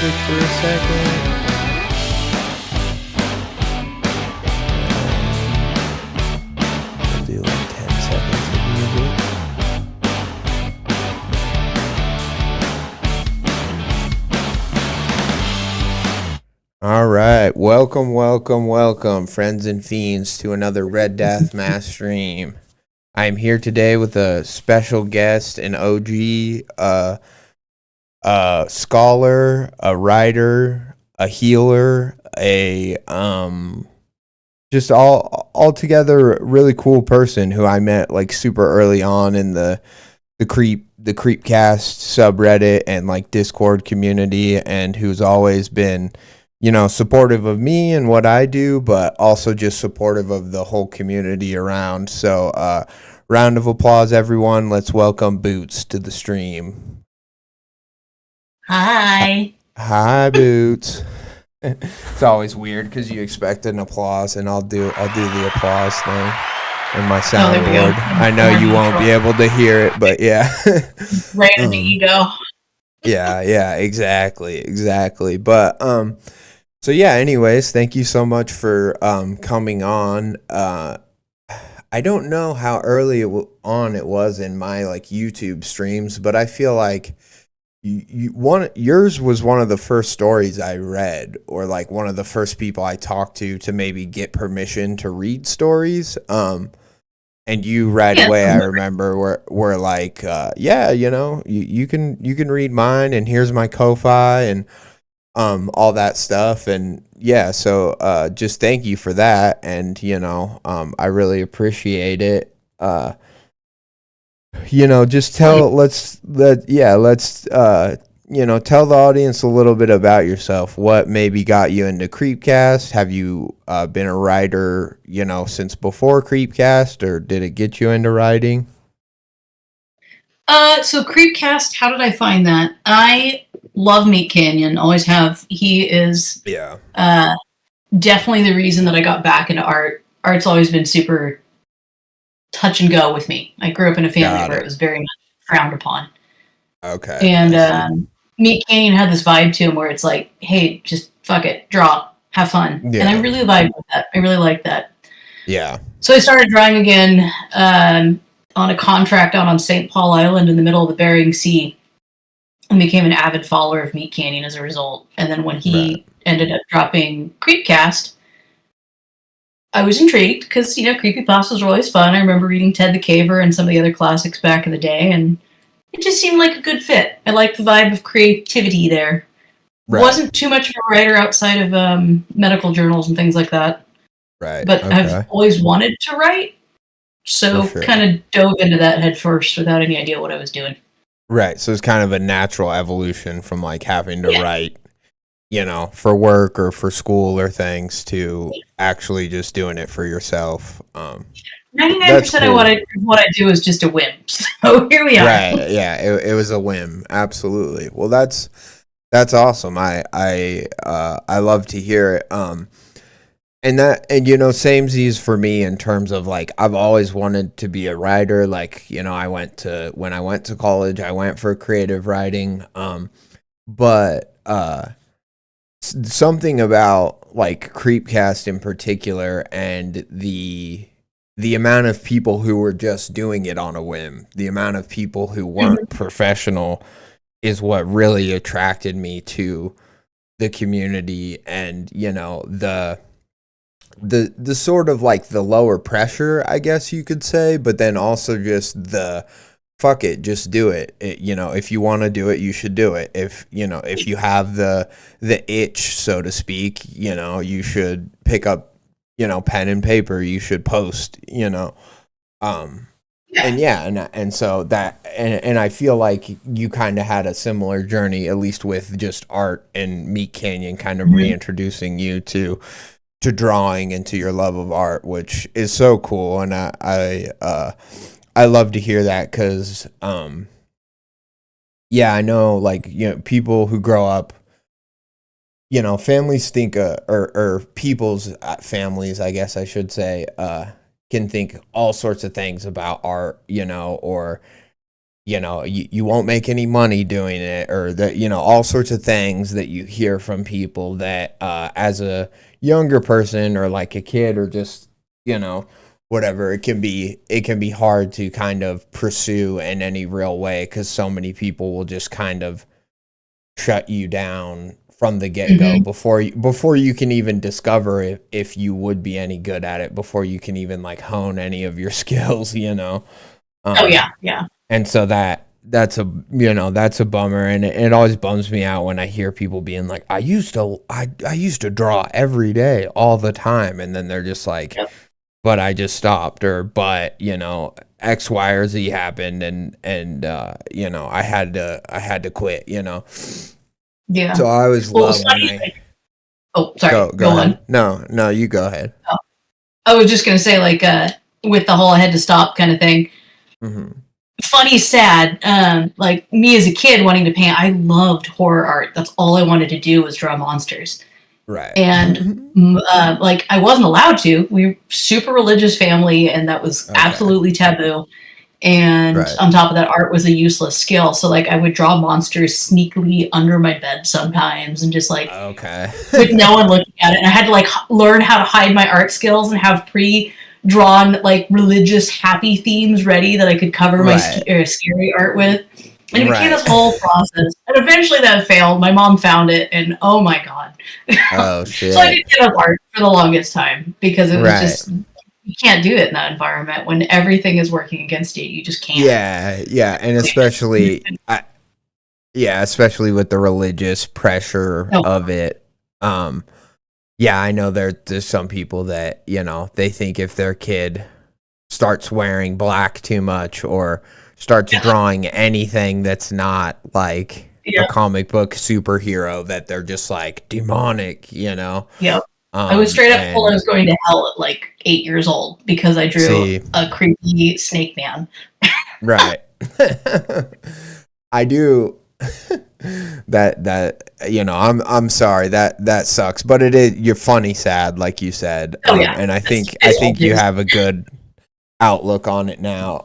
music for a second. We'll do like 10 seconds of music. All right, welcome, friends and fiends, to another RedDeathMask stream. I'm here today with a special guest, an OG, a scholar, a writer, a healer, a just altogether really cool person who I met like super early on in the Creepcast subreddit and like Discord community, and who's always been, you know, supportive of me and what I do, but also just supportive of the whole community around. So, round of applause, everyone. Let's welcome Boots to the stream. Hi. Hi, Boots. It's always weird because you expect an applause, and I'll do the applause thing in my soundboard. I know you won't be able to hear it, but yeah. Right in the ego. Yeah, exactly. But so yeah, anyways, thank you so much for coming on. I don't know how early on it was in my like YouTube streams, but I feel like yours was one of the first stories I read, or like one of the first people I talked to maybe get permission to read stories. And you right away, I remember, were like, yeah, you know, you can read mine, and here's my Ko-fi and all that stuff. And yeah, so just thank you for that. And you know, I really appreciate it. You know, just let's you know, tell the audience a little bit about yourself. What maybe got you into Creepcast? Have you been a writer, you know, since before Creepcast, or did it get you into writing? So Creepcast, how did I find that? I love Meat Canyon, always have. He is definitely the reason that I got back into art. Art's always been super touch and go with me. I grew up in a family where it was very much frowned upon. Okay. And Meat Canyon had this vibe to him where it's like, hey, just fuck it, draw, have fun. Yeah. And I really vibed with that. I really liked that. Yeah. So I started drawing again on a contract out on St. Paul Island in the middle of the Bering Sea, and became an avid follower of Meat Canyon as a result. And then when he ended up dropping Creepcast, I was intrigued because, you know, creepypastas were always fun. I remember reading Ted the Caver and some of the other classics back in the day, and it just seemed like a good fit. I liked the vibe of creativity there. Wasn't too much of a writer outside of medical journals and things like that. Right. But I've always wanted to write, so kind of dove into that head first without any idea what I was doing. Right. So it's kind of a natural evolution from like having to write, you know, for work or for school or things, to actually just doing it for yourself. 99% of what I do is just a whim. So here we are. Right. Yeah. It was a whim. Absolutely. Well, that's awesome. I love to hear it. And you know, samesies for me in terms of like, I've always wanted to be a writer. Like, you know, when I went to college, I went for creative writing. But something about like Creepcast in particular, and the amount of people who were just doing it on a whim, the amount of people who weren't professional, is what really attracted me to the community. And, you know, the sort of like the lower pressure, I guess you could say, but then also just the fuck it, just do it. You know, if you want to do it, you should do it. If, you know, if you have the itch, so to speak, you know, you should pick up, you know, pen and paper, you should post, you know. And so that, and I feel like you kind of had a similar journey, at least with just art, and Meat Canyon kind of reintroducing you to drawing and to your love of art, which is so cool. And I love to hear that, because I know, like, you know, people who grow up, you know, families think or people's families, I guess I should say, can think all sorts of things about art, you know, or you won't make any money doing it, or that, all sorts of things that you hear from people that, as a younger person or like a kid or just, whatever, it can be hard to kind of pursue in any real way because so many people will just kind of shut you down from the get-go Mhm. before you can even discover if you would be any good at it, before you can even like hone any of your skills. Oh um yeah, yeah. and so that's a bummer, and it always bums me out when I hear people being like, I used to draw every day all the time, and then they're just like, Yep. but I just stopped, or but X, Y, or Z happened, and I had to quit. Yeah. So I always Well, it was love when funny. I Oh, sorry. go Go ahead. on. No, you go ahead. Oh, I was just gonna say, with the whole I had to stop kind of thing. Hmm. Funny, sad. Like me as a kid wanting to paint, I loved horror art. That's all I wanted to do was draw monsters. Right. And like I wasn't allowed to. We were super religious family, and that was Okay. absolutely taboo. And Right. on top of that, art was a useless skill. So like I would draw monsters sneakily under my bed sometimes, and just like Okay. with no one looking at it. And I had to like learn how to hide my art skills and have pre-drawn like religious happy themes ready that I could cover my Right. scary art with. And it became Right. this whole process. And eventually that failed. My mom found it, and oh my god. Oh So I shit. didn't get up art for the longest time because it was Right. just you can't do it in that environment when everything is working against you. You just can't. Yeah, and especially with the religious pressure Oh, of it. Um, yeah, I know there's some people that they think if their kid starts wearing black too much or starts drawing anything that's not like a yeah, comic book superhero, that they're just like demonic. yeah. I was straight up told I And was going to hell at like 8 years old because I drew see, a creepy snake man. right. I do. I'm sorry, that sucks, but it is, you're funny sad, like you said. Oh yeah, And I it's, think I it's old think you news. have a good outlook on it now.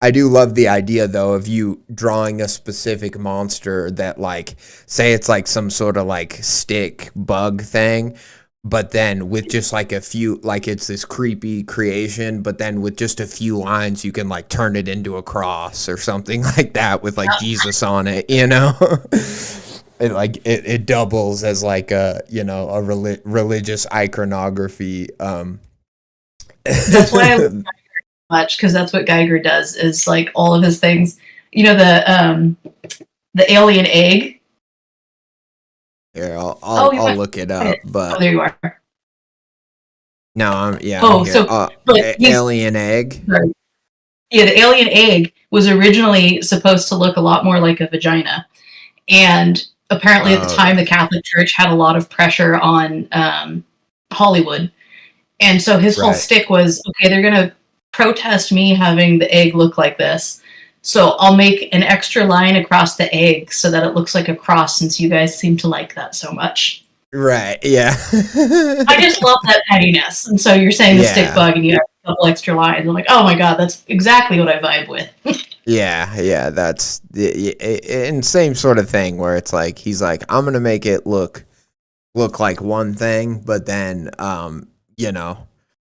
I do love the idea though of you drawing a specific monster that, like, say it's like some sort of like stick bug thing, but then with just like a few, like it's this creepy creation, but then with just a few lines you can like turn it into a cross or something like that with like Jesus on it. It doubles as like a religious iconography. That's why I love much because that's what Geiger does. Is like all of his things. You know the alien egg. Here, I'll Oh, I'll, you I'll went. look it Oh, up, but there you are. no, I'm Oh, here. so but he's Alien egg. right. Yeah, the alien egg was originally supposed to look a lot more like a vagina. And apparently, at the Oh, time, the Catholic Church had a lot of pressure on Hollywood. And so his whole right, stick was okay, they're going to protest me having the egg look like this. So I'll make an extra line across the egg so that it looks like a cross since you guys seem to like that so much. right, yeah, I just love that pettiness. And so you're saying the stick yeah, bug and you have a couple extra lines. I'm like, oh my god, that's exactly what I vibe with. yeah. That's and same sort of thing where it's like he's like, I'm gonna make it look like one thing, but then you know,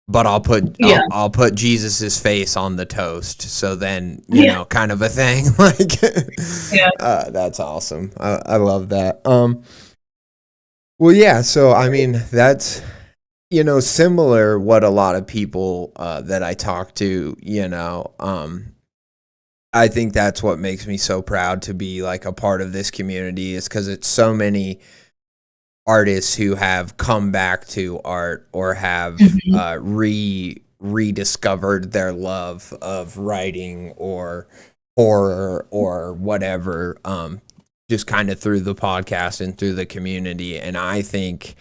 but I'll put Yeah. I'll put Jesus's face on the toast, so then Yeah. kind of a thing. Like, Yeah. that's awesome. I love that. Well, yeah. So I mean, that's similar what a lot of people that I talk to. I think that's what makes me so proud to be like a part of this community, is because it's so many artists who have come back to art or have Mhm. rediscovered their love of writing or horror or whatever, just kind of through the podcast and through the community. And I think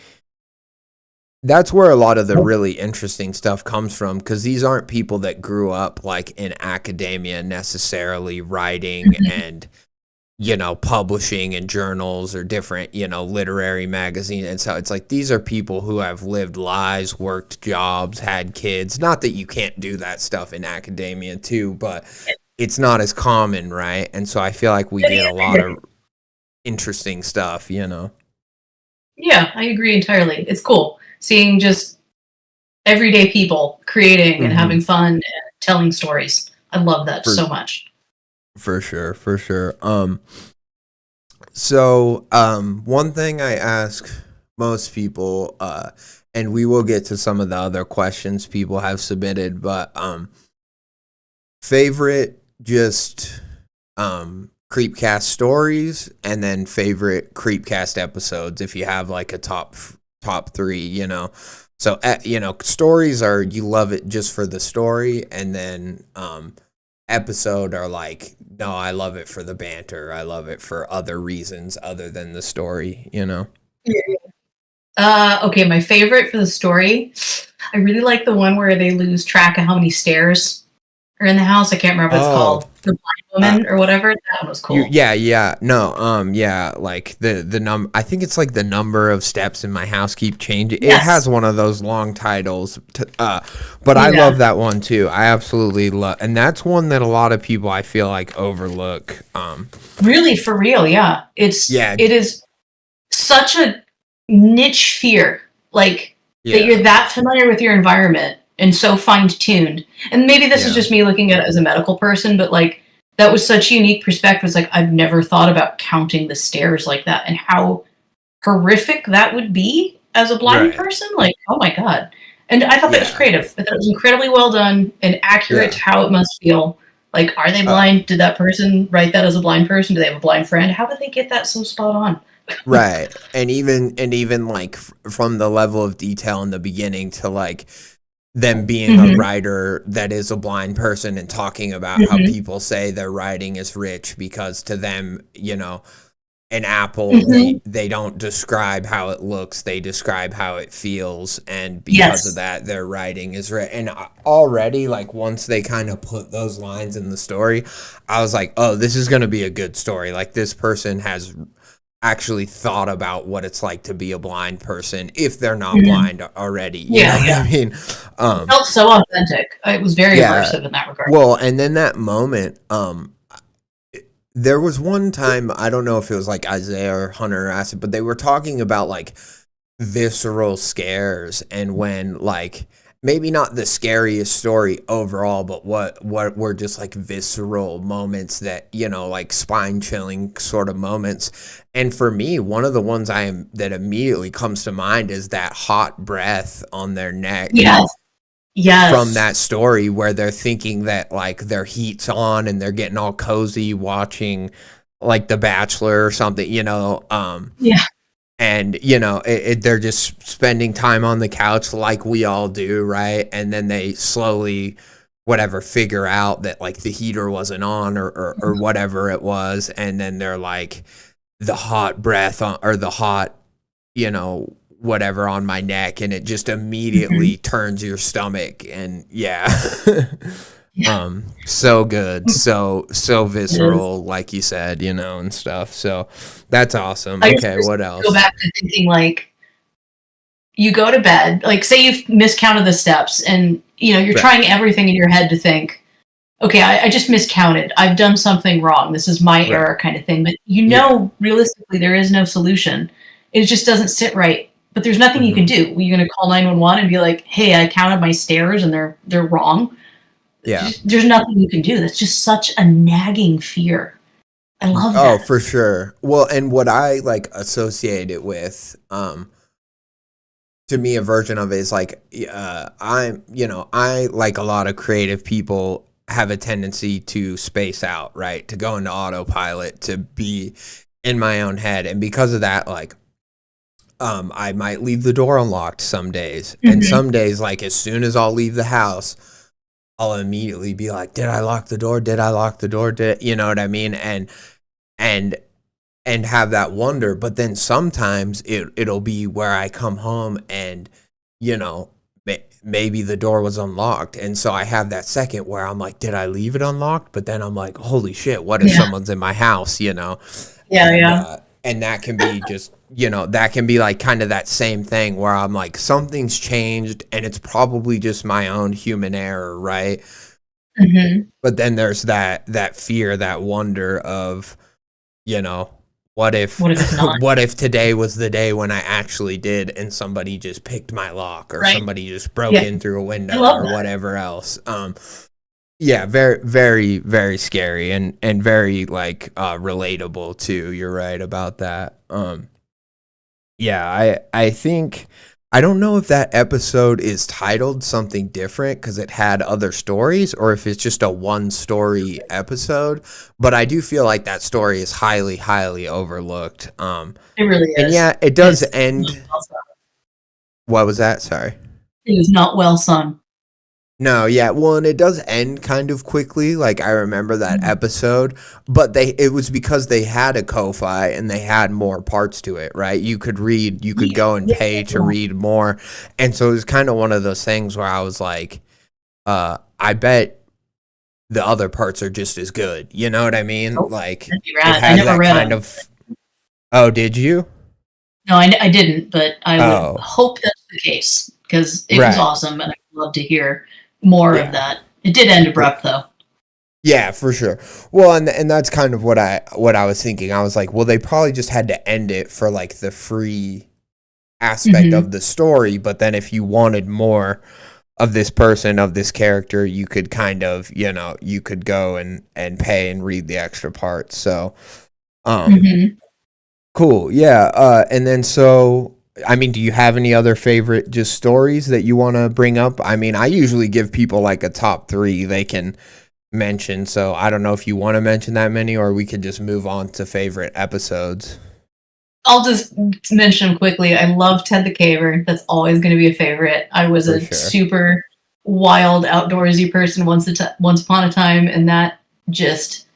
that's where a lot of the really interesting stuff comes from, because these aren't people that grew up like in academia necessarily writing and publishing in journals or different, literary magazines. And so it's like these are people who have lived lives, worked jobs, had kids. Not that you can't do that stuff in academia too, but it's not as common, right? And so I feel like we get a lot of interesting stuff, you know. Yeah, I agree entirely. It's cool seeing just everyday people creating and having fun and telling stories. I love that For so much. for sure, for sure. So one thing I ask most people, and we will get to some of the other questions people have submitted, but favorite just creepcast stories, and then favorite creepcast episodes if you have like a top three, you know. So you know, stories are, you love it just for the story, and then episode are like, no, I love it for the banter, I love it for other reasons other than the story, you know. Okay, my favorite for the story, I really like the one where they lose track of how many stairs are in the house. I can't remember what it's Oh, called. The blind woman or whatever. That one was cool. yeah, no, yeah, like the I think it's like the number of steps in my house keep changing. It Yes. has one of those long titles, but I love Yeah. that one too. I absolutely love, and that's one that a lot of people I feel like overlook. Really, for real, yeah. Yeah, It is such a niche fear, like that yeah, you're that familiar with your environment and so fine-tuned. And maybe this is yeah, just me looking at it as a medical person, but like that was such a unique perspective. It's like I've never thought about counting the stairs like that and how horrific that would be as a blind right, person. Like, oh my God. And I thought that was yeah, creative. I thought it was incredibly well done and accurate yeah. to how it must feel. Like, are they Uh, blind? Did that person write that as a blind person? Do they have a blind friend? How did they get that so spot on? right, and even like from the level of detail in the beginning to like them being a Mm-hmm. writer that is a blind person and talking about how Mm-hmm. people say their writing is rich because to them, you know, an apple, Mm-hmm. they don't describe how it looks, they describe how it feels, and because of Yes. that their writing is rich. And already, like, once they kind of put those lines in the story, I was like, oh, this is going to be a good story. Like, this person has actually thought about what it's like to be a blind person if they're not Mm-hmm. blind already, you know Yeah, what I yeah. mean? It um felt so authentic. It was very yeah, immersive in that regard. well, and then that moment, there was one time, I don't know if it was like Isaiah or Hunter asked it, but they were talking about like visceral scares, and when like maybe not the scariest story overall, but what were just like visceral moments that, you know, like spine chilling sort of moments. And for me, one of the ones I am that immediately comes to mind is that hot breath on their neck Yes. from Yes. that story, where they're thinking that like their heat's on and they're getting all cozy watching like The Bachelor or something, you know. Yeah. And you know, they're just spending time on the couch like we all do, right? And then they slowly whatever figure out that like the heater wasn't on, or whatever it was, and then they're like, the hot breath on, or the hot, you know, whatever on my neck, and it just Mm-hmm. immediately turns your stomach. And yeah. Yeah. So good, so It is. visceral, like you said, you know, and stuff. So that's awesome. I just Okay, what go else? back to thinking like you go to bed, like say you've miscounted the steps and you're Right. trying everything in your head to think, okay, I just miscounted. I've done something wrong. This is my Right. error kind of thing. But Yeah. realistically, there is no solution. It just doesn't sit right. But there's nothing you can Hmm. do. You're going to call 911 and be like, hey, I counted my stairs and they're wrong. Yeah. There's nothing you can do. That's just such a nagging fear. I love Oh, that. for sure. Well, and what I like associate it with, to me, a version of it is like, I'm, you know, I, like a lot of creative people, have a tendency to space out, right? To go into autopilot, to be in my own head. And because of that, like, I might leave the door unlocked some days. And Hmm. some days, like, as soon as I'll leave the house, I'll immediately be like, did I lock the door? Did I lock the door? You know what I mean? And and have that wonder. But then sometimes it'll be where I come home and, you know, maybe the door was unlocked, and so I have that second where I'm like, did I leave it unlocked? But then I'm like, holy shit, what if Yeah. someone's in my house, you know? Yeah. Yeah. And that can be just, you know, that can be like kind of that same thing where I'm like, something's changed and it's probably just my own human error, right? Mm-hmm. But then there's that fear, that wonder of, you know, what if What if it's not? what if today was the day when I actually did and somebody just picked my lock, or Right. somebody just broke Yeah. in through a I window, love or that. whatever else. Yeah, very, very, very scary, and very like relatable too. You're right about that. Yeah, I think, I don't know if that episode is titled something different because it had other stories, or if it's just a one story episode. But I do feel like that story is highly, highly overlooked. It really And is. yeah, it does It's end. What was that? Sorry. it is not well sung. No, yeah, well, and it does end kind of quickly. Like, I remember that Mhm. episode, but it was because they had a Ko-fi and they had more parts to it, right? You could Yeah. go and pay to Yeah. read more, and so it was kind of one of those things where I was like, I bet the other parts are just as good. You know what I mean? Oh, Like, that'd be it rad. I has never that read kind them. of. Oh, did you? No, I didn't, but I would Oh, hope that's the case because it was right. awesome, and I'd love to hear more of Yeah. that. It did end abrupt, though. Yeah, for sure. Well, and that's kind of what I was thinking. I was like, well, they probably just had to end it for like the free aspect Mm-hmm. of the story, but then if you wanted more of this person, of this character, you could kind of, you could go and pay and read the extra parts. So, um Mm-hmm. cool. Yeah, and then so, I mean, do you have any other favorite just stories that you want to bring up? I mean, I usually give people like a top 3 they can mention. So I don't know if you want to mention that many, or we could just move on to favorite episodes. I'll just mention quickly. I love Ted the Caver. That's always going to be a favorite. I was For a sure. super wild, outdoorsy person once upon a time, and that just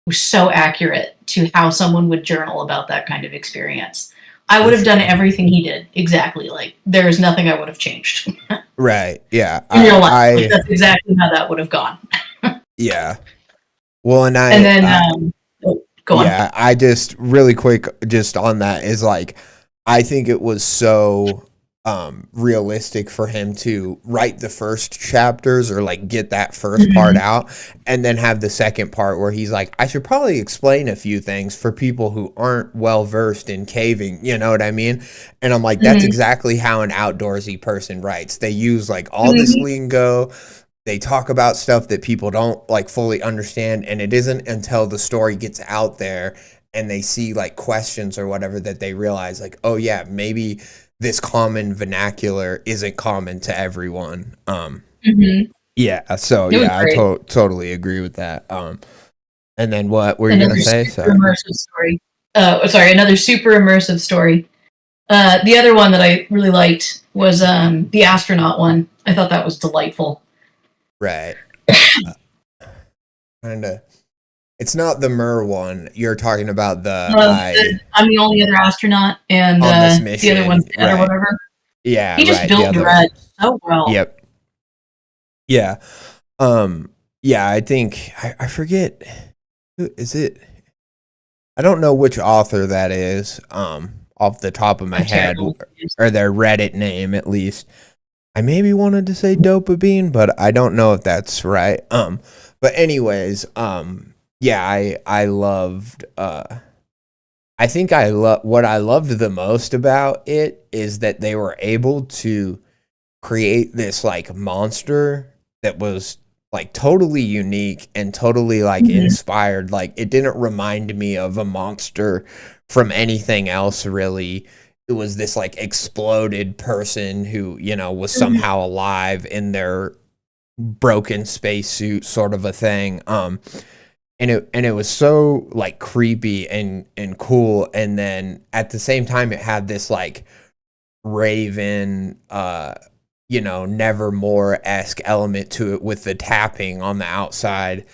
was so accurate to how someone would journal about that kind of experience. I For would have done sure. everything he did exactly. Like there is nothing I would have changed Right. Yeah. in real life. Like I that's exactly how that would have gone. yeah. Well, and And then, oh, go on. yeah, I just really quick just on that is like, I think it was so realistic for him to write the first chapters, or like get that first part Mm-hmm. out, and then have the second part where he's like, I should probably explain a few things for people who aren't well versed in caving, you know what I mean? And I'm like, that's Mm-hmm. exactly how an outdoorsy person writes. They use like all this Mm-hmm. lingo, they talk about stuff that people don't like fully understand, and it isn't until the story gets out there and they see like questions or whatever that they realize like, oh yeah, maybe this common vernacular isn't common to everyone. Mm-hmm. Yeah, so It was yeah, I great. totally agree with that. And then what were you gonna Another say? super Sorry. immersive story. Sorry, another super immersive story. The other one that I really liked was the astronaut one. I thought that was delightful. Right. Kind of. It's not the Mer one. You're talking about the I I'm the only other astronaut, and on this the other one's mission. dead or Right. whatever. Yeah, He just right. The built other one. Dredd so well. Yep. Yeah. Um, yeah, I think I forget, who is it. I don't know which author that is, off the top of my I'm head, terrible. or their Reddit name at least. I maybe wanted to say Dopamine, but I don't know if that's right. But anyways, yeah, I loved. I think I love what I loved the most about it is that they were able to create this like monster that was like totally unique and totally like Mhm. inspired. Like, it didn't remind me of a monster from anything else really. It was this like exploded person who, was Mhm. somehow alive in their broken spacesuit, sort of a thing. And it was so like creepy and cool, and then at the same time it had this like Raven, Nevermore-esque element to it with the tapping on the outside,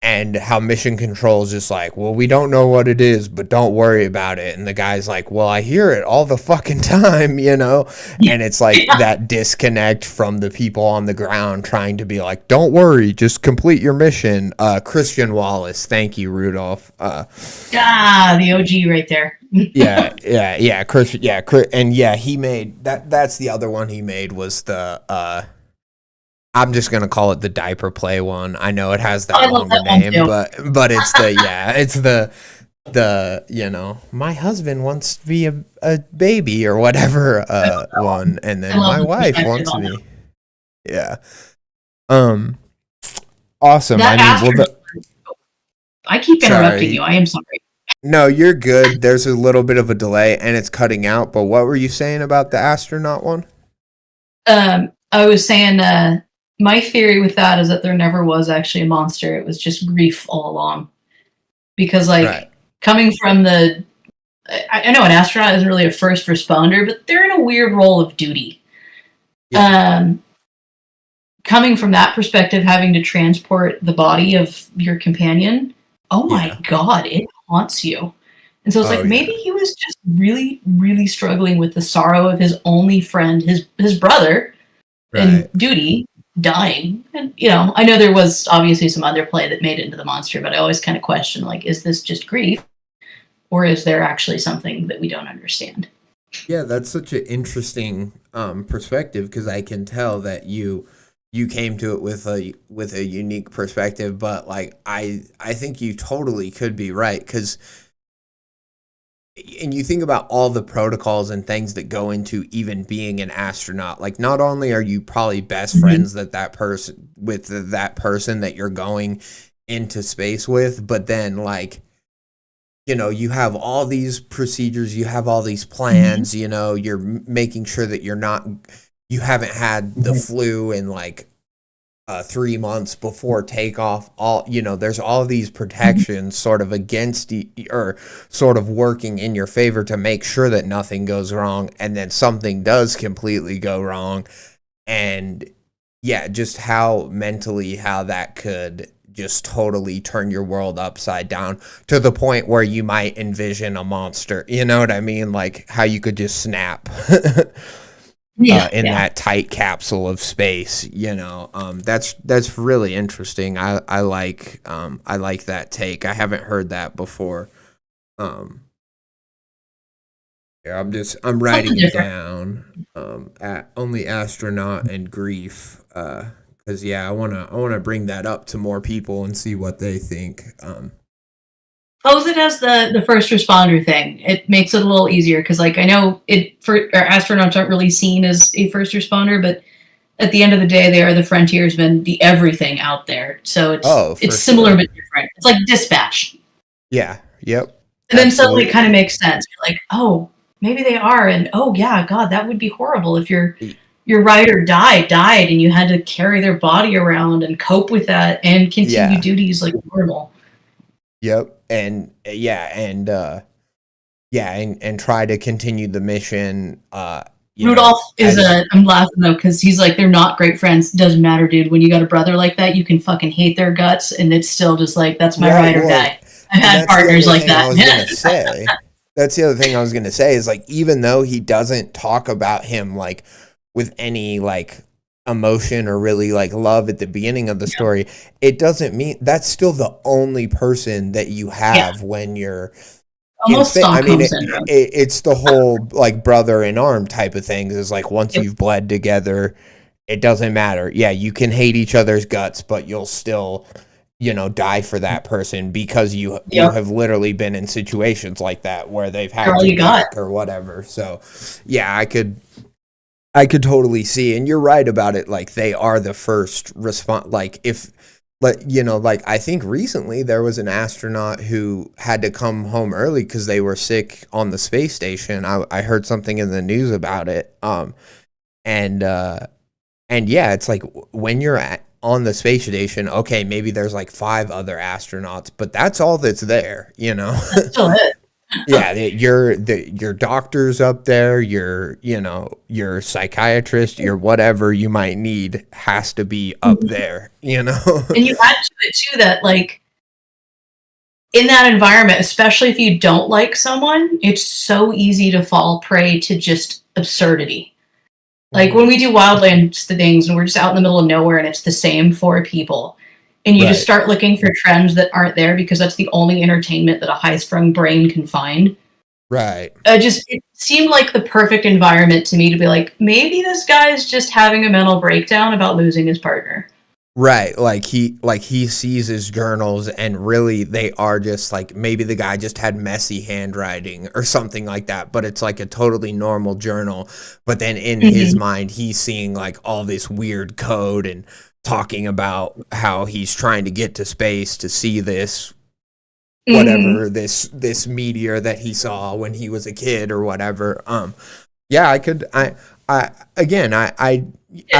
and how mission control is just like, well, we don't know what it is, but don't worry about it. And the guy's like, well, I hear it all the fucking time, and it's like that disconnect from the people on the ground trying to be like, don't worry, just complete your mission. Christian Wallace, thank you, Rudolph. The OG right there. Yeah, Chris, yeah, Chris, and yeah, he made that. That's the other one he made, was the I'm just gonna call it the diaper play one. I know it has that I love longer that one name, too. but it's the my husband wants to be a baby or whatever one, and I then love my the wife perspective wants on that. me. Yeah. Um. Awesome. I That mean, astronaut. I keep interrupting you. sorry. I am sorry. No, you're good. There's a little bit of a delay, and it's cutting out. But what were you saying about the astronaut one? I was saying, my theory with that is that there never was actually a monster. It was just grief all along. Because, Right. like, coming from I know an astronaut isn't really a first responder, but they're in a weird role of duty. Yeah. Coming from that perspective, having to transport the body of your companion, oh my Yeah. God, it haunts you. And so it's Oh like maybe yeah. he was just really, really struggling with the sorrow of his only friend, his brother, in Right. duty dying. And I know there was obviously some other play that made it into the monster, but I always kind of question, like, is this just grief, or is there actually something that we don't understand? Yeah, that's such an interesting perspective because I can tell that you came to it with a unique perspective, but like I think you totally could be right because and you think about all the protocols and things that go into even being an astronaut. Like not only are you probably best Mhm. friends that person that you're going into space with, but then like you have all these procedures, you have all these Mhm. plans, you're making sure that you haven't had the flu in like 3 months before takeoff. There's all these Mhm. protections sort of or sort of working in your favor to make sure that nothing goes wrong. And then something does completely go wrong. And yeah, just how that could just totally turn your world upside down to the point where you might envision a monster. You know what I mean? Like how you could just snap Yeah, in yeah. that tight capsule of space. That's really interesting. I like that take. I haven't heard that before. Um, yeah, I'm Something writing it different. down. At only astronaut and grief. Because yeah, I wanna bring that up to more people and see what they think. Pose it as the first responder thing. It makes it a little easier because, like, I know astronauts aren't really seen as a first responder, but at the end of the day, they are the frontiersmen, the everything out there. So it's Oh, it's for similar sure. but different. It's like dispatch, Yeah. Yep. and then suddenly it kind of Absolutely. makes sense. You're like, oh, maybe they are, and oh yeah, God, that would be horrible if Y- your rider died, and you had to carry their body around and cope with that and continue Yeah. duties like normal. Yep. And and try to continue the mission. Rudolph is As I'm laughing though because he's like, they're not great friends. Doesn't matter, dude. When you got a brother like that, you can fucking hate their guts, and it's still just like, that's my right. ride or Well, die. I've and had that's the partners other like thing I that. was gonna say. That's the other thing I was gonna say is like even though he doesn't talk about him like with any like emotion or really like love at the beginning of the Yeah. story, it doesn't mean that's still the only person that you Yeah, have when you're in almost space. I mean, Stockholm syndrome. it's the whole like brother in arm type of things. Is like once Yep. you've bled together, it doesn't matter. Yeah, you can hate each other's guts, but you'll still, die for that person because you Yep. have literally been in situations like that where they've They're had all your you got. back or whatever. So, yeah, I could totally see, and you're right about it. Like they are the first response. Like if, like I think recently there was an astronaut who had to come home early because they were sick on the space station. I heard something in the news about it. And yeah, it's like when you're on the space station, okay, maybe there's like five other astronauts, but that's all that's there, That's still it. Yeah, your doctors up there, your psychiatrist, your whatever you might need has to be up there. And you add to it too that, like, in that environment, especially if you don't like someone, it's so easy to fall prey to just absurdity. Like when Mhm. we do wildlands things and we're just out in the middle of nowhere and it's the same four people, and you just Right. start looking for trends that aren't there because that's the only entertainment that a high strung brain can find. Right. It seemed like the perfect environment to me to be like, maybe this guy's just having a mental breakdown about losing his partner. Right, like he sees his journals and really they are just like maybe the guy just had messy handwriting or something like that, but it's like a totally normal journal. But then in his Mm-hmm. mind, he's seeing like all this weird code and talking about how he's trying to get to space to see this Mm-hmm. whatever this meteor that he saw when he was a kid or whatever. Yeah, I again, I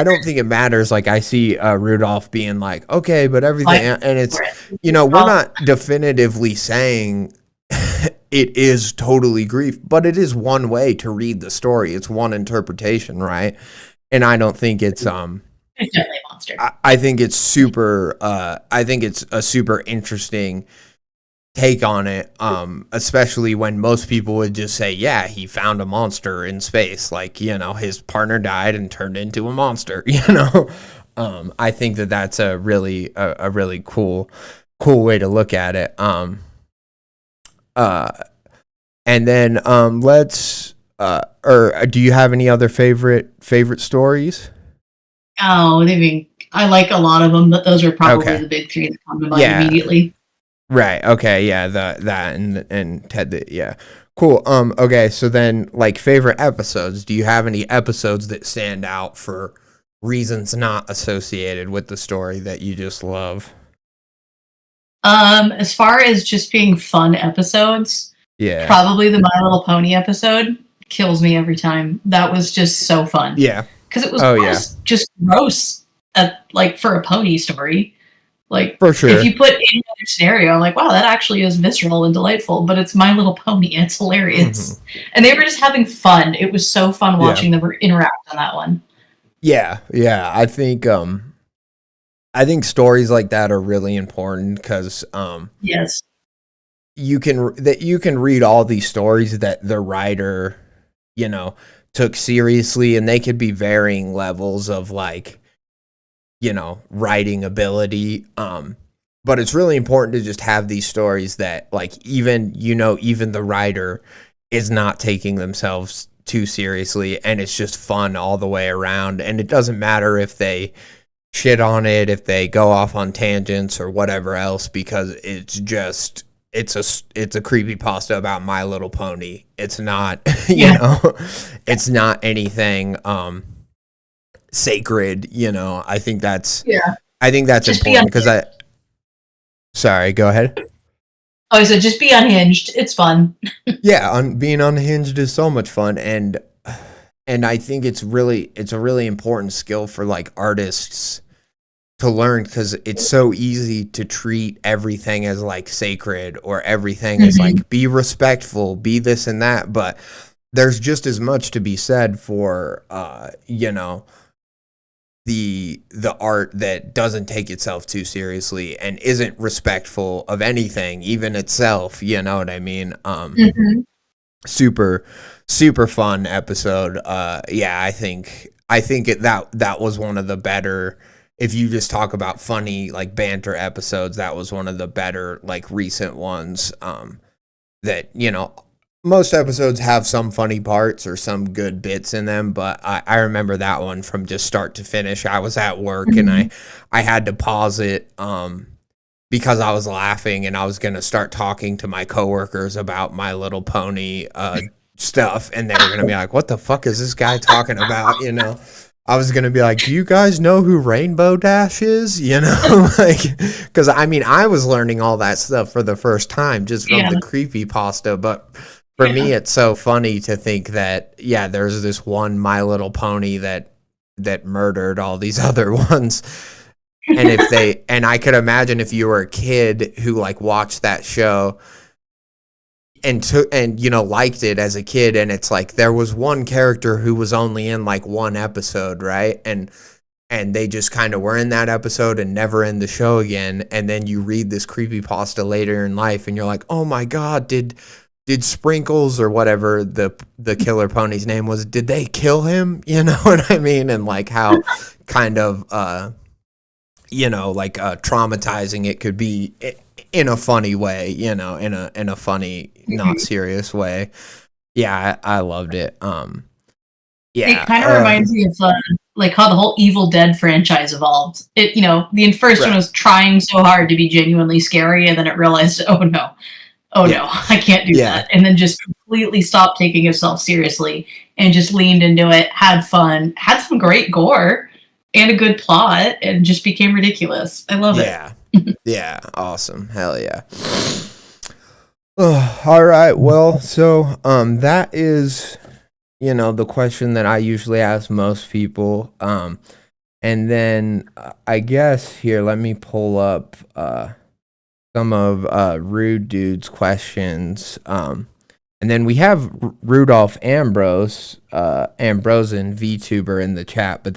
don't think it matters. Like, I see Rudolph being like, okay, but everything, Like, and it's, we're not definitively saying it is totally grief, but it is one way to read the story. It's one interpretation, right? And I don't think it's, it's definitely a monster. I think it's super, I think it's a super interesting take on it, especially when most people would just say, yeah, he found a monster in space, like, his partner died and turned into a monster. I think that that's a really cool way to look at it. Uh and then let's or do you have any other favorite stories? Oh, I like a lot of them, but those are probably Okay. the big three that come to mind Yeah. immediately. Right. Okay. Yeah. That and Ted. Yeah. Cool. Okay. So then, like, favorite episodes. Do you have any episodes that stand out for reasons not associated with the story that you just love? As far as just being fun episodes, Yeah. probably the My Little Pony episode kills me every time. That was just so fun Yeah. because it was Oh yeah. just gross, like for a pony story. Like, For if sure. you put any other scenario, I'm like, wow, that actually is visceral and delightful, but it's My Little Pony and it's hilarious. And they were just having fun. It was so fun Yeah. watching them interact on that one. Yeah. Yeah. I think stories like that are really important because Yes. you can read all these stories that the writer, you know, took seriously, and they could be varying levels of, like, writing ability. But it's really important to just have these stories that, like, even the writer is not taking themselves too seriously, and it's just fun all the way around. And it doesn't matter if they shit on it, if they go off on tangents or whatever else, because it's a creepypasta about My Little Pony. It's not, Yeah. it's not anything sacred. Yeah. I think that's Just be important because sorry, go ahead. Oh, I said just be unhinged. It's fun. Yeah, being unhinged is so much fun, and I think it's a really important skill for, like, artists to learn, because it's so easy to treat everything as, like, sacred, or everything as, Mm-hmm. like, be respectful, be this and that. But there's just as much to be said for the art that doesn't take itself too seriously and isn't respectful of anything, even itself. You know what I mean? Mm-hmm. Super super fun episode. Yeah, that was one of the better. If you just talk about funny, like, banter episodes, that was one of the better, like, recent ones. That, most episodes have some funny parts or some good bits in them, but I remember that one from just start to finish. I was at work and Mm-hmm. I had to pause it because I was laughing, and I was gonna start talking to my coworkers about My Little Pony stuff, and they were gonna be like, "What the fuck is this guy talking about?" I was gonna be like, "Do you guys know who Rainbow Dash is?" Like, because I was learning all that stuff for the first time just from Yeah. the creepy pasta. But for me, Yeah. it's so funny to think that, yeah, there's this one My Little Pony that murdered all these other ones. And I could imagine if you were a kid who, like, watched that show and liked it as a kid, and it's like there was one character who was only in, like, one episode, right? And they just kind of were in that episode and never in the show again. And then you read this creepypasta later in life, and you're like, oh my god, did Sprinkles, or whatever the killer pony's name was, did they kill him? You know what I mean? And, like, how kind of traumatizing it could be in a funny way, in a funny, not serious way. Yeah, I loved it. It Yeah, kind of reminds me of like how the whole Evil Dead franchise evolved. It, the first one right. was trying so hard to be genuinely scary, and then it realized, oh Yeah, no, I can't do yeah, that, and then just completely stopped taking itself seriously and just leaned into it, had fun, had some great gore and a good plot, and just became ridiculous. I love it. yeah, yeah. Awesome. Hell yeah. All right. Well, so that is the question that I usually ask most people. And then I guess here, let me pull up some of Rude Dude's questions. And then we have Rudolph Ambrosen VTuber in the chat, but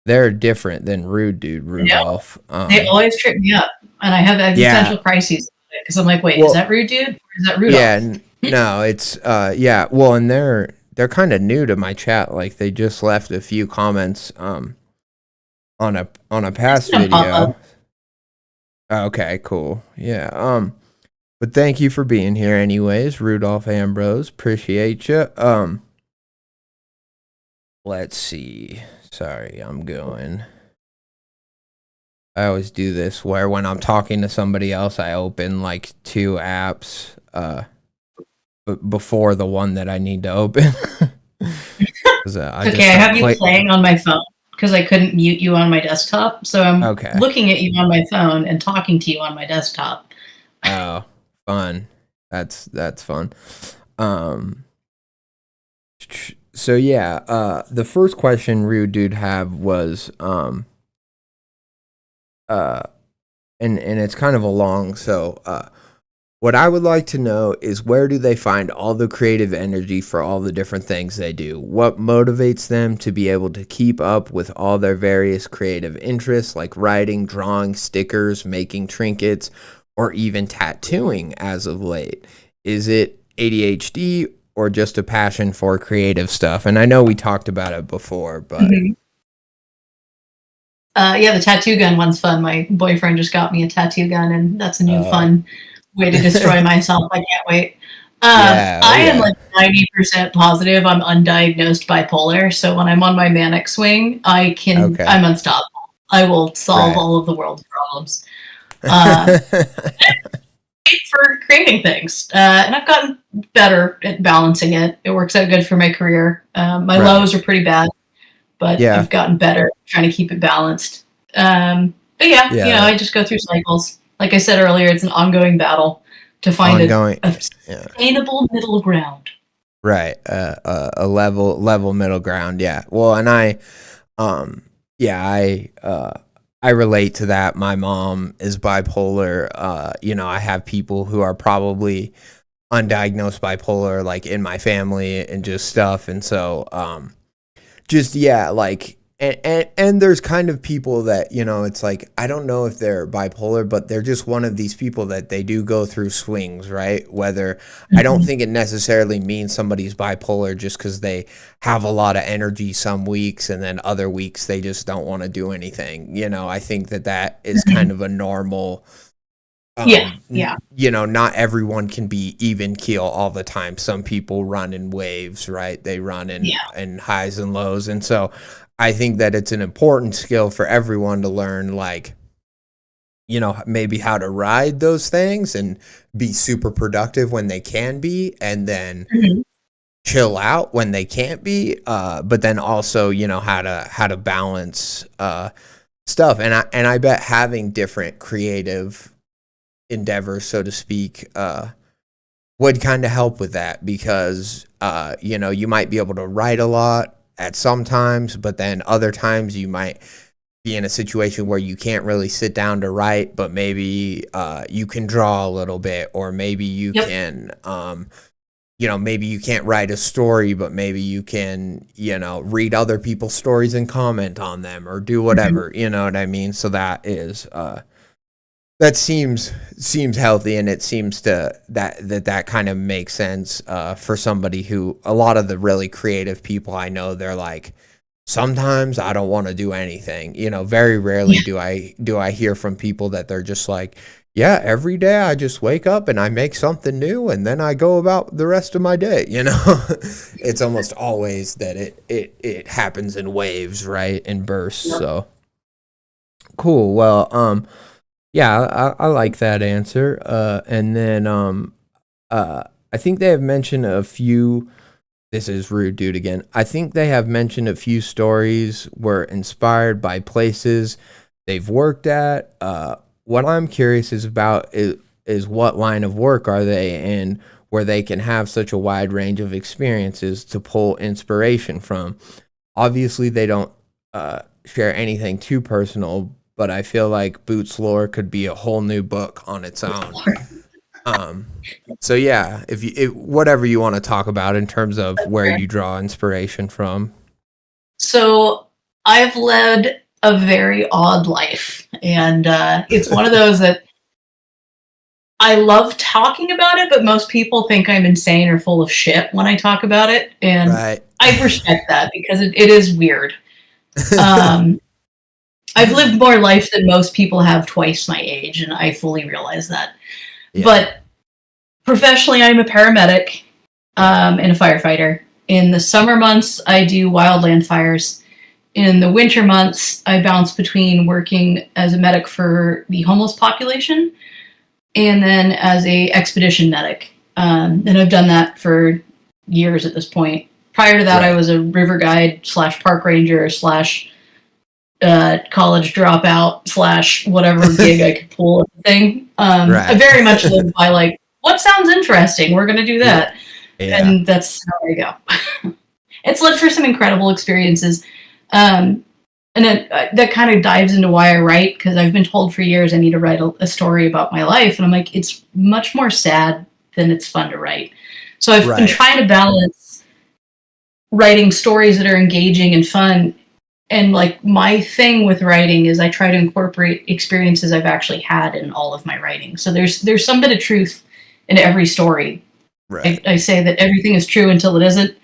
they're different than Rude Dude Yeah, Rudolph. they always trip me up, and I have Yeah. existential crises because I'm like, wait, is Well, that Rude Dude or is that yeah, Rudolph? no, it's yeah. Well, and they're kind of new to my chat. Like they just left a few comments on a past Pop video. up. Okay, cool. Yeah. But thank you for being here anyways, Rudolph Ambrose. Appreciate you. Let's see. Sorry, I'm going. I always do this where when I'm talking to somebody else, I open like two apps before the one that I need to open. I Okay, I have you playing on my phone because I couldn't mute you on my desktop. So I'm Okay. looking at you on my phone and talking to you on my desktop. Oh, fun. That's fun. So yeah, the first question Rude Dude have was and it's kind of a long, so what I would like to know is where do they find all the creative energy for all the different things they do? What motivates them to be able to keep up with all their various creative interests like writing, drawing, stickers, making trinkets, or even tattooing as of late? Is it ADHD or just a passion for creative stuff? And I know we talked about it before, but Mm-hmm. Yeah, the tattoo gun one's fun. My boyfriend just got me a tattoo gun, and that's a new fun way to destroy myself. I can't wait. yeah, I am like 90% positive I'm undiagnosed bipolar. So when I'm on my manic swing, okay, I'm unstoppable. I will solve right. all of the world's problems. Uh, for creating things. And I've gotten better at balancing it. It works out good for my career. My Right. lows are pretty bad, but Yeah. I've gotten better trying to keep it balanced. But yeah, Yeah. I just go through cycles. Like I said earlier, it's an ongoing battle to find Ongoing. a Yeah. sustainable middle ground. Right. A level middle ground. Yeah. Well, and yeah, I relate to that. My mom is bipolar. I have people who are probably undiagnosed bipolar, like in my family and just stuff. And so, just yeah, like and there's kind of people that it's like I don't know if they're bipolar, but they're just one of these people that they do go through swings, right? Whether I don't Mhm. think it necessarily means somebody's bipolar just because they have a lot of energy some weeks and then other weeks they just don't want to do anything. I think that is kind Mhm. of a normal. Yeah, yeah. Not everyone can be even keel all the time. Some people run in waves, right? They run Yeah. in highs and lows. And so I think that it's an important skill for everyone to learn, like, maybe how to ride those things and be super productive when they can be, and then Mhm. chill out when they can't be. But then also, how to balance stuff. And I bet having different creative endeavors, so to speak, would kind of help with that because you might be able to write a lot at some times, but then other times you might be in a situation where you can't really sit down to write, but maybe you can draw a little bit, or maybe you Yep. can maybe you can't write a story, but maybe you can read other people's stories and comment on them or do Mhm. whatever, you know what I mean? So that seems healthy, and it seems that kind of makes sense for somebody who, a lot of the really creative people I know, they're like, sometimes I don't want to do anything. Very rarely Yeah. do I hear from people that they're just like, yeah, every day I just wake up and I make something new and then I go about the rest of my day, you know? It's almost always that it happens in waves, right? In bursts. Yep. So cool. Well, yeah, I like that answer. And then uh I think they have mentioned a few. This is rude, dude, again. I think they have mentioned a few stories were inspired by places they've worked at. What I'm curious is what line of work are they in where they can have such a wide range of experiences to pull inspiration from. Obviously, they don't share anything too personal, but I feel like Boots lore could be a whole new book on its own. Um, so yeah, whatever you want to talk about in terms of where you draw inspiration from. So I've led a very odd life, and it's one of those that I love talking about it, but most people think I'm insane or full of shit when I talk about it, and Right. I respect that because it is weird. Um, I've lived more life than most people have twice my age, and I fully realize that. Yeah. But professionally, I'm a paramedic and a firefighter. In the summer months, I do wildland fires. In the winter months, I bounce between working as a medic for the homeless population and then as a expedition medic. And I've done that for years at this point. Prior to that, Right. I was a river guide / park ranger / college dropout / whatever gig I could pull at the thing. Right. I very much live by like, what sounds interesting? We're going to do that. Yeah. And that's how I go. It's led for some incredible experiences. And that kind of dives into why I write, because I've been told for years I need to write a story about my life. And I'm like, it's much more sad than it's fun to write. So I've been trying to balance writing stories that are engaging and fun. And like my thing with writing is I try to incorporate experiences I've actually had in all of my writing. So there's some bit of truth in every story. Right. I say that everything is true until it isn't.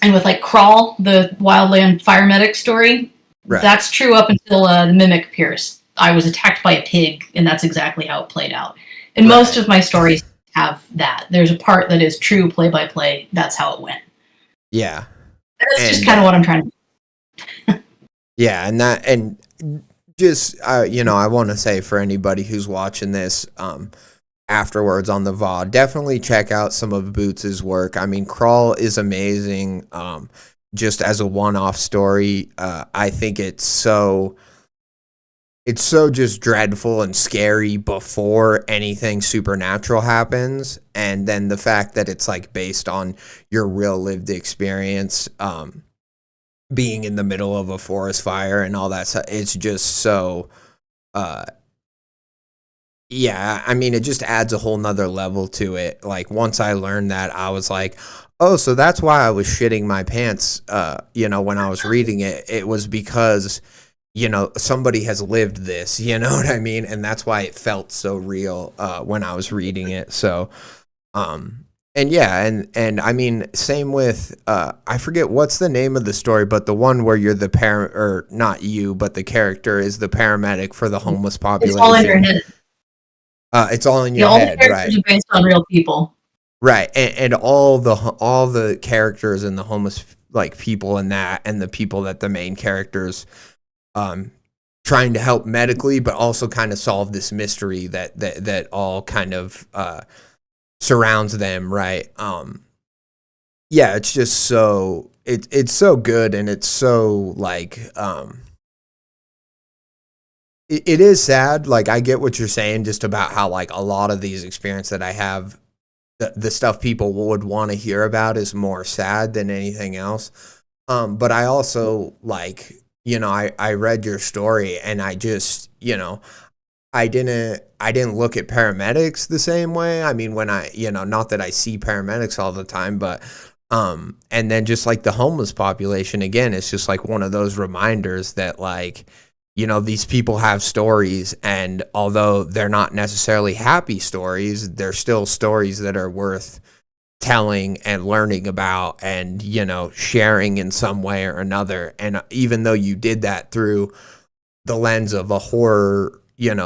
And with like Crawl, the wildland fire medic story, that's true up until the mimic appears. I was attacked by a pig, and that's exactly how it played out. And most of my stories have that. There's a part that is true play by play. That's how it went. Yeah. That's just kind of what I'm trying to do. Yeah, and just you know, I want to say for anybody who's watching this afterwards on the VOD, definitely check out some of Boots's work. I mean, Crawl is amazing. Just as a one-off story, I think it's so just dreadful and scary before anything supernatural happens, and then the fact that it's like based on your real lived experience, being in the middle of a forest fire and all that stuff, it's just so yeah, I mean, it just adds a whole nother level to it. Like, once I learned that, I was like, oh, so that's why I was shitting my pants, you know, when I was reading it. It was because, you know, somebody has lived this, you know what I mean? And that's why it felt so real when I was reading it. So, and yeah, and I mean, same with, I forget what's the name of the story, but the one where you're the or not you, but the character is the paramedic for the homeless population. It's all in your head. It's all in your head, all the right? characters are based on real people, right? And all the characters and the homeless like people in that, and the people that the main characters trying to help medically, but also kind of solve this mystery that all kind of surrounds them, right? Yeah, it's just so it's so good, and it's so like it is sad. Like, I get what you're saying just about how like a lot of these experiences that I have, the stuff people would want to hear about is more sad than anything else. But I also like, you know, I read your story, and I just, you know, I didn't look at paramedics the same way. I mean, when I, you know, not that I see paramedics all the time, but and then just like the homeless population again, it's just like one of those reminders that, like, you know, these people have stories, and although they're not necessarily happy stories, they're still stories that are worth telling and learning about, and, you know, sharing in some way or another. And even though you did that through the lens of a horror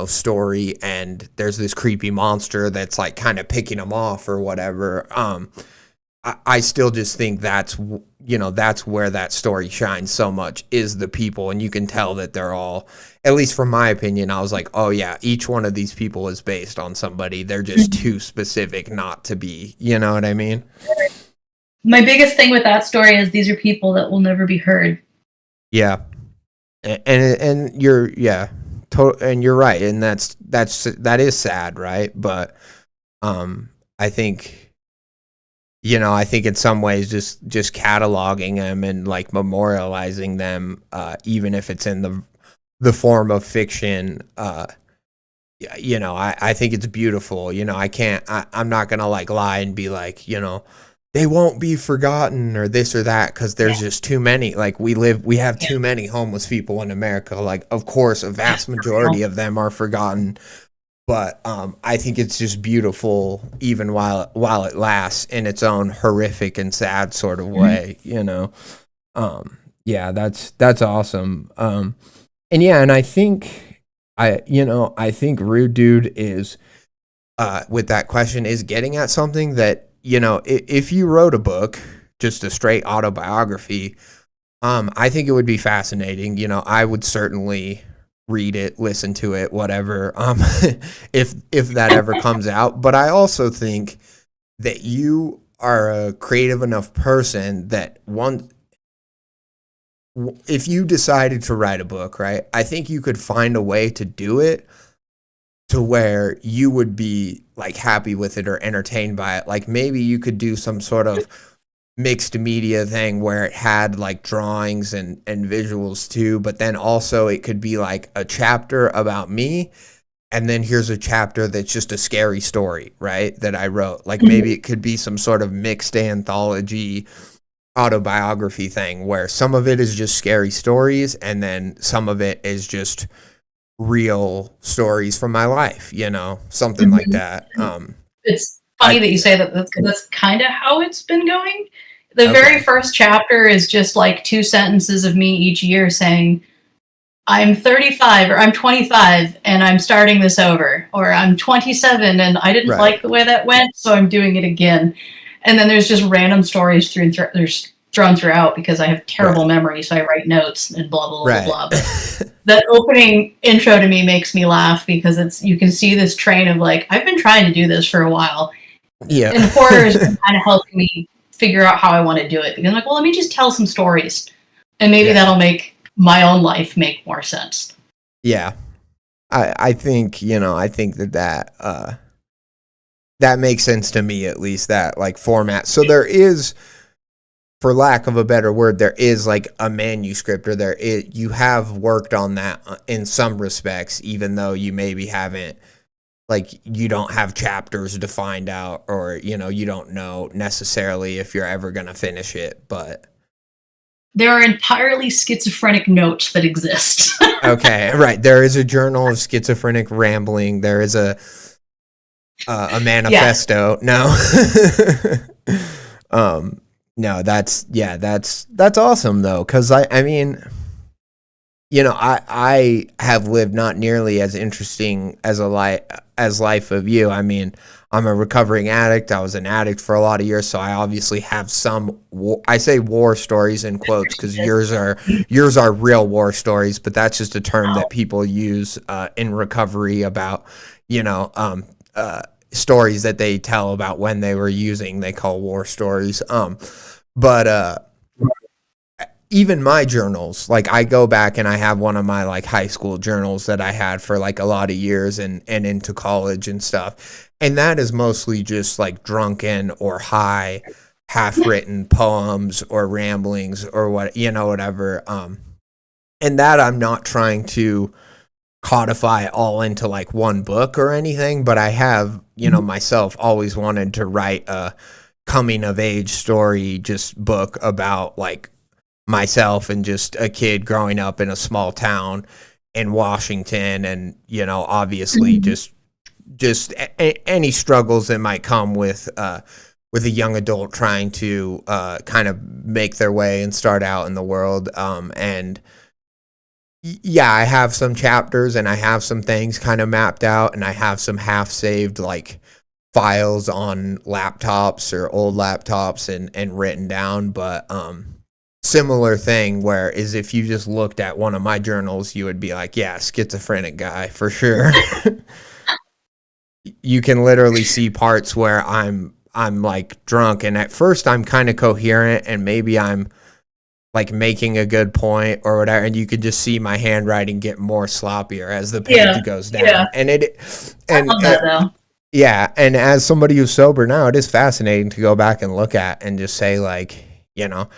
story, and there's this creepy monster that's like kind of picking them off or whatever. I still just think that's where that story shines so much, is the people. And you can tell that they're all, at least from my opinion, I was like, oh yeah, each one of these people is based on somebody. They're just too specific not to be, you know what I mean? My biggest thing with that story is these are people that will never be heard. Yeah. And you're, yeah, and you're right. And that is sad. Right. But, I think, I think in some ways just cataloging them and like memorializing them, even if it's in the form of fiction, I think it's beautiful. I'm not gonna like lie and be like, they won't be forgotten or this or that, because there's just too many. Like we have too many homeless people in America. Like, of course, a vast majority of them are forgotten. But I think it's just beautiful, even while it lasts in its own horrific and sad sort of way, Yeah, that's awesome. And I think I think Rude Dude is with that question is getting at something that, if you wrote a book, just a straight autobiography, I think it would be fascinating. I would certainly read it, listen to it, whatever, if that ever comes out. But I also think that you are a creative enough person that if you decided to write a book, right, I think you could find a way to do it to where you would be like happy with it or entertained by it. Like maybe you could do some sort of mixed media thing where it had like drawings and visuals too, but then also it could be like a chapter about me, and then here's a chapter that's just a scary story, right, that I wrote. Like maybe it could be some sort of mixed anthology autobiography thing where some of it is just scary stories and then some of it is just real stories from my life, something like that. It's funny that you say that. That's kind of how it's been going. The very first chapter is just like 2 sentences of me each year saying, I'm 35 or I'm 25 and I'm starting this over, or I'm 27 and I didn't like the way that went, so I'm doing it again. And then there's just random stories thrown throughout because I have terrible memory, so I write notes and blah, blah, blah, blah. But that opening intro to me makes me laugh because you can see this train of like, I've been trying to do this for a while. Yeah. And horror has been kind of helping me figure out how I want to do it. Because I'm like, well, let me just tell some stories. And maybe that'll make my own life make more sense. Yeah. I think, I think that makes sense to me, at least, that like format. So there is, for lack of a better word, there is like a manuscript, or you have worked on that in some respects, even though you maybe haven't, like, you don't have chapters defined out, or, you don't know necessarily if you're ever going to finish it, but. There are entirely schizophrenic notes that exist. Okay, right. There is a journal of schizophrenic rambling. There is a manifesto. Yeah. No. No, that's awesome though. 'Cause I mean, I have lived not nearly as interesting as life of you. I mean, I'm a recovering addict. I was an addict for a lot of years, so I obviously have some. I say war stories in quotes because yours are real war stories, but that's just a term that people use in recovery about, stories that they tell about when they were using. They call war stories. But even my journals, like I go back and I have one of my like high school journals that I had for like a lot of years and into college and stuff. And that is mostly just like drunken or high, half-written poems or ramblings or whatever. And that I'm not trying to codify all into like one book or anything, but I have, myself always wanted to write a coming of age story, just book about like myself and just a kid growing up in a small town in Washington, and obviously just any struggles that might come with a young adult trying to kind of make their way and start out in the world, and Yeah, I have some chapters and I have some things kind of mapped out, and I have some half saved like files on laptops or old laptops and written down. But similar thing where is if you just looked at one of my journals, you would be like, yeah, schizophrenic guy for sure. You can literally see parts where I'm like drunk, and at first I'm kind of coherent and maybe I'm like making a good point or whatever, and you could just see my handwriting get more sloppier as the page goes down. Yeah. And it I love that though. yeah, and as somebody who's sober now, it is fascinating to go back and look at and just say, like, you know,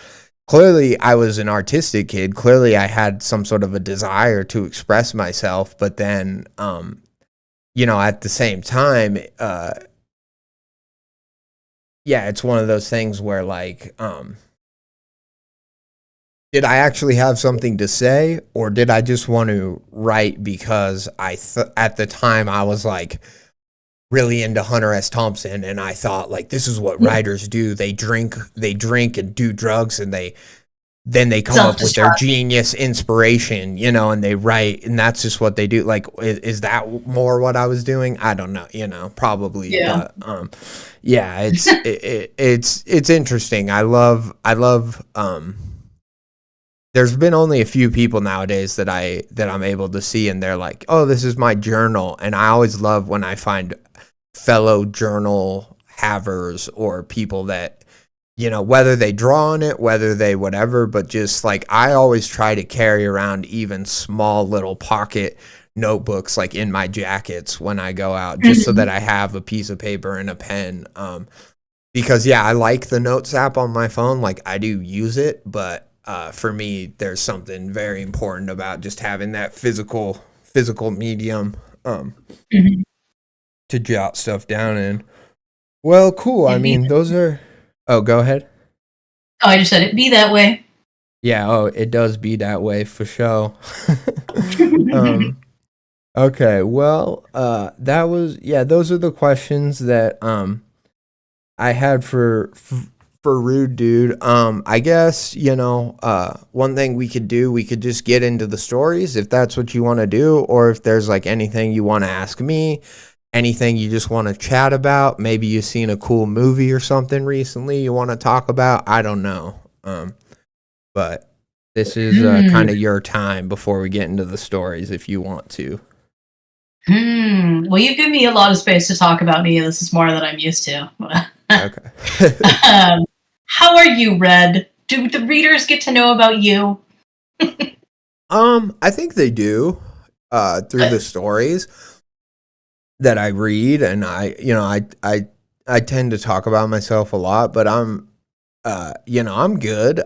clearly I was an artistic kid. Clearly I had some sort of a desire to express myself, but then at the same time, yeah, it's one of those things where like did I actually have something to say, or did I just want to write because at the time I was like really into Hunter S. Thompson, and I thought like this is what writers do. They drink and do drugs, and then they come up with their genius inspiration, and they write, and that's just what they do. Like, is that more what I was doing? I don't know, probably. Yeah. But yeah, it's interesting. I love there's been only a few people nowadays that I'm able to see, and they're like, oh, this is my journal. And I always love when I find fellow journal havers or people that, whether they draw on it, whether they whatever, but just like I always try to carry around even small little pocket notebooks like in my jackets when I go out, just so that I have a piece of paper and a pen. Because yeah, I like the Notes app on my phone. Like I do use it, but for me, there's something very important about just having that physical medium to jot stuff down in. Well, cool. I mean, those are. Oh, go ahead. Oh, I just said it be that way. Yeah. Oh, it does be that way for sure. Okay. Well, that was those are the questions that I had for Rude Dude. I guess, one thing we could do, we could just get into the stories if that's what you want to do, or if there's like anything you want to ask me, anything you just want to chat about. Maybe you've seen a cool movie or something recently you want to talk about. I don't know. But this is kind of your time before we get into the stories if you want to. Well, you give me a lot of space to talk about me. This is more than I'm used to. Okay. How are you, Red? Do the readers get to know about you? I think they do through the stories that I read, and I tend to talk about myself a lot, but I'm good.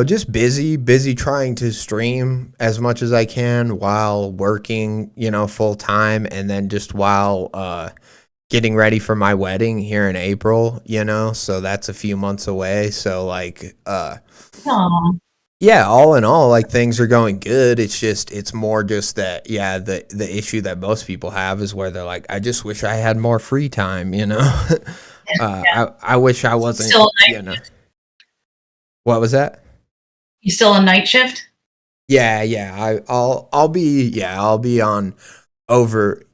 Just busy trying to stream as much as I can while working, full time, and then just while getting ready for my wedding here in April, so that's a few months away. So like, yeah, all in all, like things are going good. It's more just that, the issue that most people have is where they're like, I just wish I had more free time, I wish I wasn't, still What was that? You still on night shift? Yeah. I'll be on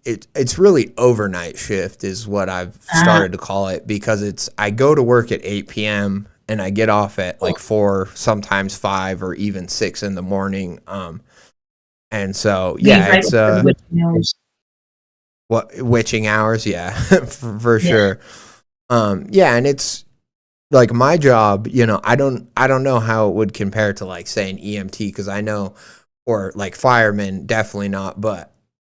it's really overnight shift is what I've started to call it, because I go to work at 8 p.m. and I get off at like 4, sometimes 5 or even 6 in the morning. And so it's witching hours, for sure. And it's like my job, I don't know how it would compare to like say an EMT, because I know, or like firemen, definitely not, but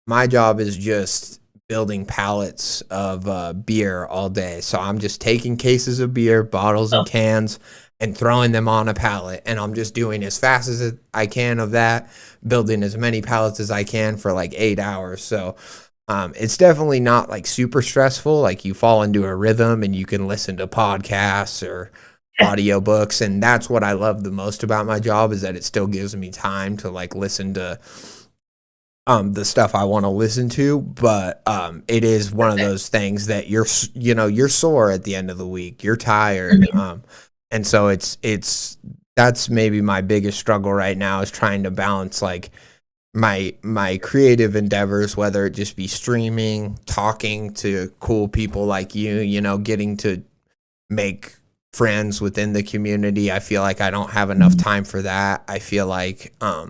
my job is just building pallets of beer all day. So I'm just taking cases of beer, bottles and cans, and throwing them on a pallet, and I'm just doing as fast as I can of that, building as many pallets as I can for like 8 hours. So it's definitely not like super stressful. Like you fall into a rhythm and you can listen to podcasts or audiobooks, and that's what I love the most about my job, is that it still gives me time to like listen to the stuff I want to listen to. But it is one of those things that you're sore at the end of the week, you're tired, and so it's that's maybe my biggest struggle right now, is trying to balance like my creative endeavors, whether it just be streaming, talking to cool people like you know, getting to make friends within the community. I feel like I don't have enough time for that. I feel like a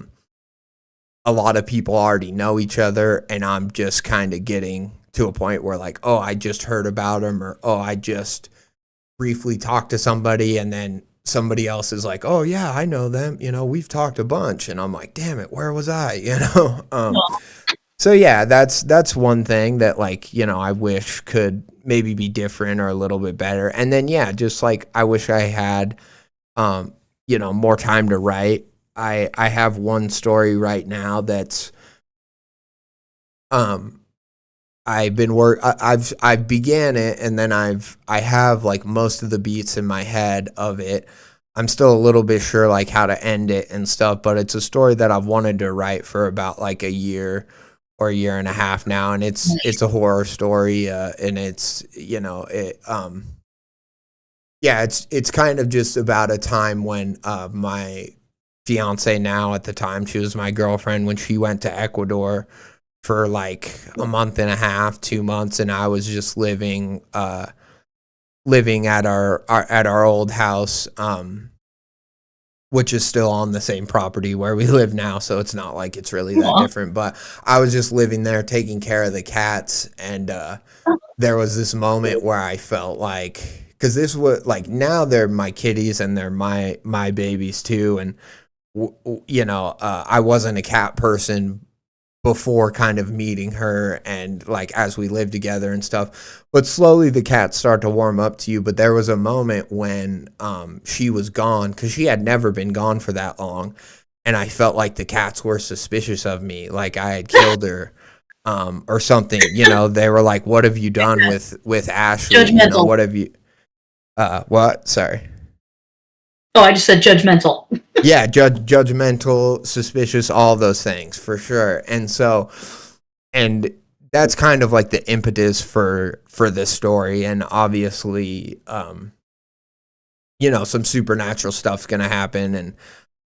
lot of people already know each other, and I'm just kind of getting to a point where like, oh, I just heard about them, or oh, I just briefly talked to somebody, and then somebody else is like, oh yeah, I know them, you know, we've talked a bunch, and I'm like, damn it, where was I? You know. So yeah, that's one thing that, like, you know, I wish could maybe be different or a little bit better. And then yeah, just like I wish I had you know, more time to write. I have one story right now that's I've began it, and then I have like most of the beats in my head of it. I'm still a little bit sure like how to end it and stuff, but it's a story that I've wanted to write for about like a year or a year and a half now, and it's a horror story, and it's, you know, yeah, it's kind of just about a time when my fiance now, at the time she was my girlfriend, when she went to Ecuador for like a month and a half, 2 months, and I was just living at our old house, which is still on the same property where we live now, so it's not like it's really that different. But I was just living there, taking care of the cats, and there was this moment where I felt like, because this was like, now they're my kitties and they're my babies too, and you know, I wasn't a cat person before kind of meeting her, and like as we lived together and stuff, but slowly the cats start to warm up to you. But there was a moment when she was gone, because she had never been gone for that long, and I felt like the cats were suspicious of me, like I had killed her or something. You know, they were like, what have you done with Ashley? Judgmental. You know, what have you what? Sorry. Oh, I just said judgmental. Yeah, judgmental, suspicious, all those things for sure. And so, and that's kind of like the impetus for this story. And obviously, you know, some supernatural stuff's gonna happen, and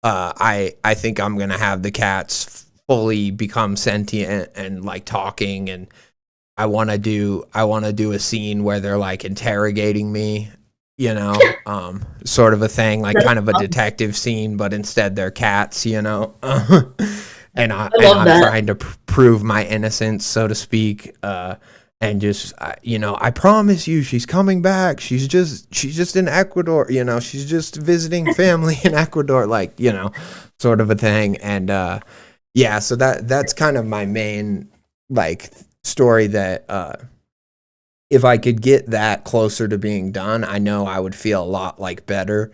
I think I'm gonna have the cats fully become sentient and like talking, and I want to do a scene where they're like interrogating me, you know, sort of a thing, like kind of a detective scene, but instead they're cats, you know. And I'm trying to prove my innocence, so to speak, and just, you know, I promise you, she's coming back. She's just in Ecuador, you know. She's just visiting family in Ecuador, like, you know, sort of a thing. And yeah, so that's kind of my main like story that. If I could get that closer to being done, I know I would feel a lot like better.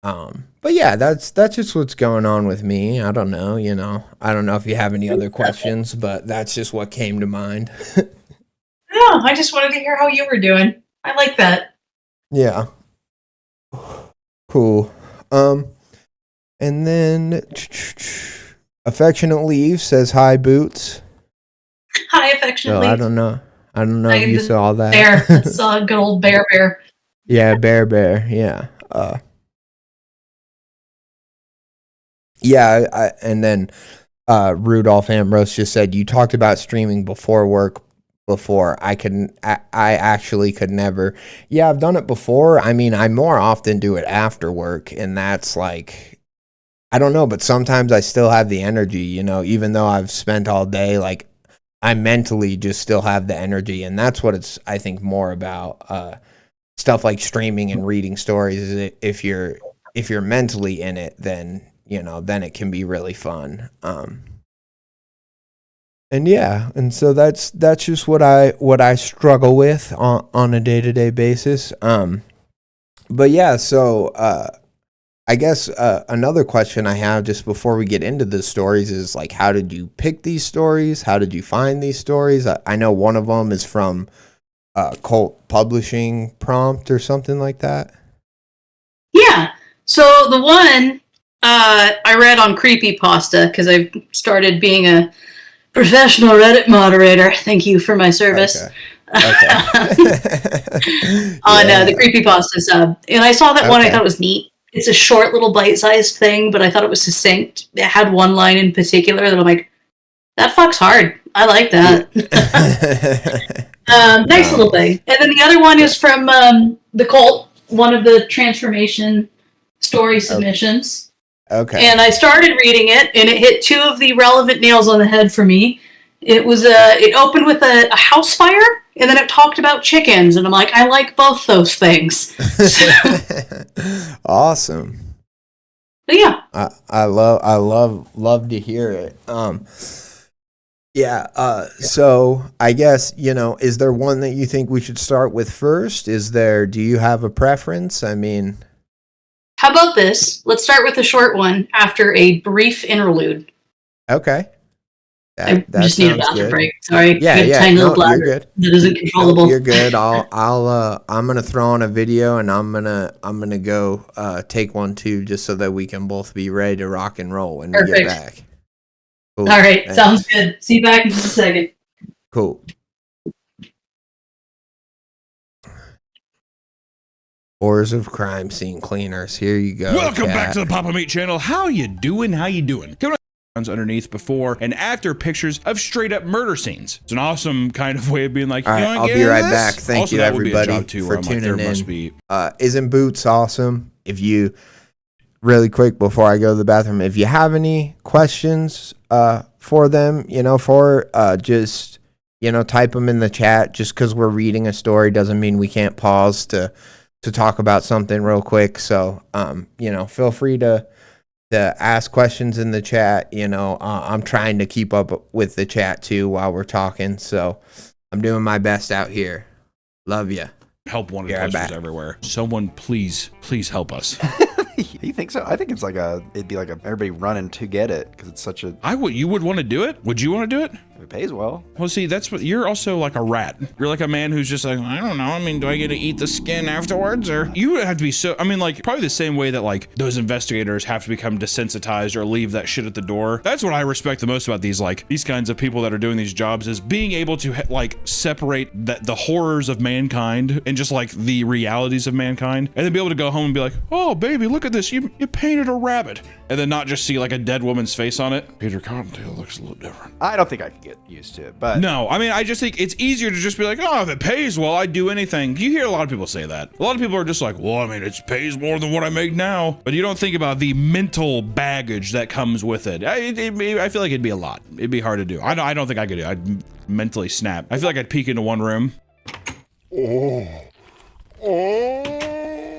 But yeah, that's just what's going on with me. I don't know, you know. I don't know if you have any other questions, but that's just what came to mind. No, I just wanted to hear how you were doing. I like that. Yeah. Cool. And then Affectionate Leave says, hi, Boots. Hi, Affectionate Leave. I don't know if you saw that. Bear. That's good old Bear. Yeah, Bear. Yeah. Yeah, and then Rudolph Ambrose just said, you talked about streaming before work before. I actually could never. Yeah, I've done it before. I mean, I more often do it after work, and that's like, I don't know, but sometimes I still have the energy, you know, even though I've spent all day, like, I mentally just still have the energy, and that's what it's, I think, more about. Stuff like streaming and reading stories is, if you're mentally in it, then, you know, then it can be really fun. And yeah, and so that's just what I struggle with on a day-to-day basis. But yeah, so I guess another question I have just before we get into the stories is, like, how did you pick these stories? How did you find these stories? I know one of them is from Cult Publishing Prompt or something like that. Yeah. So the one I read on Creepypasta, because I've started being a professional Reddit moderator. Thank you for my service. Okay. On the Creepypasta sub. And I saw that one, I thought it was neat. It's a short little bite-sized thing, but I thought it was succinct. It had one line in particular that I'm like, that fuck's hard. I like that. Nice little thing. And then the other one is from the Cult, one of the transformation story submissions. Okay. And I started reading it, and it hit two of the relevant nails on the head for me. It was it opened with a house fire, and then it talked about chickens, and I'm like, I like both those things. Awesome. But yeah, I love to hear it. So I guess, is there one that you think we should start with first? Do you have a preference? I mean, how about this? Let's start with the short one after a brief interlude. Okay. I just need a bathroom break. Sorry. Yeah. Tiny little You're bladder good. that isn't controllable. No, you're good. I'm gonna throw on a video, and I'm gonna go take one too, just so that we can both be ready to rock and roll when we get back. Cool. All right, sounds good. See you back in just a second. Cool. Horrors of Crime Scene Cleaners. Here you go. Welcome back to the Papa Meat channel. How you doing? Coming underneath before and after pictures of straight up murder scenes. It's an awesome kind of way of being like, all right, I'll be right back. Thank also, you that would be a everybody job too, for where I'm like, tuning there in. must be... Isn't Boots awesome? If you, really quick before I go to the bathroom, if you have any questions for them, just, type them in the chat. Just because we're reading a story doesn't mean we can't pause to talk about something real quick. So, feel free to ask questions in the chat. I'm trying to keep up with the chat too while we're talking. So I'm doing my best out here. Love you. Help wanted posters everywhere. Someone please help us. You think so? I think it's like it'd be like everybody running to get it because it's such a. You would want to do it? Would you want to do it? It pays well. Well, see, that's what you're also like a rat. You're like a man who's just like, I don't know. I mean, do I get to eat the skin afterwards, or you would have to be so? I mean, like probably the same way that like those investigators have to become desensitized or leave that shit at the door. That's what I respect the most about these kinds of people that are doing these jobs is being able to separate the horrors of mankind and just like the realities of mankind, and then be able to go home and be like, oh baby, look at this, you painted a rabbit, and then not just see like a dead woman's face on it. Peter Cottontail looks a little different. I don't think I could get used to it, but no, I mean, I just think it's easier to just be like, oh, if it pays well, I'd do anything. You hear a lot of people say that. A lot of people are just like, well, I mean, it pays more than what I make now, but you don't think about the mental baggage that comes with it. I feel like it'd be a lot. It'd be hard to do. I don't think I could do it. I'd mentally snap. I feel like I'd peek into one room.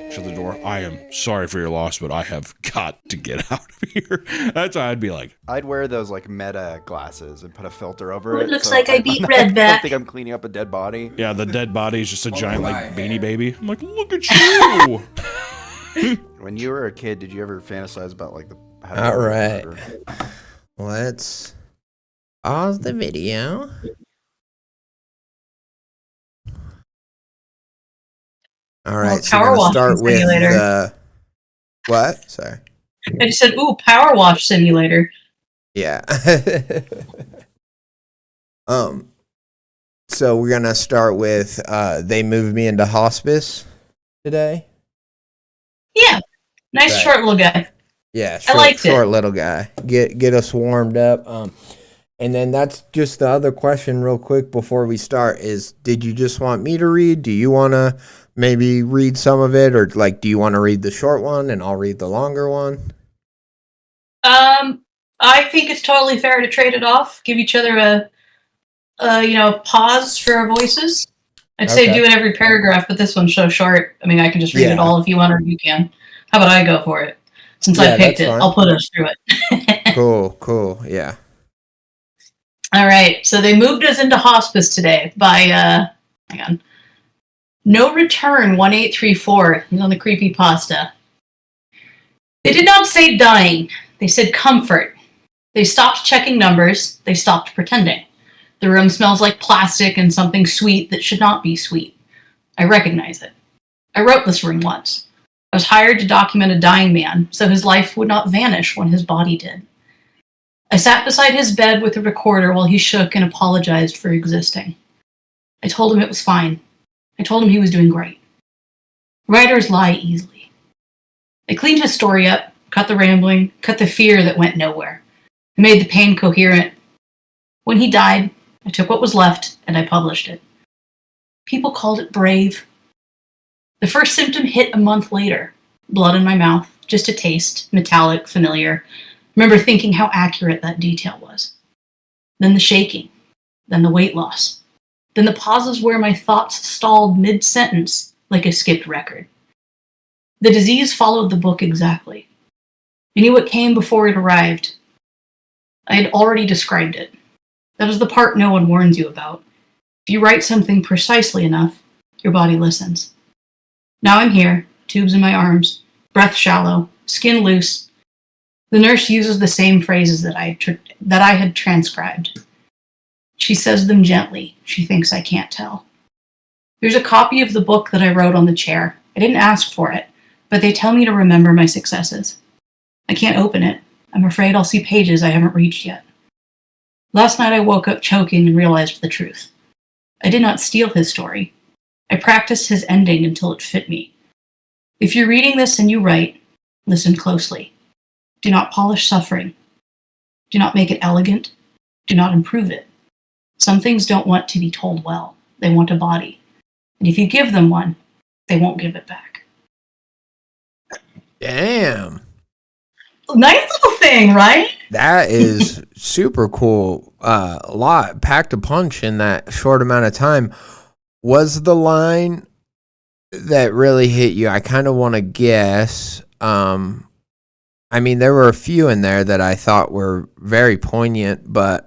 Shut the door. I am sorry for your loss, but I have got to get out of here. That's how I'd be like. I'd wear those like meta glasses and put a filter over it. It looks like I beat Red I back. don't think I'm cleaning up a dead body. Yeah, the dead body is just a giant like beanie baby. I'm like, look at you. When you were a kid, did you ever fantasize about like the? All right. Let's pause the video. All right, so we're gonna start with what? Sorry. I just said, ooh, power wash simulator. Yeah. So we're gonna start with they moved me into hospice today. Yeah. Nice right. short little guy. Yeah, short little guy. Get us warmed up. And then that's just the other question real quick before we start is, did you just want me to read? Do you want to maybe read some of it, or like, do you want to read the short one and I'll read the longer one? I think it's totally fair to trade it off. Give each other a pause for our voices. I'd say do it every paragraph, but this one's so short. I mean, I can just read it all if you want, or you can. How about I go for it? Since I picked it, I'll put us through it. Cool. Yeah. All right. So they moved us into hospice today by, hang on. No Return 1834. He's on the creepypasta. They did not say dying. They said comfort. They stopped checking numbers. They stopped pretending. The room smells like plastic and something sweet that should not be sweet. I recognize it. I wrote this room once. I was hired to document a dying man, so his life would not vanish when his body did. I sat beside his bed with a recorder while he shook and apologized for existing. I told him it was fine. I told him he was doing great. Writers lie easily. I cleaned his story up, cut the rambling, cut the fear that went nowhere. I made the pain coherent. When he died, I took what was left and I published it. People called it brave. The first symptom hit a month later. Blood in my mouth, just a taste, metallic, familiar. Remember thinking how accurate that detail was. Then the shaking, then the weight loss, then the pauses where my thoughts stalled mid-sentence like a skipped record. The disease followed the book exactly. I knew what came before it arrived. I had already described it. That is the part no one warns you about. If you write something precisely enough, your body listens. Now I'm here, tubes in my arms, breath shallow, skin loose. The nurse uses the same phrases that I had transcribed. She says them gently. She thinks I can't tell. There's a copy of the book that I wrote on the chair. I didn't ask for it, but they tell me to remember my successes. I can't open it. I'm afraid I'll see pages I haven't reached yet. Last night I woke up choking and realized the truth. I did not steal his story. I practiced his ending until it fit me. If you're reading this and you write, listen closely. Do not polish suffering. Do not make it elegant. Do not improve it. Some things don't want to be told well. They want a body. And if you give them one, they won't give it back. Damn. Nice little thing, right? That is super cool. A lot packed a punch in that short amount of time. Was the line that really hit you? I kind of want to guess. I mean, there were a few in there that I thought were very poignant, but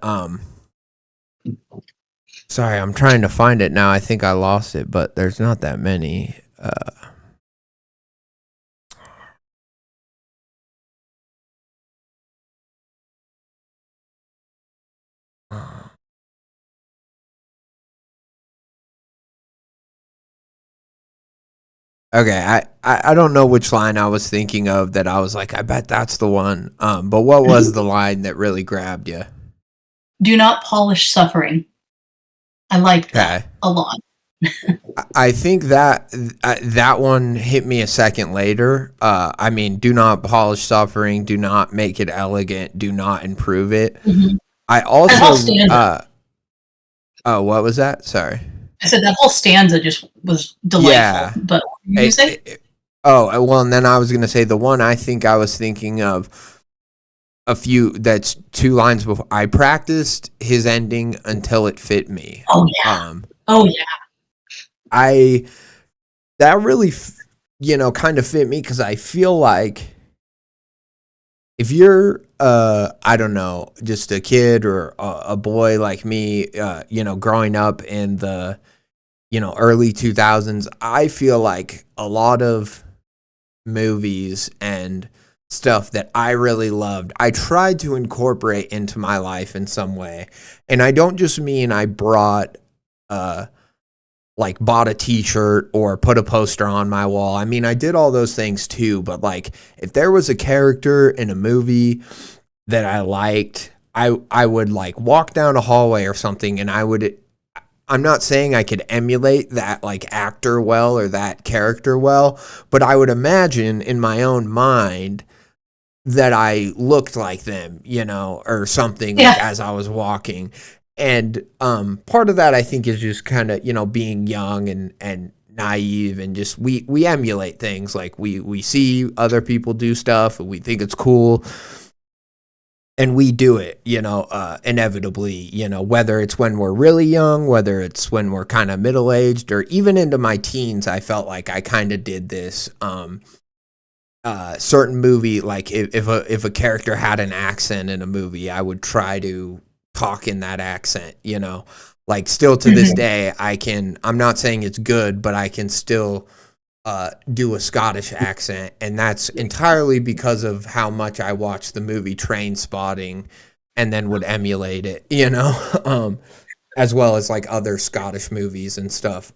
sorry, I'm trying to find it now. I think I lost it, but there's not that many. Okay, I don't know which line I was thinking of that I was like, I bet that's the one. But what was the line that really grabbed you? Do not polish suffering. I like that a lot. I think that that one hit me a second later. I mean, do not polish suffering. Do not make it elegant. Do not improve it. Mm-hmm. I also, oh, what was that? Sorry. I said that whole stanza just was delightful. Yeah. But what did you say? Oh, well, and then I was going to say the one I think I was thinking of a few, that's two lines before. I practiced his ending until it fit me. Oh, yeah. That really, kind of fit me because I feel like if you're, I don't know, just a kid or a boy like me, growing up in the, early 2000s, I feel like a lot of movies and stuff that I really loved, I tried to incorporate into my life in some way. And I don't just mean I bought a t-shirt or put a poster on my wall. I mean, I did all those things too, but like if there was a character in a movie that I liked, I would like walk down a hallway or something and I'm not saying I could emulate that like actor well or that character well, but I would imagine in my own mind that I looked like them, or something like as I was walking. And part of that I think is just kind of, being young and naive and just we emulate things. Like we see other people do stuff and we think it's cool. And we do it, inevitably, whether it's when we're really young, whether it's when we're kind of middle-aged, or even into my teens, I felt like I kind of did this. Certain movie, like if a character had an accent in a movie, I would try to talk in that accent, like still to this day, I'm not saying it's good, but I can still do a Scottish accent, and that's entirely because of how much I watched the movie Train Spotting and then would emulate it, as well as like other Scottish movies and stuff.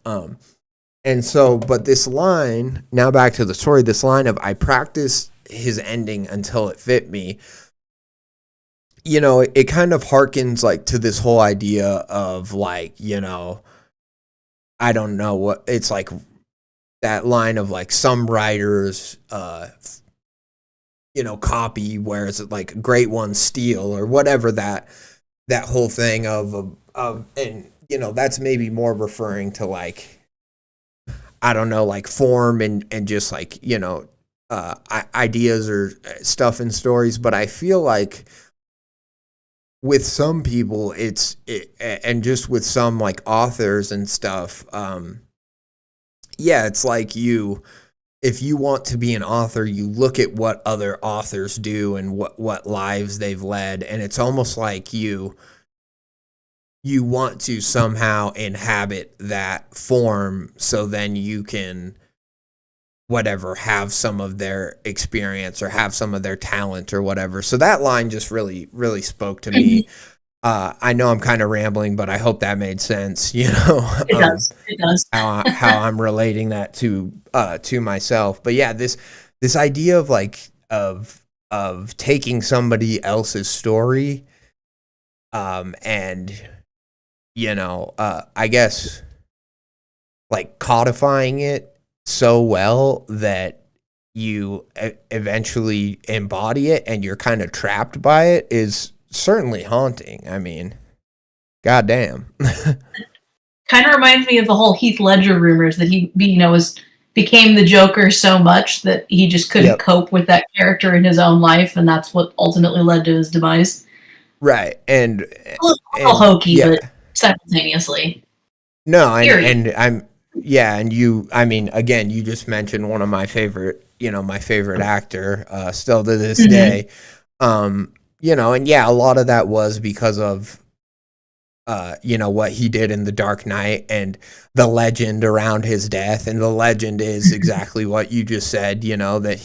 And so, but this line, now back to the story, this line of I practiced his ending until it fit me, it kind of harkens like to this whole idea of like, I don't know what it's like, that line of like some writers copy, whereas like great ones steal, or whatever that whole thing of and that's maybe more referring to like, I don't know, like form and just like, ideas or stuff in stories. But I feel like with some people and just with some like authors and stuff, it's like if you want to be an author, you look at what other authors do and what lives they've led, and it's almost like you want to somehow inhabit that form, so then you can whatever have some of their experience or have some of their talent or whatever. So that line just really, really spoke to me. I know I'm kind of rambling, but I hope that made sense. It does. It does. how I'm relating that to myself. But yeah, this idea of like of taking somebody else's story, and I guess like codifying it so well that you eventually embody it and you're kind of trapped by it is certainly haunting. I mean, goddamn. Kind of reminds me of the whole Heath Ledger rumors that he, became the Joker so much that he just couldn't cope with that character in his own life, and that's what ultimately led to his demise. Right, and a little hokey, but simultaneously. No, and I'm and you. I mean, again, you just mentioned one of my favorite, my favorite actor, still to this day. And a lot of that was because of what he did in The Dark Knight and the legend around his death. And the legend is exactly what you just said, that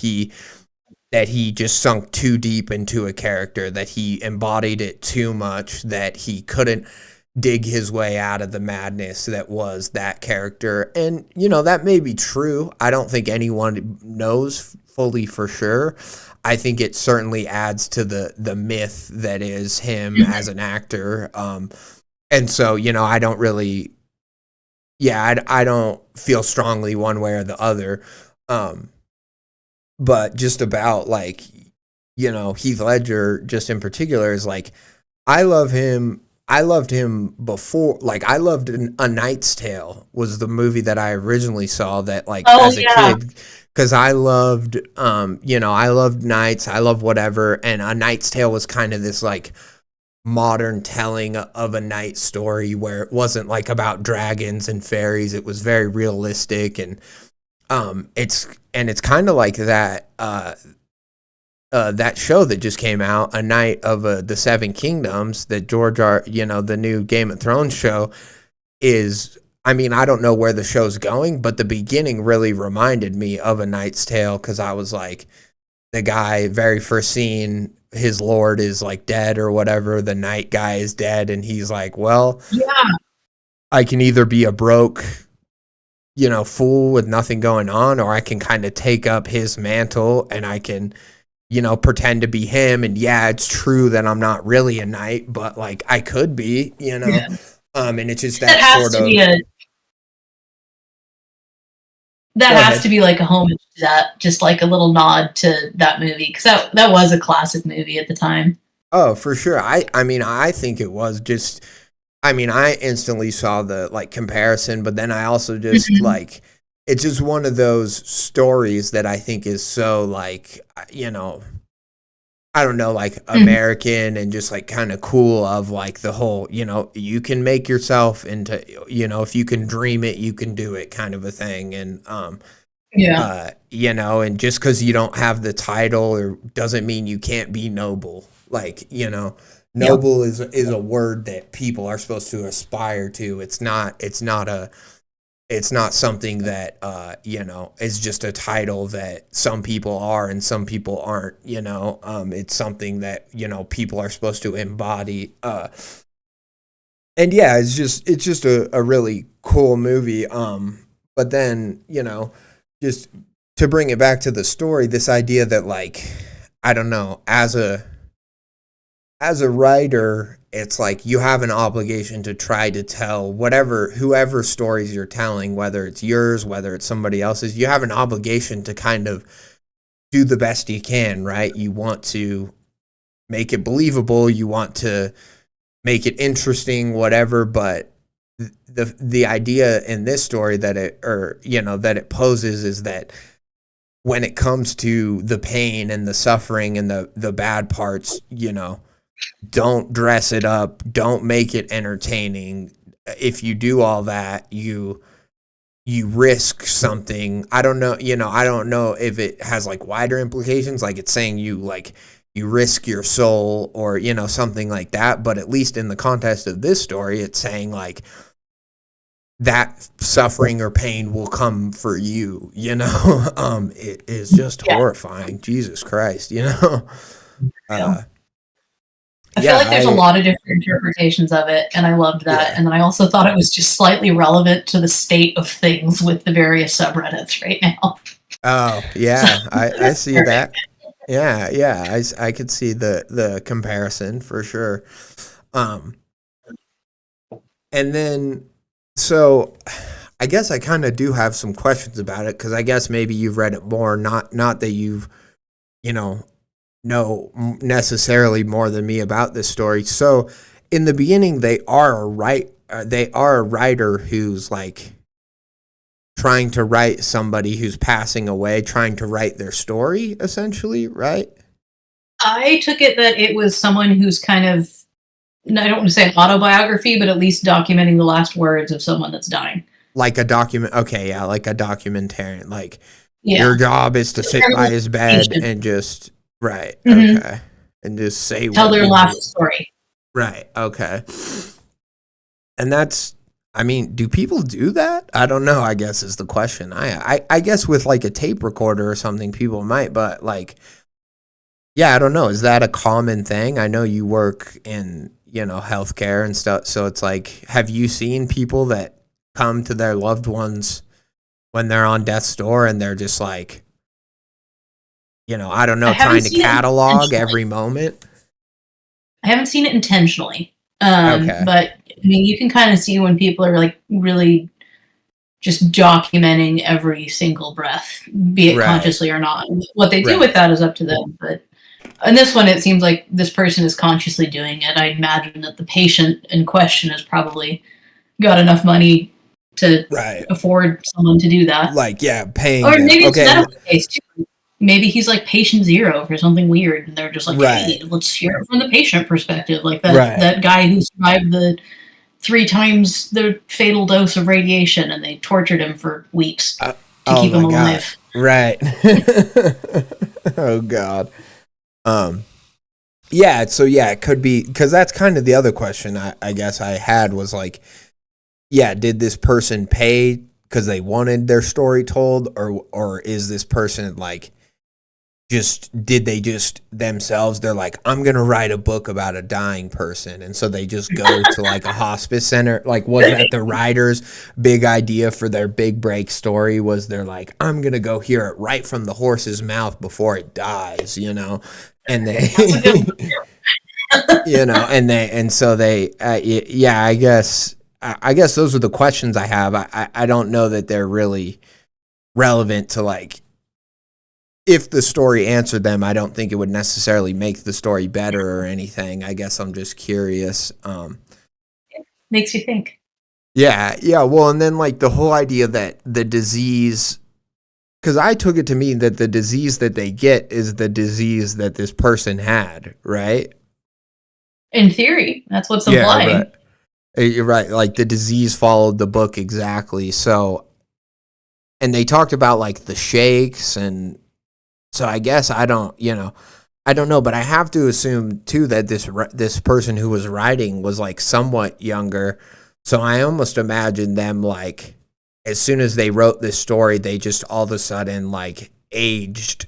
he just sunk too deep into a character, that he embodied it too much, that he couldn't dig his way out of the madness that was that character. And, that may be true. I don't think anyone knows fully for sure. I think it certainly adds to the myth that is him as an actor. And so, I don't really, I don't feel strongly one way or the other. But just about like, Heath Ledger just in particular is like, I loved him before, like I loved A Knight's Tale was the movie that I originally saw that like as a kid. Because I loved, I loved knights, I love whatever. And A Knight's Tale was kind of this like modern telling of a knight story where it wasn't like about dragons and fairies. It was very realistic, and it's kind of like that that show that just came out, A Knight of the Seven Kingdoms, that the new Game of Thrones show is. I mean, I don't know where the show's going, but the beginning really reminded me of A Knight's Tale, because I was like, the guy, very first scene, his lord is like dead or whatever. The knight guy is dead, and he's like, well, I can either be a broke, fool with nothing going on, or I can kind of take up his mantle and I can, pretend to be him. And it's true that I'm not really a knight, but like I could be, and it's just that sort of. That has to be like a homage to that, just like a little nod to that movie, because that was a classic movie at the time. Oh, for sure. I mean, I think it was just. I mean, I instantly saw the like comparison, but then I also just like it's just one of those stories that I think is so like I don't know, like American and just like kind of cool, of like the whole, you can make yourself into, if you can dream it, you can do it kind of a thing. And, and just because you don't have the title or doesn't mean you can't be noble. Like, noble is a word that people are supposed to aspire to. It's not something that, is just a title that some people are and some people aren't, it's something that, people are supposed to embody. And it's just a really cool movie. But then, just to bring it back to the story, this idea that like, I don't know, as a writer, it's like you have an obligation to try to tell whoever stories you're telling, whether it's yours, whether it's somebody else's, you have an obligation to kind of do the best you can, right? You want to make it believable, you want to make it interesting, whatever, but the idea in this story that it poses is that when it comes to the pain and the suffering and the bad parts, don't dress it up, don't make it entertaining. If you do all that, you risk something. I don't know if it has like wider implications, like it's saying you risk your soul or something like that, but at least in the context of this story, it's saying like that suffering or pain will come for you. It is just horrifying. Jesus Christ. I feel like there's a lot of different interpretations of it, and I loved that. And then I also thought it was just slightly relevant to the state of things with the various subreddits right now. Oh, yeah, I see that. Yeah, I could see the comparison for sure. And then, so I guess I kind of do have some questions about it, because I guess maybe you've read it more, not that you've, know necessarily more than me about this story. So in the beginning, they are a writer who's like trying to write somebody who's passing away, trying to write their story, essentially, right? I took it that it was someone who's kind of, I don't want to say an autobiography, but at least documenting the last words of someone that's dying. Like a document. Okay, yeah, like a documentarian. Like your job is to sit by his bed and just okay, and just say tell their last story. Right. Okay. And that's, I mean, do people do that? I don't know, I guess is the question. I guess with like a tape recorder or something, people might, but like, yeah, I don't know. Is that a common thing? I know you work in, healthcare and stuff. So it's like, have you seen people that come to their loved ones when they're on death's door and they're just like, I don't know, trying to catalog every moment? I haven't seen it intentionally. Okay. But I mean, you can kind of see when people are like really just documenting every single breath, be it consciously or not. What they do with that is up to them. But in this one, it seems like this person is consciously doing it. I imagine that the patient in question has probably got enough money to afford someone to do that. Like, paying. Or maybe it's not the case too. Maybe he's like patient zero for something weird, and they're just like, hey, let's hear it from the patient perspective. Like that guy who survived the 3 times the fatal dose of radiation, and they tortured him for weeks to keep him alive. Right. Oh, God. Yeah, so it could be, because that's kind of the other question I guess I had was like, did this person pay because they wanted their story told, or is this person like, did they just themselves, they're like, I'm going to write a book about a dying person. And so they just go to like a hospice center. Like, was that the writer's big idea for their big break story? Was they're like, I'm going to go hear it right from the horse's mouth before it dies, And they, and so they, I guess those are the questions I have. I don't know that they're really relevant to like, if the story answered them, I don't think it would necessarily make the story better or anything. I guess I'm just curious. Makes you think. Yeah. Well, and then like the whole idea that the disease, because I took it to mean that the disease that they get is the disease that this person had, right? In theory, that's what's implied. Yeah, you're right. Like the disease followed the book exactly. So, and they talked about like the shakes, and so I guess I don't know, but I have to assume too that this person who was writing was like somewhat younger. So I almost imagine them like, as soon as they wrote this story, they just all of a sudden like aged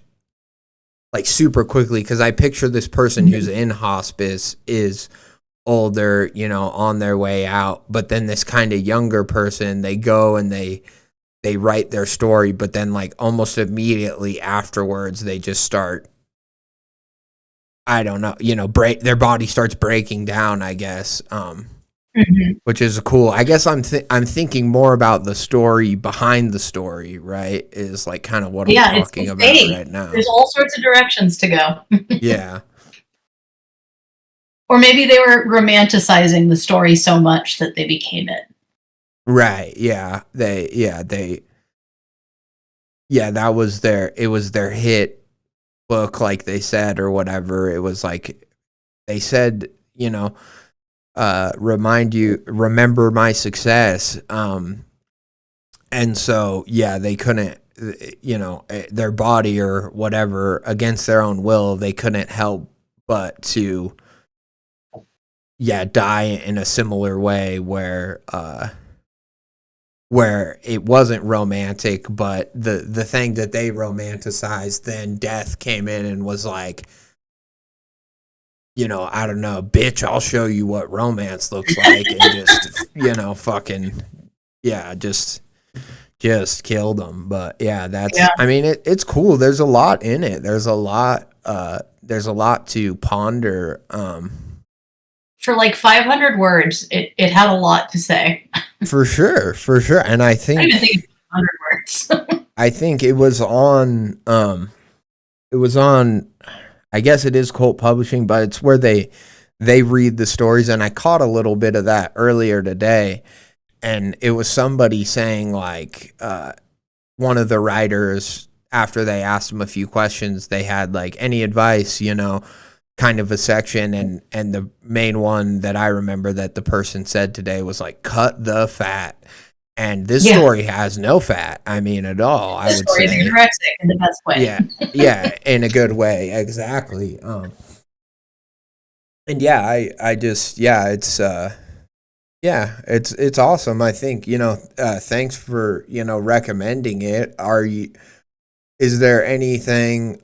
like super quickly. Cause I picture this person who's in hospice is older, on their way out. But then this kind of younger person, they go and they write their story, but then like almost immediately afterwards, they just start, I don't know, their body starts breaking down, I guess. Mhm. which is cool. I guess I'm thinking more about the story behind the story, right? Is like kind of what I'm Yeah, talking it's about vague. right now. There's all sorts of directions to go. Yeah. Or maybe they were romanticizing the story so much that they became it. Right. Yeah. That was their hit book, like they said, or whatever. It was like they said, remember my success. And so, yeah, they couldn't, their body or whatever, against their own will, they couldn't help but to, die in a similar way where it wasn't romantic, but the thing that they romanticized, then death came in and was like, I don't know, bitch, I'll show you what romance looks like, and just, fucking, yeah, just killed them. But yeah, Yeah. I mean, it's cool. There's a lot in it. There's a lot to ponder. For like 500 words, it had a lot to say. For sure. And I I don't even think think it's 100 words. I think it was on I guess it is Cult Publishing, but it's where they read the stories, and I caught a little bit of that earlier today, and it was somebody saying like one of the writers, after they asked him a few questions, they had like, any advice, kind of a section, and the main one that I remember that the person said today was like, cut the fat. And this story has no fat, I mean, at all. I would say This story is anorexic in the best way. Yeah, in a good way, exactly. And yeah, I just, it's awesome. I think, thanks for, recommending it. Is there anything,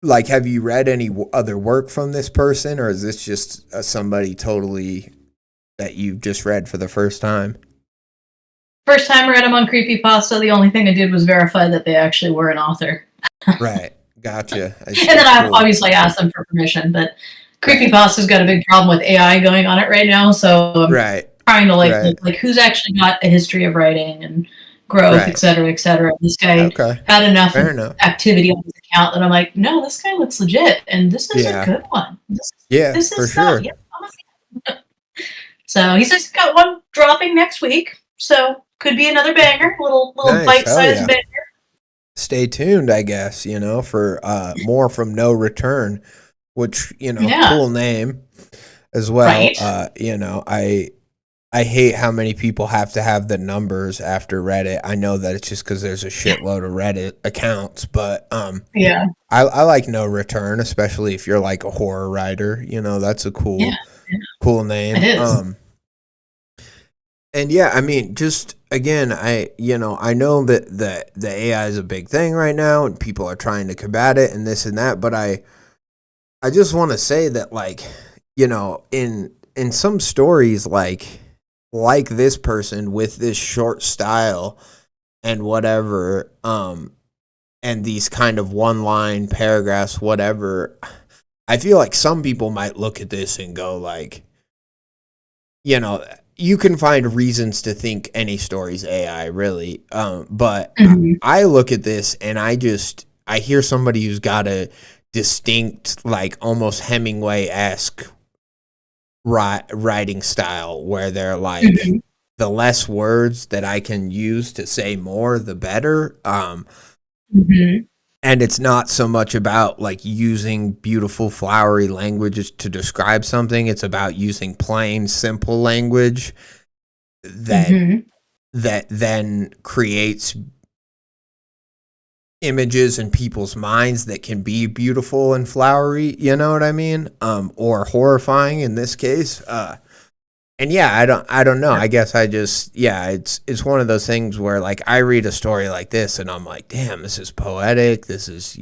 like, have you read any other work from this person, or is this just somebody totally that you just read for the first time? First time I read them on Creepypasta, the only thing I did was verify that they actually were an author. Right. Gotcha. And then I obviously asked them for permission, but Creepypasta's got a big problem with AI going on it right now, so I'm trying to like who's actually got a history of writing and growth, et cetera, et cetera. This guy had enough activity on his account that I'm like, no, this guy looks legit, and this is a good one. This for is sure. Yeah, so he says he's got one dropping next week, so could be another banger, little Nice. bite-sized banger. Stay tuned, I guess, for more from No Return, which, cool name as well. Right. I hate how many people have to have the numbers after Reddit. I know that it's just because there's a shitload of Reddit accounts, but yeah, I like No Return, especially if you're like a horror writer. That's a cool name. It is. And yeah, I mean, just again, I know that the AI is a big thing right now, and people are trying to combat it and this and that. But I just want to say that, like, in some stories, like this person with this short style and whatever, and these kind of one-line paragraphs, whatever, I feel like some people might look at this and go like, you can find reasons to think any story's AI, really. But I look at this and I hear somebody who's got a distinct, like almost Hemingway-esque writing style, where they're like, the less words that I can use to say more, the better. And it's not so much about like using beautiful flowery language to describe something. It's about using plain, simple language that then creates images in people's minds that can be beautiful and flowery, you know what I mean? Or horrifying in this case. And yeah, I don't know. I guess I just, it's one of those things where like I read a story like this and I'm like, damn, this is poetic. This is,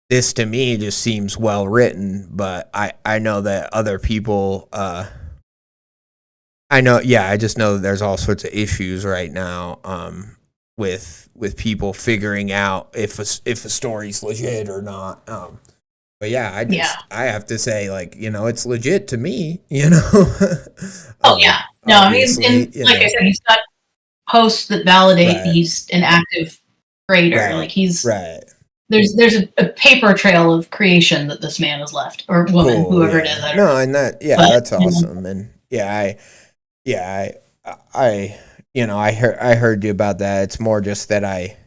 this to me just seems well written, but I know that other people, I just know that there's all sorts of issues right now, with people figuring out if a story's legit or not. But yeah, Yeah. I have to say, like, it's legit to me, you know. Oh yeah. No, I mean, Obviously, and like I said, he's got posts that validate right, he's an active creator. right, Like he's right. there's a paper trail of creation that this man has left, or woman, Cool, whoever it is. yeah. I don't No, know. and But that's awesome. And yeah, I heard you about that. It's more just that I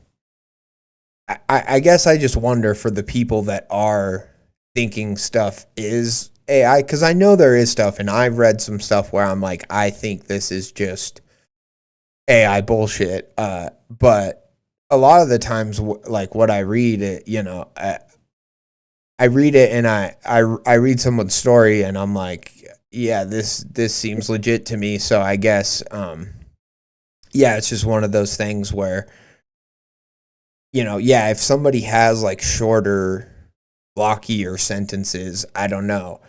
guess I just wonder for the people that are thinking stuff is AI, because I know there is stuff, and I've read some stuff where I'm like, I think this is just AI bullshit. But a lot of the times, like what I read, I read it and I read someone's story and I'm like, yeah, this seems legit to me. So I guess, yeah, it's just one of those things where, yeah, if somebody has like shorter, blockier sentences, I don't know.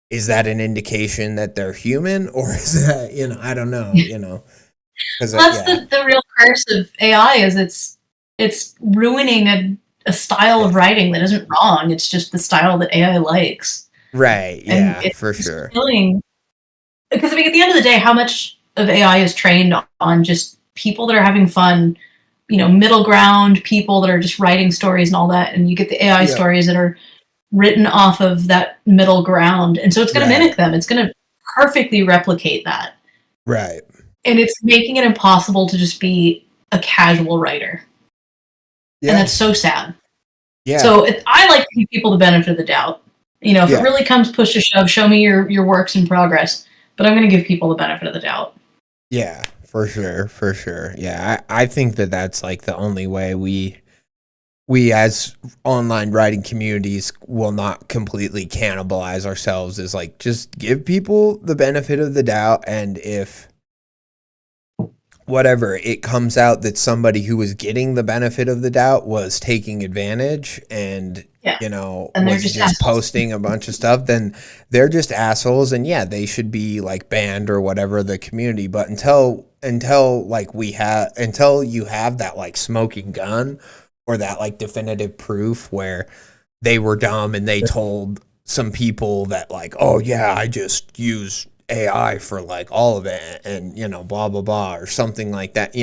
Is that an indication that they're human, or is that, I don't know, because that's yeah, the real curse of AI is it's ruining a style of writing that isn't wrong. It's just the style that AI likes, right, and yeah, it's for just sure, killing. Because I mean, at the end of the day, how much of AI is trained on just people that are having fun, middle ground people that are just writing stories and all that, and you get the AI yeah, stories that are written off of that middle ground, and so it's going to right, mimic them. It's going to perfectly replicate that, right, and it's making it impossible to just be a casual writer, and yeah, that's so sad. yeah, So I like to give people the benefit of the doubt. If it yeah. really comes push to shove, show me your works in progress. But I'm going to give people the benefit of the doubt. Yeah, for sure, for sure. Yeah, I think that that's like the only way we as online writing communities will not completely cannibalize ourselves is like just give people the benefit of the doubt, and if whatever it comes out that somebody who was getting the benefit of the doubt was taking advantage and Yeah, and they're was just just assholes. posting a bunch of stuff, then they're just assholes, and yeah, they should be like banned or whatever the community. But until like until you have that like smoking gun or that like definitive proof where they were dumb and they told some people that like, oh yeah, I just use AI for like all of it and blah blah blah or something like that,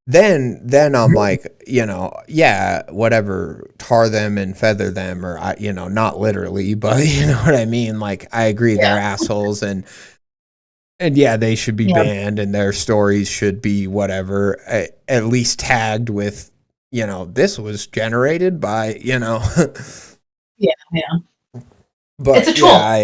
then I'm like, yeah, whatever, tar them and feather them, or not literally, but you know what I mean? Like I agree they're Yeah, assholes, and yeah, they should be yeah, banned and their stories should be whatever, at least tagged with, this was generated by, yeah. It's a but yeah,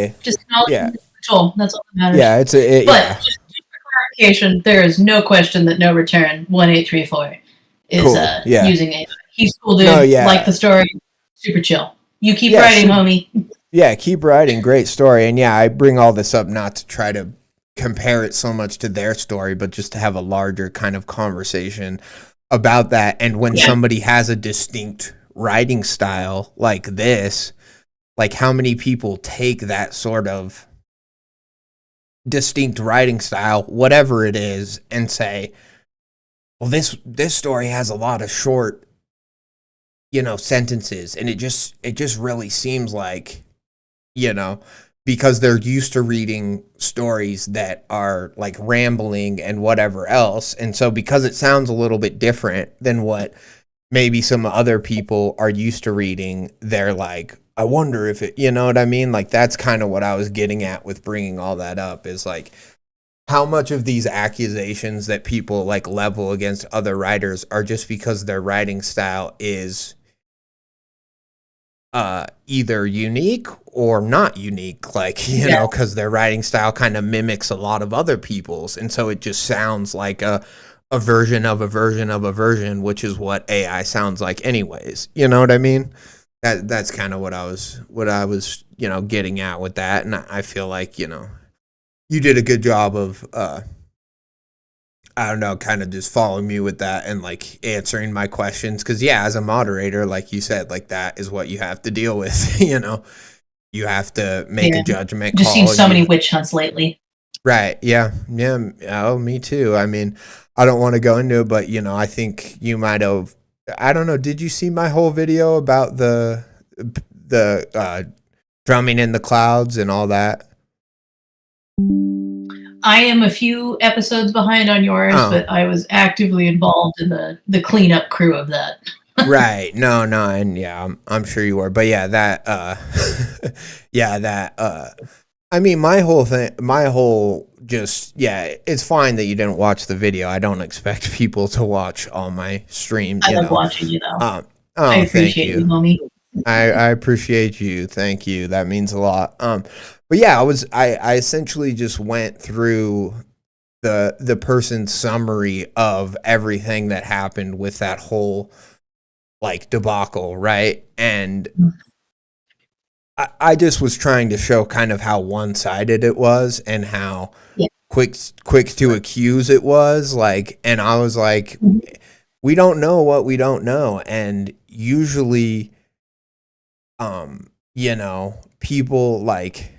tool. Just acknowledge yeah, it's a tool. That's all that matters. yeah, But yeah, just for clarification, there is no question that No Return 1834 is cool, yeah, using AI. He's cool, no, dude. Like yeah, the story, super chill. You keep yeah, writing, homie. yeah, keep writing, great story, and yeah, I bring all this up not to try to compare it so much to their story, but just to have a larger kind of conversation about that. And when Yeah, somebody has a distinct writing style like this, like how many people take that sort of distinct writing style, whatever it is, and say, well, this story has a lot of short, sentences, and it just really seems like, you know, because they're used to reading stories that are like rambling and whatever else. And so because it sounds a little bit different than what maybe some other people are used to reading, they're like, I wonder if it, you know what I mean? Like that's kind of what I was getting at with bringing all that up, is like how much of these accusations that people like level against other writers are just because their writing style is either unique or not unique, like yeah, because their writing style kind of mimics a lot of other people's, and so it just sounds like a version of a version of a version, which is what AI sounds like anyways, you know what I mean? That's kind of what I was getting at with that. And I feel like you did a good job of I don't know, kind of just following me with that and like answering my questions. Cause yeah, as a moderator, like you said, like that is what you have to deal with. You have to make a yeah. judgment Just seen call. And so many witch hunts lately. right. Yeah. Yeah. Oh, me too. I mean, I don't want to go into it, but I think you might have, I don't know. Did you see my whole video about the drumming in the clouds and all that? I am a few episodes behind on yours, but I was actively involved in the cleanup crew of that. Right. No, and yeah, I'm sure you were. But yeah, that I mean, it's fine that you didn't watch the video. I don't expect people to watch all my streams. I love watching you though. I appreciate you, homie. I appreciate you. Thank you. That means a lot. But yeah, I essentially just went through the person's summary of everything that happened with that whole like debacle, right? And I just was trying to show kind of how one-sided it was and how quick to accuse it was, like, and I was like, we don't know what we don't know. And usually people like,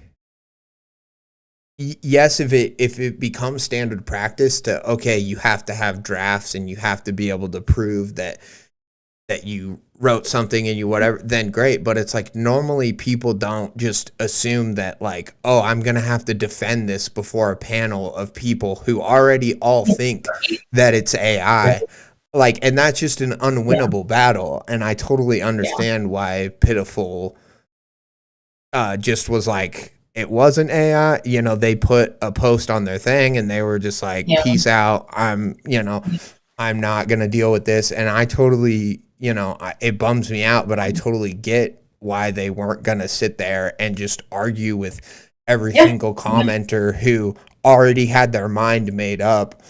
yes, if it becomes standard practice to, okay, you have to have drafts and you have to be able to prove that you wrote something and you whatever, then great. But it's like, normally people don't just assume that like, oh, I'm going to have to defend this before a panel of people who already all think that it's AI. Like, and that's just an unwinnable battle. And I totally understand why Pitiful just was like, it wasn't AI. They put a post on their thing and they were just like, peace out. I'm not going to deal with this. And I totally, it bums me out, but I totally get why they weren't going to sit there and just argue with every single commenter who already had their mind made up.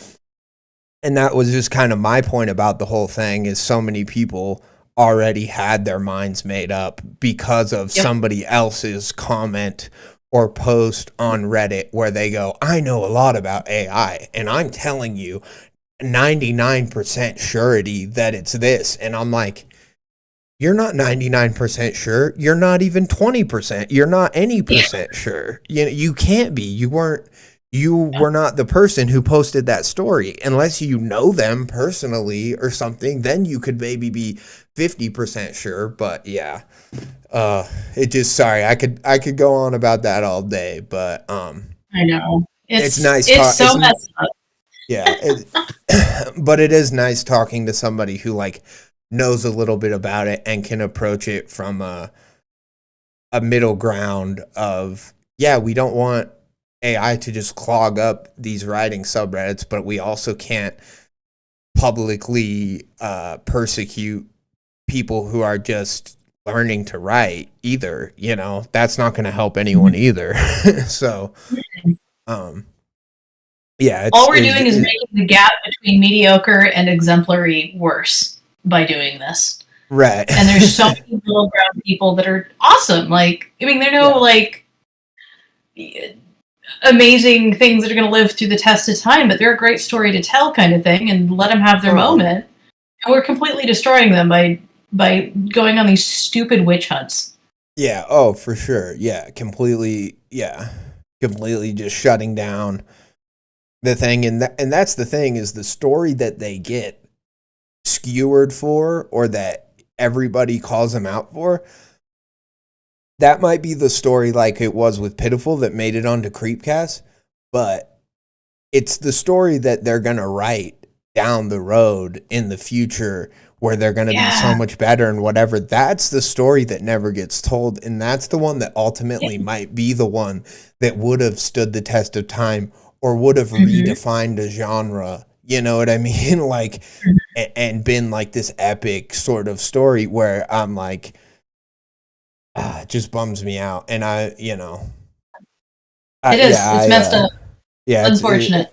And that was just kind of my point about the whole thing, is so many people already had their minds made up because of somebody else's comment or post on Reddit where they go, I know a lot about AI and I'm telling you 99% surety that it's this. And I'm like, you're not 99% sure. You're not even 20%. You're not any percent sure. You can't be. You were not the person who posted that story. Unless you know them personally or something, then you could maybe be 50% sure. But yeah, it just, sorry, I could go on about that all day, but I know it's nice. It's so messed up. Yeah, but it is nice talking to somebody who like knows a little bit about it and can approach it from a middle ground of, we don't want AI to just clog up these writing subreddits, but we also can't publicly persecute people who are just learning to write either. That's not going to help anyone either. So all we're doing is making the gap between mediocre and exemplary worse by doing this. Right. And there's so many middle ground people that are awesome. Like, I mean, they're like amazing things that are going to live through the test of time, but they're a great story to tell kind of thing, and let them have their moment. And we're completely destroying them by going on these stupid witch hunts. Yeah. Oh, for sure. Yeah. Completely just shutting down the thing. And that's the thing, is the story that they get skewered for, or that everybody calls them out for, that might be the story like it was with Pitiful that made it onto Creepcast, but it's the story that they're going to write down the road in the future where they're going to be so much better and whatever. That's the story that never gets told, and that's the one that ultimately might be the one that would have stood the test of time or would have redefined a genre. You know what I mean? Like, and been like this epic sort of story where I'm like, it just bums me out. And it is. It's messed up. Yeah. Unfortunate.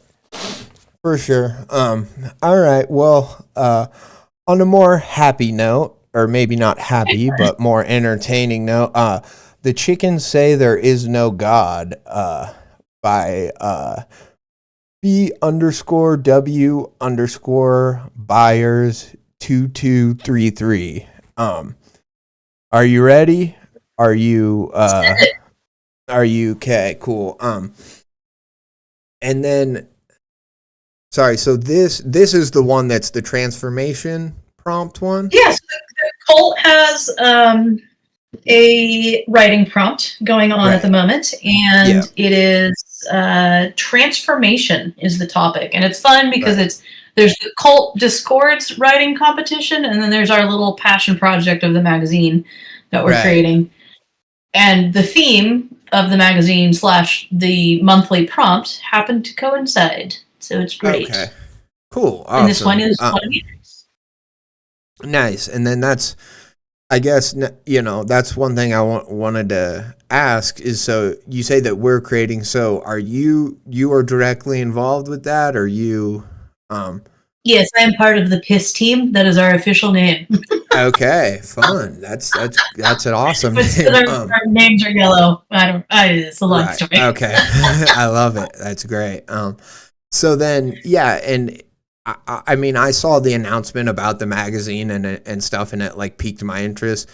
For sure. All right. Well, on a more happy note, or maybe not happy, but more entertaining note, The Chickens Say There Is No God, by B_W_Byers2233. Are you ready? Are you okay? Cool. And then, sorry, so this is the one that's the transformation prompt one? Yes, the cult has a writing prompt going on at the moment, and it is transformation is the topic, and it's fun because there's the cult Discord's writing competition, and then there's our little passion project of the magazine that we're creating, and the theme of the magazine / the monthly prompt happened to coincide, so it's great. Okay, cool, awesome. And this one is one of yours. Nice, and then that's, I guess, that's one thing I wanted to ask is, so you say that we're creating, so are you are directly involved with that, or you Yes, I am part of the PISS team. That is our official name. Okay, fun. That's an awesome name. Our names are yellow. It's a long story. Okay. I love it. That's great. So then, yeah, and I mean, I saw the announcement about the magazine and stuff, and it like piqued my interest.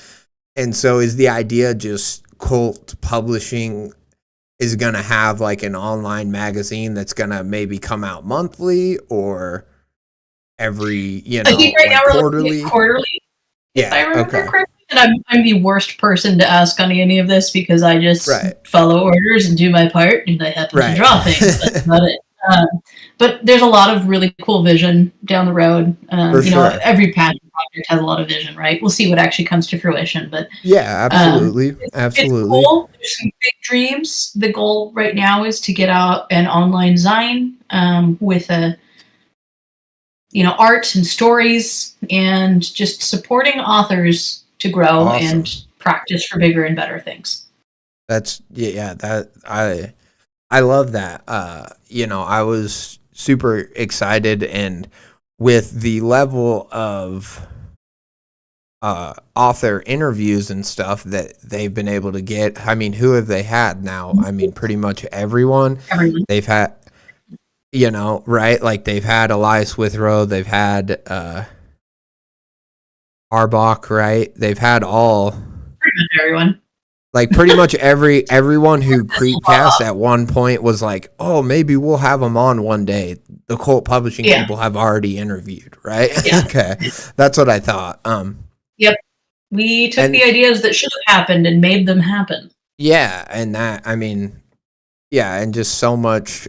And so is the idea just Cult Publishing is going to have like an online magazine that's going to maybe come out monthly or every, I think right like now we're quarterly? looking at quarterly. Yeah, if I remember correctly. And I'm the worst person to ask on any of this because I just follow orders and do my part, and I happen to draw things. That's about it. But there's a lot of really cool vision down the road. Every passion project has a lot of vision, right? We'll see what actually comes to fruition. But yeah, absolutely, absolutely. It's cool. There's some big dreams. The goal right now is to get out an online Zine with a art and stories, and just supporting authors to grow and practice for bigger and better things. That's that I love that. I was super excited, and with the level of author interviews and stuff that they've been able to get. I mean, who have they had now? I mean, pretty much everyone. They've had, like they've had Elias Withrow, they've had Arbach, right? They've had all pretty much everyone. Like pretty much everyone who Creepcast at one point was like, oh, maybe we'll have them on one day. The Cult Publishing people have already interviewed, right? Yeah. Okay, that's what I thought. Yep, we took the ideas that should have happened and made them happen. Yeah, and that, I mean, yeah, and just so much,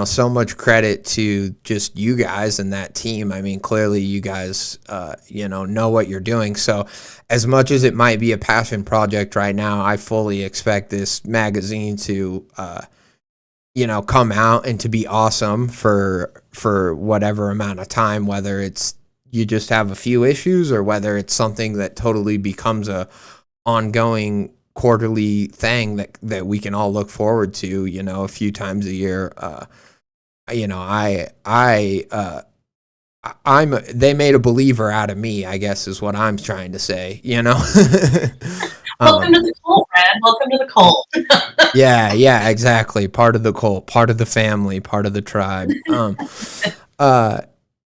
so much credit to just you guys and that team. I mean, clearly you guys, know what you're doing. So as much as it might be a passion project right now, I fully expect this magazine to, come out and to be awesome for whatever amount of time, whether it's you just have a few issues or whether it's something that totally becomes a ongoing quarterly thing that we can all look forward to, a few times a year. They made a believer out of me, I guess is what I'm trying to say, Welcome to the cult, Brad. Welcome to the cult. Yeah, exactly. Part of the cult, part of the family, part of the tribe.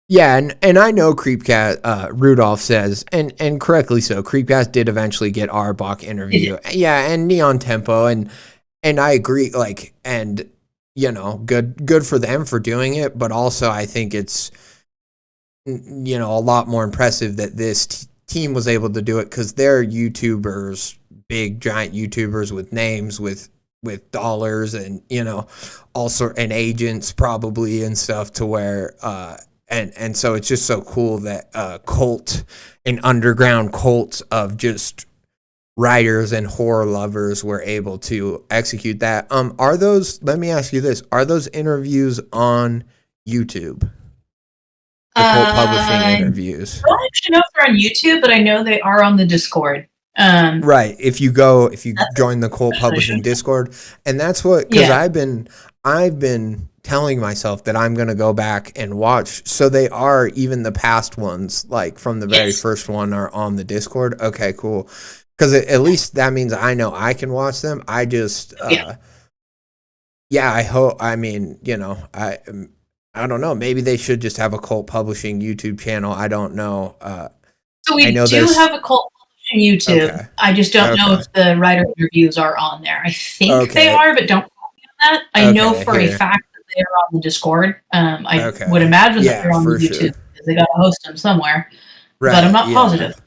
Yeah, and I know Creepcast, Rudolph says, and correctly so, Creepcast did eventually get Arbach interview. Yeah, and Neon Tempo, and I agree, like, and, good for them for doing it, but also I think it's, a lot more impressive that this team was able to do it because they're YouTubers, big, giant YouTubers with names, with dollars and, and agents probably and stuff to where, And so it's just so cool that cult, an underground cult of just writers and horror lovers were able to execute that. Let me ask you this, are those interviews on YouTube? The Cult Publishing interviews. I don't actually know if they're on YouTube, but I know they are on the Discord. Right. If you join the Cult Publishing Discord, and that's what, because I've been telling myself that I'm going to go back and watch. So they are, even the past ones, like from the very first one, are on the Discord. Okay, cool. Because at least that means I know I can watch them. I just, I hope, I mean, I don't know. Maybe they should just have a Cult Publishing YouTube channel. I don't know. So we do have a Cult Publishing YouTube. Okay. I just don't know if the writer interviews are on there. I think they are, but don't quote me on that. I know for a fact they are on the Discord. I would imagine that they're on the YouTube because they got to host them somewhere, but I'm not positive.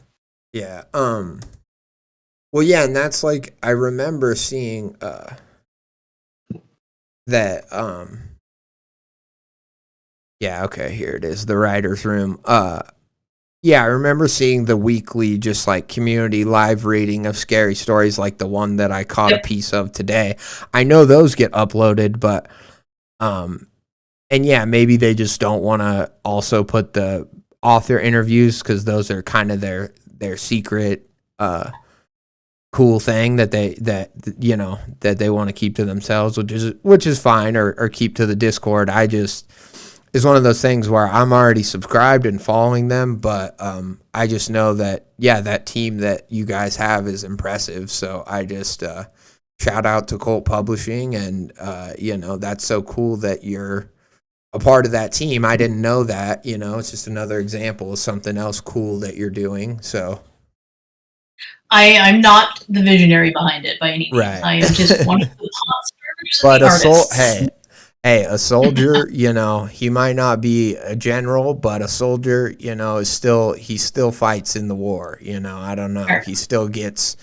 Yeah. Well, yeah, and that's like I remember seeing that yeah, okay, here it is, the writer's room. Yeah, I remember seeing the weekly just like community live reading of scary stories like the one that I caught a piece of today. I know those get uploaded, but and yeah, maybe they just don't want to also put the author interviews cuz those are kind of their secret cool thing that they want to keep to themselves, which is fine, or keep to the Discord. I just is one of those things where I'm already subscribed and following them, but I just know that that team that you guys have is impressive. So I just shout out to Colt Publishing, and that's so cool that you're a part of that team. I didn't know that. It's just another example of something else cool that you're doing. So I'm not the visionary behind it by any means. Right. I am just one of the sponsors but and the artists. Hey, a soldier, he might not be a general, but a soldier, is he still fights in the war. I don't know. Sure. He still gets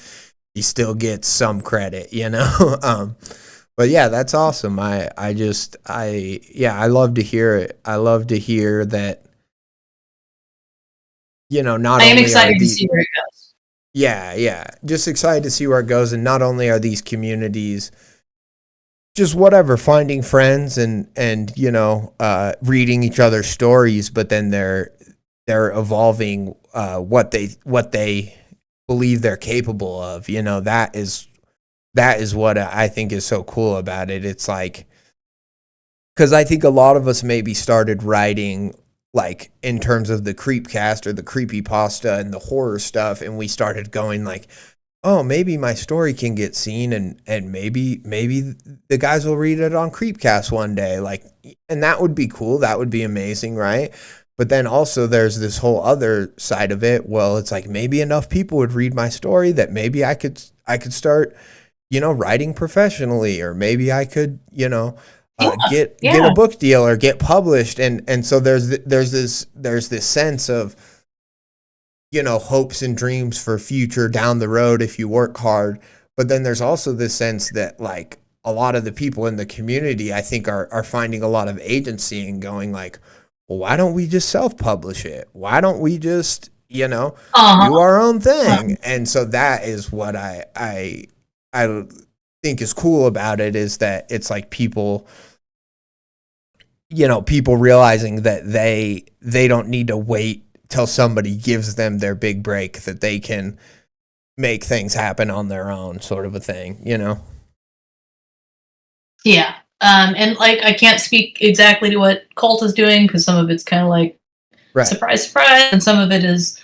some credit. But yeah, that's awesome. I love to hear it. I love to hear that. Not I am only excited to see where it goes. Yeah, just excited to see where it goes, and not only are these communities just whatever, finding friends and reading each other's stories, but then they're evolving what they believe they're capable of. That is what I think is so cool about it. It's like, because I think a lot of us maybe started writing like in terms of the creepcast or the creepypasta and the horror stuff, and we started going like, oh, maybe my story can get seen, and maybe the guys will read it on Creepcast one day, like, and that would be cool. That would be amazing, right? But then also there's this whole other side of it. Well, it's like maybe enough people would read my story that maybe I could start, writing professionally, or maybe I could, get a book deal or get published, and so there's this sense of, hopes and dreams for future down the road if you work hard. But then there's also this sense that like a lot of the people in the community, I think, are finding a lot of agency and going like, well, why don't we just self-publish it? Why don't we just, do our own thing? And so that is what I think is cool about it, is that it's like people realizing that they don't need to wait till somebody gives them their big break, that they can make things happen on their own, sort of a thing, Yeah. And like, I can't speak exactly to what Colt is doing, because some of it's kind of like surprise, surprise, and some of it is,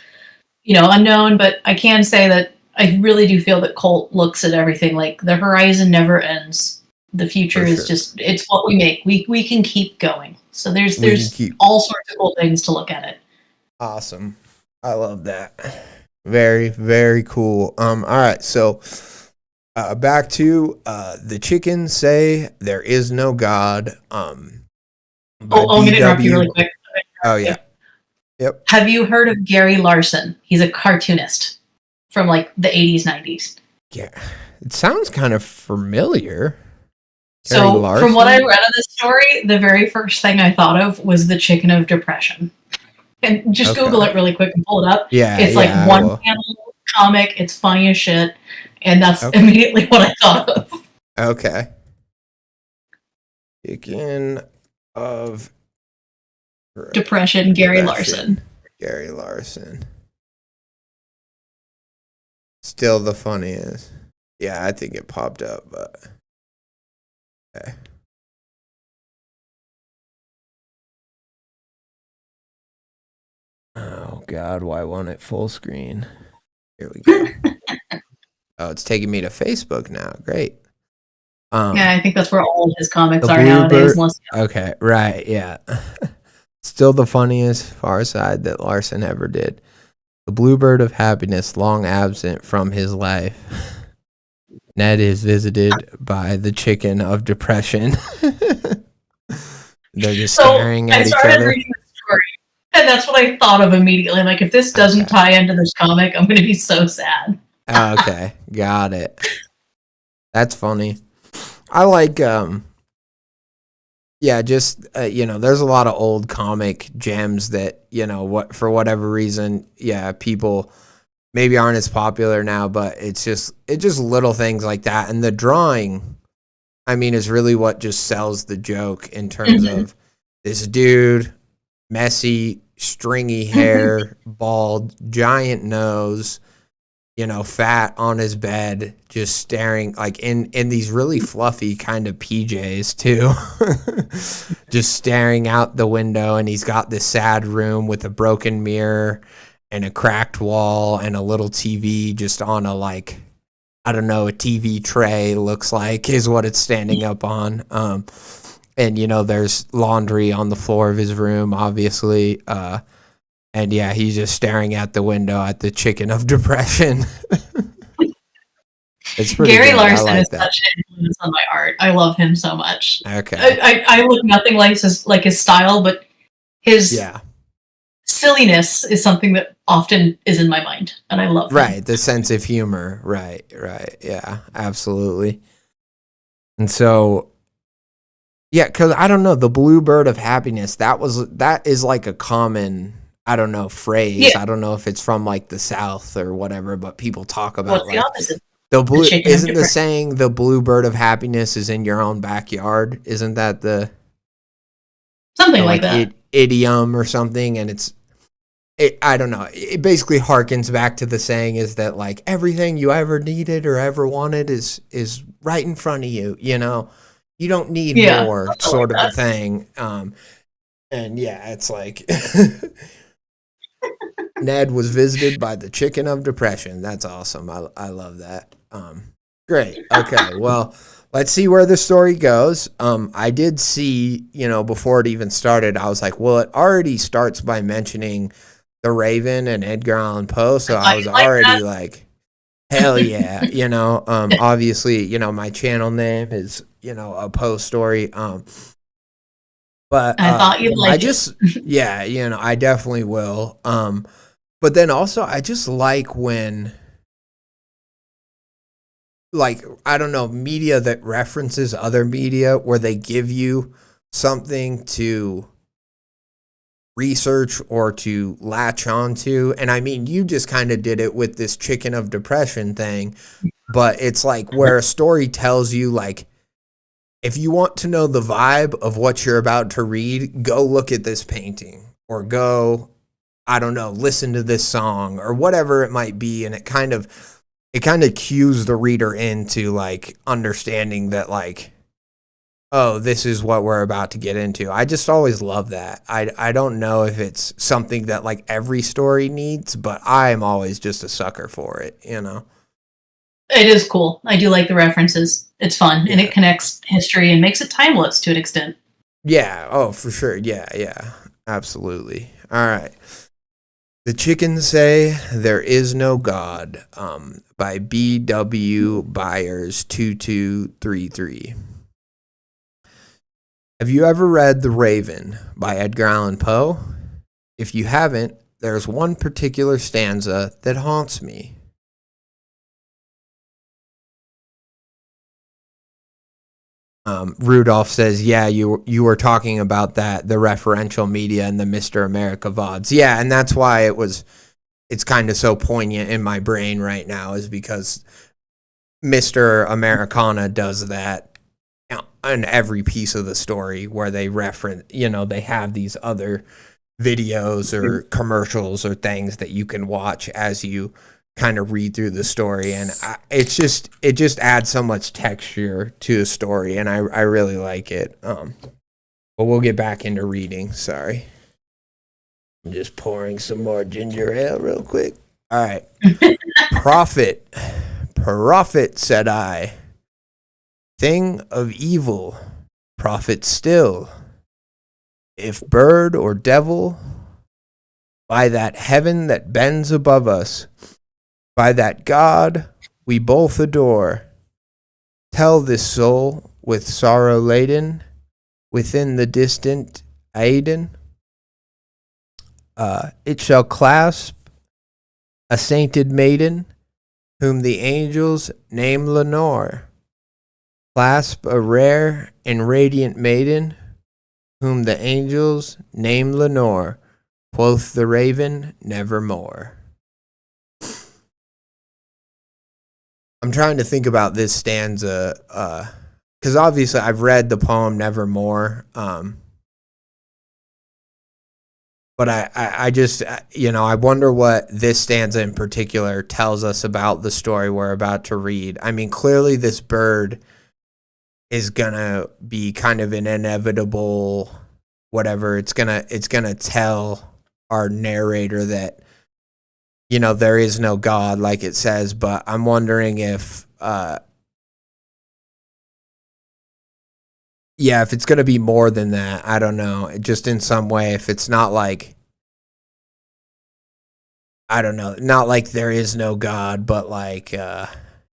unknown. But I can say that I really do feel that Colt looks at everything like the horizon never ends. The future is just, it's what we make. We can keep going. So there's all sorts of cool things to look at it. Awesome. I love that. Very, very cool. All right. So back to The Chickens Say There Is No God. I'm going to interrupt you really quick. Oh, yeah. Yep. Have you heard of Gary Larson? He's a cartoonist from like the 80s, 90s. Yeah. It sounds kind of familiar. So from what I read of this story, the very first thing I thought of was The Chicken of Depression. And just Google it really quick and pull it up. Yeah, it's like one panel comic. It's funny as shit, and that's immediately what I thought of. Okay. Chicken of Depression, Gary Larson. Gary Larson. Still the funniest. Yeah, I think it popped up, but okay. Oh God, why won't it full screen? Here we go. Oh, it's taking me to Facebook now. Great. Yeah, I think that's where all of his comics are nowadays. Okay, right, yeah. Still the funniest Far Side that Larson ever did. The bluebird of happiness, long absent from his life. Ned is visited by the chicken of depression. They're just staring at each other. Reading the story, and that's what I thought of immediately. I'm like, if this doesn't tie into this comic, I'm going to be so sad. Okay, got it. That's funny. I like, yeah, just, there's a lot of old comic gems that, for whatever reason, yeah, people maybe aren't as popular now, but it's just little things like that. And the drawing, I mean, is really what just sells the joke in terms of this dude, messy, stringy hair, bald, giant nose, fat on his bed, just staring like in these really fluffy kind of PJs too, just staring out the window. And he's got this sad room with a broken mirror and a cracked wall and a little TV just on a, like, I don't know, a TV tray looks like is what it's standing up on. And, there's laundry on the floor of his room, obviously. And yeah, he's just staring out the window at the chicken of depression. It's pretty Gary good. Larson like is that. such an influence on my art. I love him so much. Okay. I look nothing like his style, but his Yeah. silliness is something that often is in my mind, and I love him. Right. The sense of humor. Right. Yeah, absolutely. And so, yeah, because I don't know, the bluebird of happiness, that is like a common, I don't know, phrase. Yeah. I don't know if it's from like the South or whatever, but people talk about What's like the opposite? the blue. The chicken of Isn't the depression. saying the bluebird of happiness is in your own backyard? Isn't that the Something like that. Idiom or something? And I don't know. It basically harkens back to the saying is that like everything you ever needed or ever wanted is right in front of you. You don't need more, sort of a thing. And yeah, it's like Ned was visited by the chicken of depression. That's awesome. I love that. Great. Okay. Well, let's see where the story goes. I did see, before it even started, I was like, well, it already starts by mentioning the Raven and Edgar Allan Poe. So I was already like, hell yeah. Obviously, my channel name is, a Poe story. But I thought you'd like yeah, I definitely will. But then also I just like when, like, I don't know, media that references other media where they give you something to research or to latch onto. And I mean, you just kind of did it with this chicken of depression thing, but it's like where a story tells you, like, if you want to know the vibe of what you're about to read, go look at this painting or go, I don't know, listen to this song or whatever it might be. And it kind of cues the reader into like understanding that, like, oh, this is what we're about to get into. I just always love that. I don't know if it's something that like every story needs, but I'm always just a sucker for it, It is cool. I do like the references. It's fun, and it connects history and makes it timeless to an extent. Yeah. Oh, for sure. Yeah. Absolutely. All right. The Chickens Say There Is No God, by B.W. Byers 2233. Have you ever read The Raven by Edgar Allan Poe? If you haven't, there's one particular stanza that haunts me. Rudolph says, yeah, you were talking about that, the referential media and the Mr. America VODs. Yeah, and that's why it's kind of so poignant in my brain right now, is because Mr. Americana does that in every piece of the story where they reference, they have these other videos or commercials or things that you can watch as you kind of read through the story, and it just adds so much texture to a story, and I really like it. But we'll get back into reading. Sorry, I'm just pouring some more ginger ale real quick. All right. Prophet, said I, thing of evil, prophet still, if bird or devil, by that heaven that bends above us, by that God we both adore, tell this soul with sorrow laden, within the distant Aiden, It shall clasp a sainted maiden, whom the angels name Lenore. Clasp a rare and radiant maiden, whom the angels name Lenore. Quoth the raven, nevermore. I'm trying to think about this stanza, because obviously I've read the poem Nevermore, but I just, I wonder what this stanza in particular tells us about the story we're about to read. I mean, clearly this bird is gonna be kind of an inevitable whatever. It's gonna tell our narrator that, there is no God, like it says, but I'm wondering if, if it's going to be more than that. I don't know. Just in some way, if it's not like, I don't know, not like there is no God, but like, I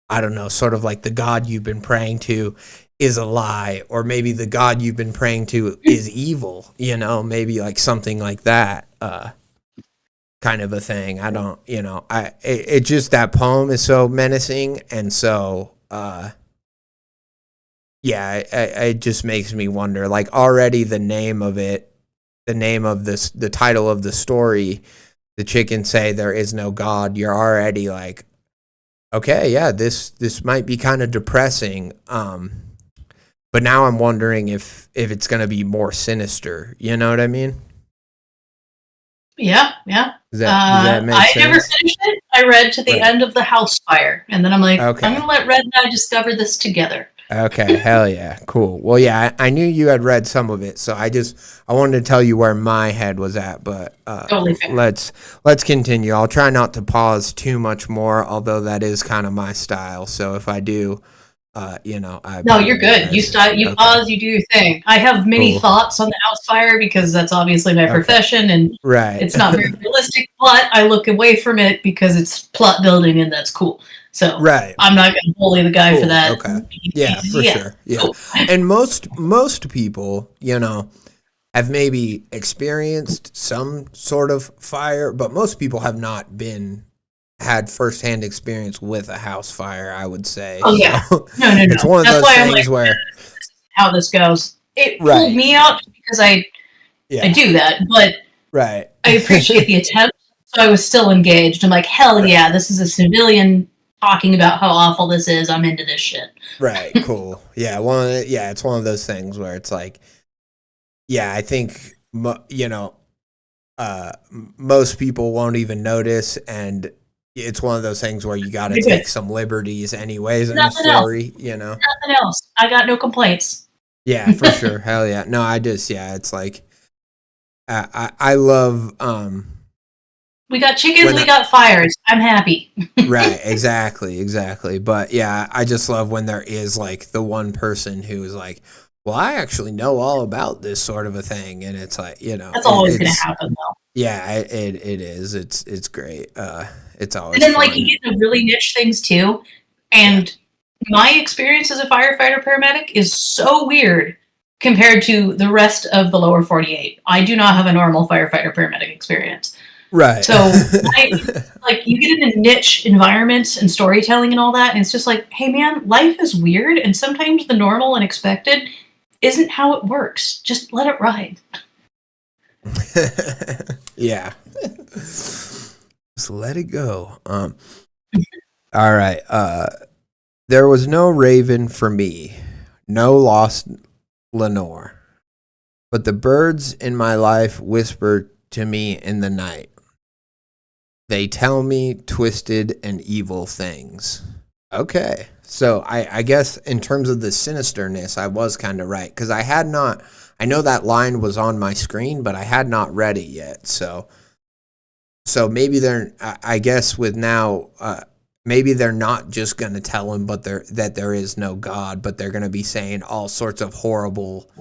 don't know, sort of like the God you've been praying to is a lie, or maybe the God you've been praying to is evil, maybe like something like that. Kind of a thing. I don't, it just, that poem is so menacing. And so, it just makes me wonder, like already the name of it, the name of this, the title of the story, the chickens say there is no God. You're already like, okay, yeah, this might be kind of depressing. But now I'm wondering if it's going to be more sinister. You know what I mean? Yeah. Does that make sense? I never finished it. I read to the end of the house fire, and then I'm like, okay. I'm going to let Red and I discover this together. Okay, hell yeah, cool. Well, yeah, I knew you had read some of it, so I wanted to tell you where my head was at, but totally fair. Let's continue. I'll try not to pause too much more, although that is kind of my style. So if I do, No, you're good. You pause, you do your thing. I have many thoughts on the house fire because that's obviously my profession, and it's not very realistic, but I look away from it because it's plot building and that's cool. So I'm not going to bully the guy for that. Okay. Yeah, for sure. Yeah. Cool. And most people, have maybe experienced some sort of fire, but most people have not had firsthand experience with a house fire, I would say. Oh yeah. So, no. It's one of those things where how this goes. It pulled me out because I do that, but I appreciate the attempt, so I was still engaged. I'm like, hell yeah, this is a civilian talking about how awful this is. I'm into this shit. Right, cool. Yeah, it's one of those things where it's like, I think most people won't even notice, and it's one of those things where you got to take some liberties anyways in the story, Nothing else. I got no complaints. Yeah, for sure. Hell yeah. No, it's like, I love, we got chickens, we got fires. I'm happy. Right, exactly. But yeah, I just love when there is like the one person who is like, well, I actually know all about this sort of a thing, and it's like, that's always going to happen though. Yeah, it is. It's great. It's always. And then fun. like you get into really niche things too, and my experience as a firefighter paramedic is so weird compared to the rest of the lower 48. I do not have a normal firefighter paramedic experience. Right. So you get into niche environments and storytelling and all that, and it's just like, hey man, life is weird, and sometimes the normal and expected isn't how it works. Just let it ride. Yeah. Just let it go. All right. There was no raven for me, no lost Lenore, but the birds in my life whisper to me in the night. They tell me twisted and evil things. Okay. So I guess in terms of the sinisterness, I was kind of right, because I know that line was on my screen, but I had not read it yet. So maybe I guess with now, maybe they're not just going to tell him, that there is no God, but they're going to be saying all sorts of horrible,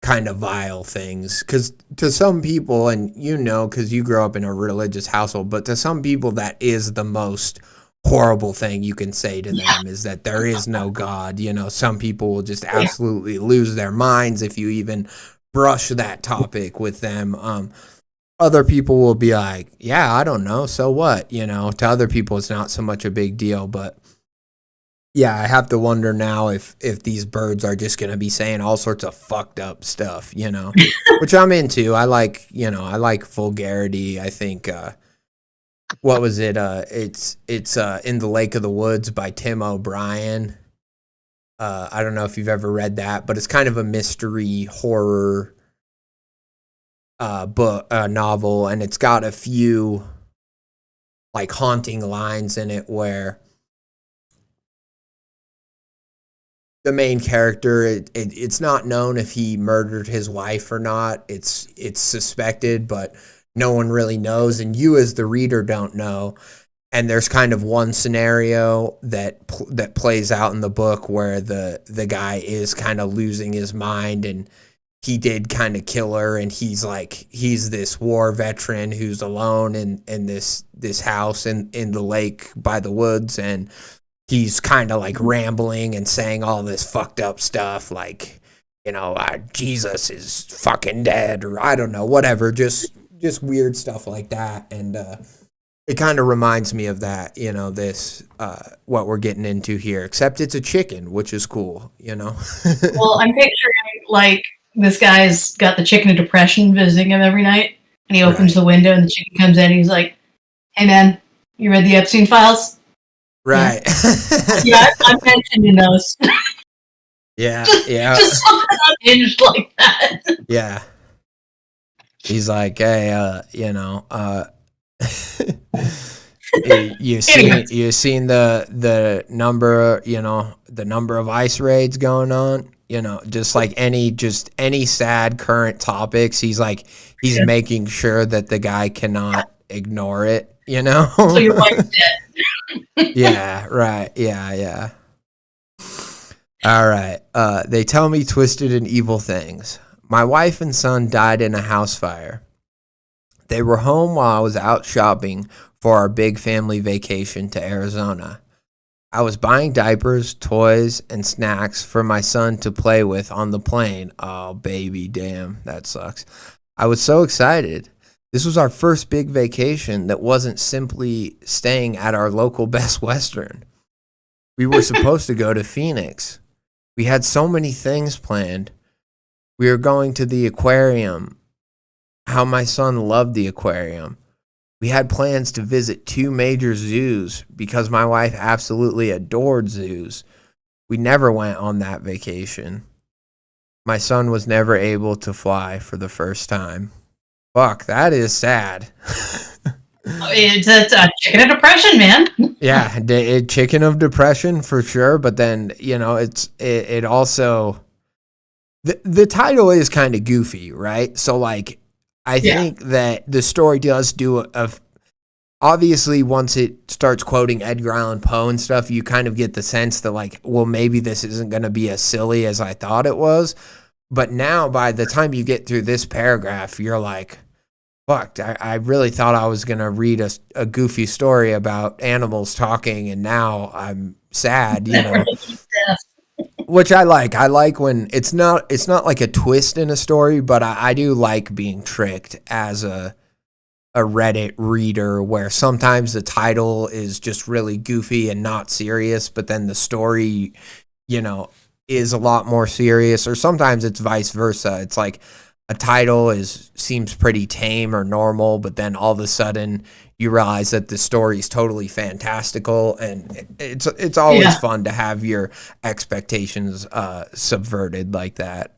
kind of vile things. Because to some people, and because you grow up in a religious household, but to some people that is the most horrible thing you can say to them is that there is no God. Some people will just absolutely lose their minds if you even brush that topic with them. other people will be like, yeah, I don't know, so what? You know, to other people, it's not so much a big deal. But yeah, I have to wonder now if these birds are just going to be saying all sorts of fucked up stuff, you know, which I'm into. I like, you know, I like vulgarity. I think, what was it? It's In the Lake of the Woods by Tim O'Brien. I don't know if you've ever read that, but it's kind of a mystery horror novel, and it's got a few like haunting lines in it where the main character, it's not known if he murdered his wife or not. It's suspected, but no one really knows, and you as the reader don't know. And there's kind of one scenario that plays out in the book where the guy is kind of losing his mind, and he did kind of kill her, and he's this war veteran who's alone in this house in the lake by the woods, and he's kind of like rambling and saying all this fucked up stuff like, you know, Jesus is fucking dead, or I don't know, whatever, just weird stuff like that. And it kind of reminds me of that, you know, this what we're getting into here, except it's a chicken, which is cool, you know. Well, I'm picturing like this guy's got the chicken of depression visiting him every night, and he opens the window, and the chicken comes in, and he's like, "Hey man, you read the Epstein files?" Right. Yeah, I'm mentioned in those. Yeah, Just something unhinged like that. Yeah. He's like, hey, you know, you seen the number, you know, the number of ICE raids going on, you know, just any sad current topics. He's making sure that the guy cannot ignore it, you know. So your wife's dead. Yeah, right. Yeah. All right. They tell me twisted and evil things. My wife and son died in a house fire. They were home while I was out shopping for our big family vacation to Arizona. I was buying diapers, toys, and snacks for my son to play with on the plane. Oh, baby, damn, that sucks. I was so excited. This was our first big vacation that wasn't simply staying at our local Best Western. We were supposed to go to Phoenix. We had so many things planned. We were going to the aquarium. How my son loved the aquarium. We had plans to visit 2 major zoos because my wife absolutely adored zoos. We never went on that vacation. My son was never able to fly for the first time. Fuck, that is sad. It's a chicken of depression, man. Yeah, chicken of depression for sure. But then, you know, it also, the title is kind of goofy, right? So like, I think that the story does do obviously once it starts quoting Edgar Allan Poe and stuff, you kind of get the sense that like, well, maybe this isn't going to be as silly as I thought it was. But now by the time you get through this paragraph, you're like, fuck, I really thought I was going to read a goofy story about animals talking, and now I'm sad, you know. Which I like. I like when it's not like a twist in a story, but I do like being tricked as a Reddit reader, where sometimes the title is just really goofy and not serious, but then the story, you know, is a lot more serious, or sometimes it's vice versa. It's like a title seems pretty tame or normal, but then all of a sudden you realize that the story is totally fantastical, and it's always fun to have your expectations subverted like that.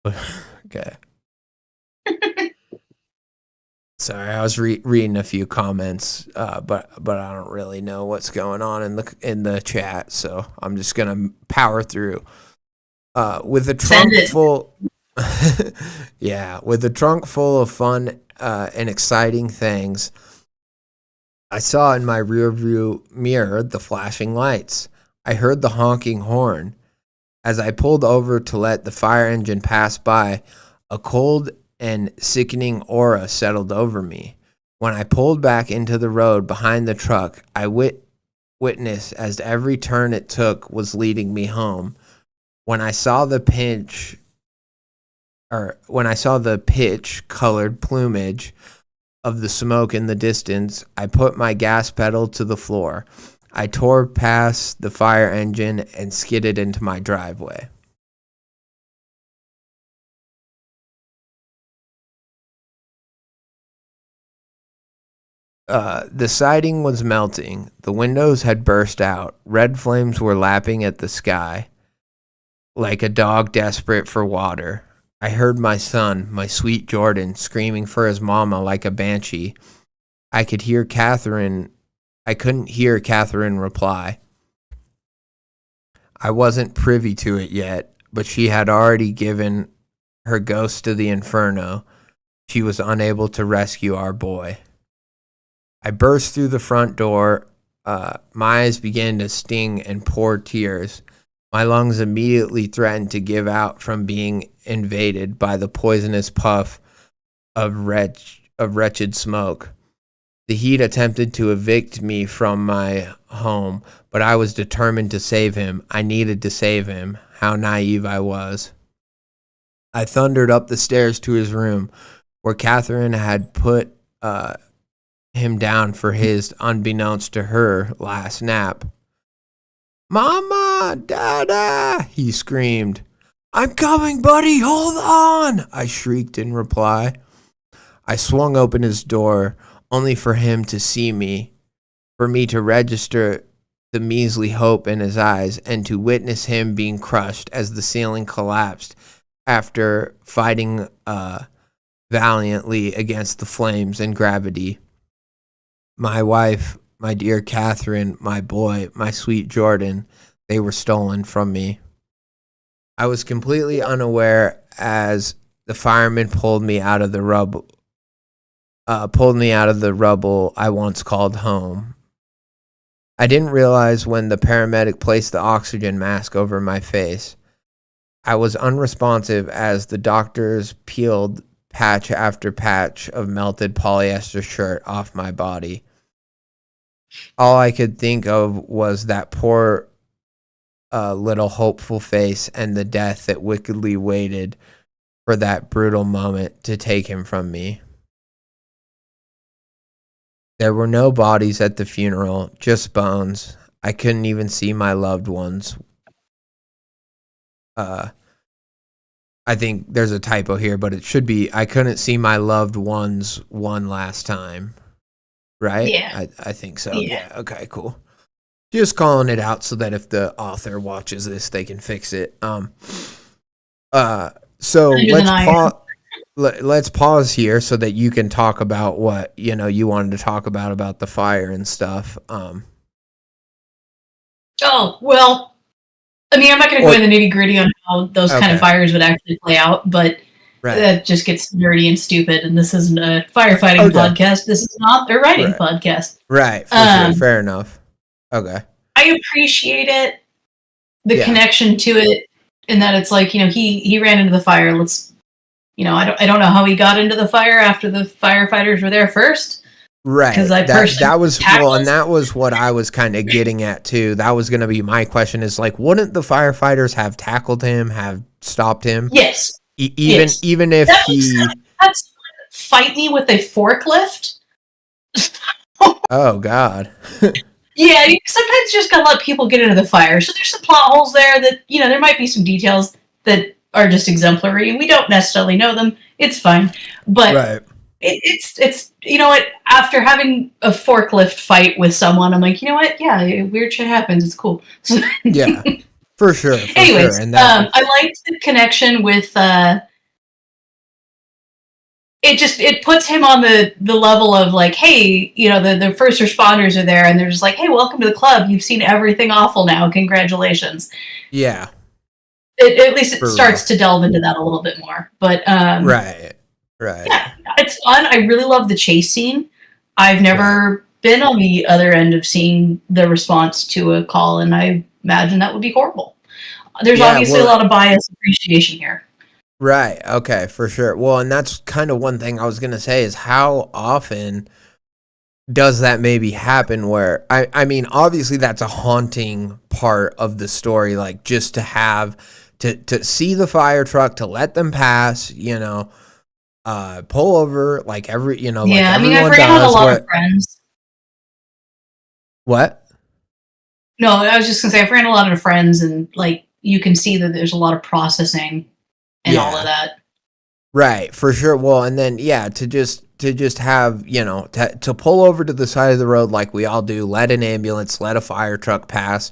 Okay. Sorry, I was reading a few comments, but I don't really know what's going on in the chat, so I'm just gonna power through. With a trunk full, with a trunk full of fun and exciting things, I saw in my rearview mirror the flashing lights. I heard the honking horn. As I pulled over to let the fire engine pass by, a cold and sickening aura settled over me. When I pulled back into the road behind the truck, I witnessed as every turn it took was leading me home. When I saw the pinch or when I saw the pitch colored plumage of the smoke in the distance, I put my gas pedal to the floor. I tore past the fire engine and skidded into my driveway. The siding was melting. The windows had burst out. Red flames were lapping at the sky like a dog desperate for water. I heard my son, my sweet Jordan, screaming for his mama like a banshee. I couldn't hear Catherine reply. I wasn't privy to it yet, but she had already given her ghost to the inferno. She was unable to rescue our boy. I burst through the front door. My eyes began to sting and pour tears. My lungs immediately threatened to give out from being invaded by the poisonous puff of wretched smoke. The heat attempted to evict me from my home, but I was determined to save him. I needed to save him. How naive I was. I thundered up the stairs to his room, where Catherine had put him down for his, unbeknownst to her, last nap. "Mama, Dada," he screamed. "I'm coming, buddy, hold on," I shrieked in reply. I swung open his door, only for him to see me, for me to register the measly hope in his eyes, and to witness him being crushed as the ceiling collapsed after fighting valiantly against the flames and gravity. My wife, my dear Catherine, my boy, my sweet Jordan, they were stolen from me. I was completely unaware as the firemen pulled me out of the rubble I once called home. I didn't realize when the paramedic placed the oxygen mask over my face. I was unresponsive as the doctors peeled patch after patch of melted polyester shirt off my body. All I could think of was that poor little hopeful face and the death that wickedly waited for that brutal moment to take him from me. There were no bodies at the funeral, just bones. I couldn't even see my loved ones. I think there's a typo here, but it should be, I couldn't see my loved ones one last time. Right? Yeah. I think so. Yeah. Yeah. Okay, cool. Just calling it out so that if the author watches this, they can fix it. So let's pause here so that you can talk about what, you wanted to talk about the fire and stuff. Oh, well, I mean, I'm not going to go into the nitty gritty on how those kind of fires would actually play out, but that just gets nerdy and stupid. And this isn't a firefighting podcast. This is not a writing podcast. Right. For sure. Fair enough. Okay. I appreciate it. The connection to it, in that it's like, he ran into the fire. Let's, I don't know how he got into the fire after the firefighters were there first. Right. Because that was and that was what I was kind of getting at too. That was going to be my question: is like, wouldn't the firefighters have tackled him, have stopped him? Yes. Even if that's fight me with a forklift. Oh God. Yeah, sometimes you just gotta let people get into the fire. So there's some plot holes there that, there might be some details that are just exemplary, and we don't necessarily know them. It's fine. But it's you know what, after having a forklift fight with someone, I'm like, you know what? Yeah, weird shit happens. It's cool. Yeah. For sure. Anyways, sure. And I liked the connection with it puts him on the level of like, hey, the first responders are there and they're just like, hey, welcome to the club. You've seen everything awful now. Congratulations. Yeah. At least it starts to delve into that a little bit more. But Right. Yeah, it's fun. I really love the chase scene. I've never been on the other end of seeing the response to a call, and I imagine that would be horrible. There's obviously a lot of bias appreciation here. Right. Okay, for sure. Well, and that's kind of one thing I was going to say is how often does that maybe happen where, I mean, obviously that's a haunting part of the story, like just to have to see the fire truck, to let them pass, pull over like like Yeah, I mean, I've everyone ran on a does. lot of friends. What? No, I was just gonna say I've ran a lot of friends, and like you can see that there's a lot of processing and all of that. Right, for sure. Well, and then to just have, to pull over to the side of the road like we all do, let an ambulance, let a fire truck pass,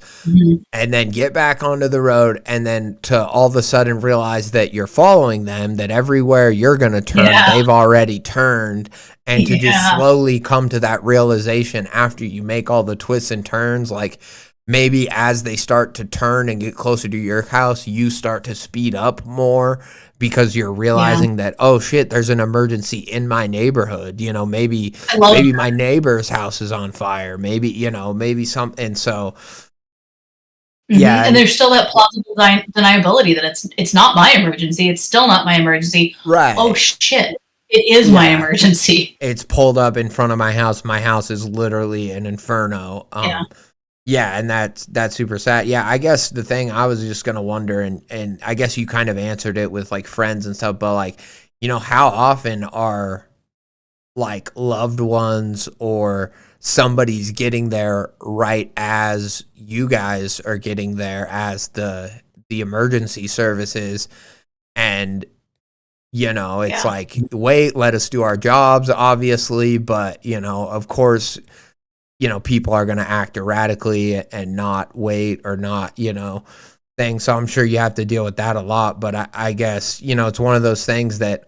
and then get back onto the road, and then to all of a sudden realize that you're following them, that everywhere you're going to turn, they've already turned, and to just slowly come to that realization after you make all the twists and turns, like maybe as they start to turn and get closer to your house, you start to speed up more because you're realizing that, oh shit, there's an emergency in my neighborhood. Maybe my neighbor's house is on fire. Maybe something. And so, and there's still that plausible deniability that it's not my emergency. It's still not my emergency. Right. Oh shit, it is my emergency. It's pulled up in front of my house. My house is literally an inferno. Yeah, and that's super sad. Yeah, I guess the thing I was just gonna wonder, and I guess you kind of answered it with like friends and stuff, but like, how often are like loved ones or somebody's getting there right as you guys are getting there as the emergency services, and it's like, wait, let us do our jobs, obviously, but of course, people are going to act erratically and not wait or not, thing. So I'm sure you have to deal with that a lot. But I guess, it's one of those things that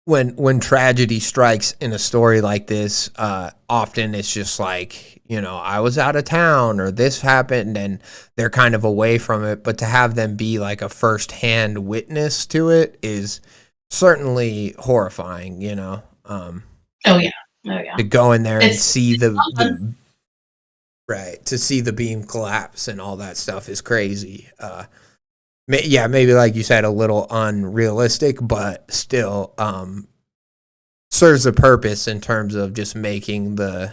when tragedy strikes in a story like this, often it's just like, I was out of town or this happened and they're kind of away from it. But to have them be like a firsthand witness to it is certainly horrifying, Oh, yeah. To go in there and see the to see the beam collapse and all that stuff is crazy. Maybe like you said, a little unrealistic, but still serves a purpose in terms of just making the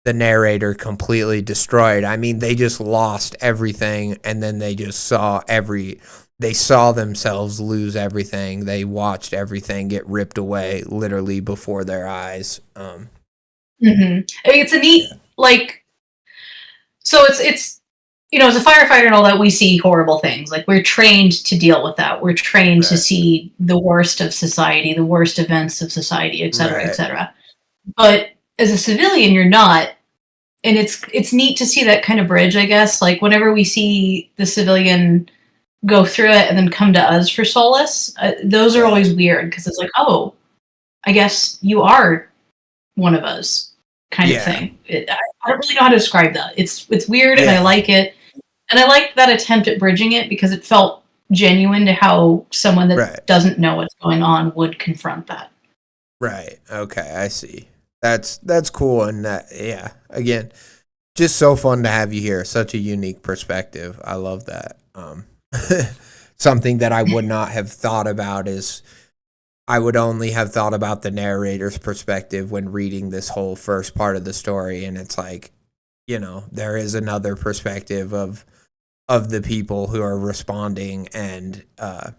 narrator completely destroyed. I mean, they just lost everything, and then they just saw they saw themselves lose everything. They watched everything get ripped away literally before their eyes. I mean, it's a neat, so it's as a firefighter and all that, we see horrible things. Like, we're trained to deal with that. We're trained to see the worst of society, the worst events of society, et cetera, et cetera. But as a civilian, you're not. And it's neat to see that kind of bridge, I guess. Like, whenever we see the civilian go through it and then come to us for solace, those are always weird, because it's like, oh, I guess you are one of us, kind of thing. I don't really know how to describe that. It's weird, and I like it, and I like that attempt at bridging it, because it felt genuine to how someone that doesn't know what's going on would confront that. Right. Okay, I see. That's cool, and that again, just so fun to have you here. Such a unique perspective. I love that. Something that I would not have thought about is I would only have thought about the narrator's perspective when reading this whole first part of the story, and it's like, there is another perspective of the people who are responding, and how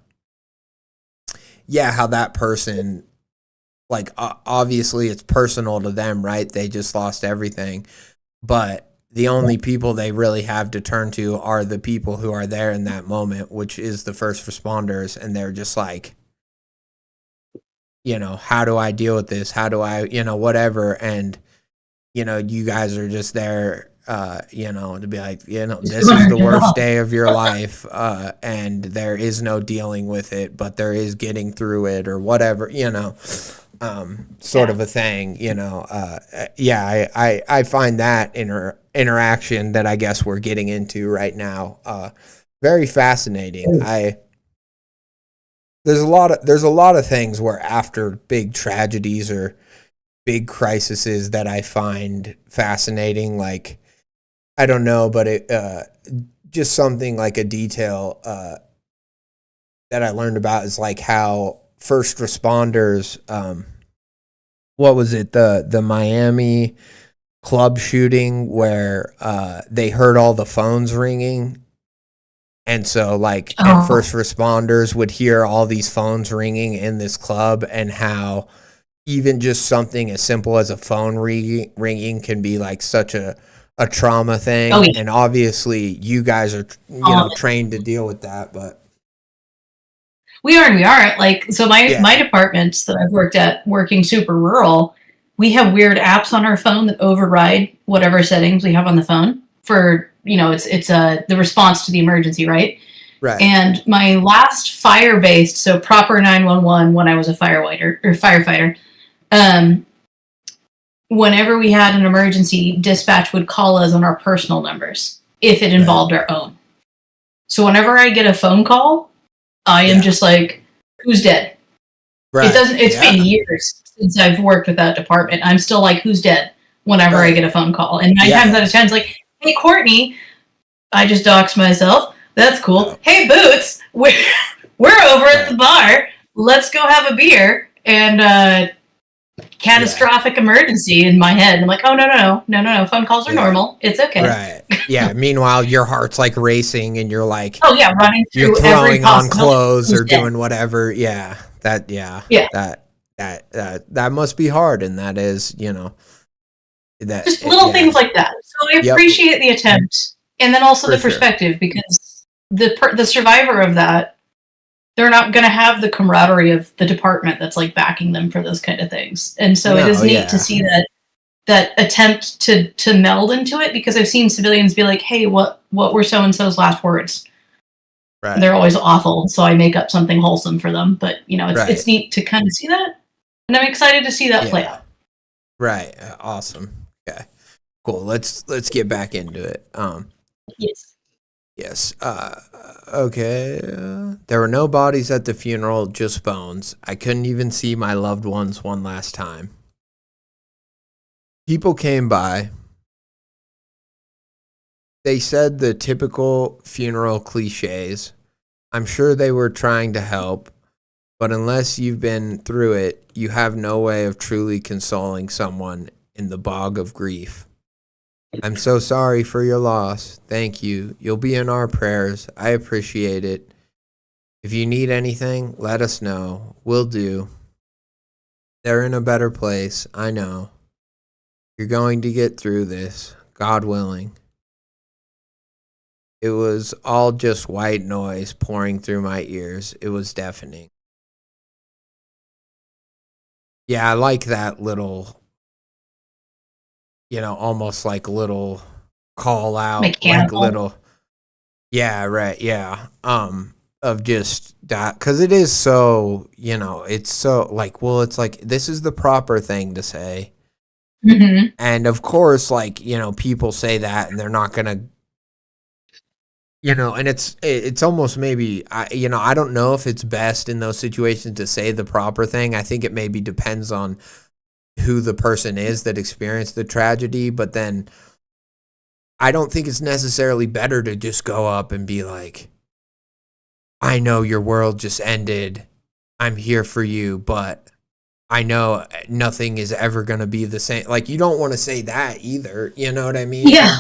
that person, like, obviously it's personal to them, right? They just lost everything, but the only people they really have to turn to are the people who are there in that moment, which is the first responders. And they're just like, how do I deal with this? How do I, whatever. And, you guys are just there, to be like, this is the worst day of your life. And there is no dealing with it, but there is getting through it or whatever, sort of a thing, I find that interaction that I guess we're getting into right now very fascinating. There's a lot of things where after big tragedies or big crises that I find fascinating. Like, I don't know, but it just something like a detail that I learned about is like how first responders, what was it, the Miami club shooting where they heard all the phones ringing, And so, like, Oh. and first responders would hear all these phones ringing in this club, and how even just something as simple as a phone ringing can be like such a trauma thing. Oh, yeah. And obviously, you guys are trained to deal with that, but we are and we aren't. Like, so my Yeah. my departments that I've worked at, working super rural, we have weird apps on our phone that override whatever settings we have on the phone for, it's the response to the emergency, right? right, And my last fire-based, so proper 911, when I was a firefighter, whenever we had an emergency, dispatch would call us on our personal numbers if it involved our own. So whenever I get a phone call, I am just like, who's dead? right. It's been years since I've worked with that department. I'm still like, who's dead? Whenever I get a phone call. And 9 times out of 10, it's like, hey, Courtney, I just doxed myself. That's cool. Oh. Hey, Boots, we're over at the bar. Let's go have a beer. And catastrophic emergency in my head. I'm like, oh, no. Phone calls are normal. It's okay. Right. Yeah. Meanwhile, your heart's like racing, and you're like, oh yeah, running through you're every throwing on possible clothes or dead. doing whatever. Yeah. That must be hard, and that is, that Just little things like that. So I appreciate the attempt, and then also the perspective, because the survivor of that, they're not going to have the camaraderie of the department that's like backing them for those kind of things. And so it is neat to see that attempt to meld into it, because I've seen civilians be like, hey, what were so-and-so's last words? Right. They're always awful, so I make up something wholesome for them. But, it's neat to kind of see that. And I'm excited to see that play out. Right. Awesome. Okay. Cool. Let's get back into it. Yes. Okay. There were no bodies at the funeral, just bones. I couldn't even see my loved ones one last time. People came by. They said the typical funeral cliches. I'm sure they were trying to help, but unless you've been through it, you have no way of truly consoling someone in the bog of grief. I'm so sorry for your loss. Thank you. You'll be in our prayers. I appreciate it. If you need anything, let us know. We'll do. They're in a better place. I know. You're going to get through this, God willing. It was all just white noise pouring through my ears. It was deafening. Yeah, I like that little, almost like little call out, Mechanical. like little, yeah, right, yeah, of just that, because it is so, it's so like, well, it's like, this is the proper thing to say. Mm-hmm. And of course, like, people say that, and they're not gonna, and it's almost maybe, I don't know if it's best in those situations to say the proper thing. I think it maybe depends on who the person is that experienced the tragedy, but then I don't think it's necessarily better to just go up and be like, I know your world just ended. I'm here for you, but I know nothing is ever going to be the same. Like, you don't want to say that either. You know what I mean? Yeah.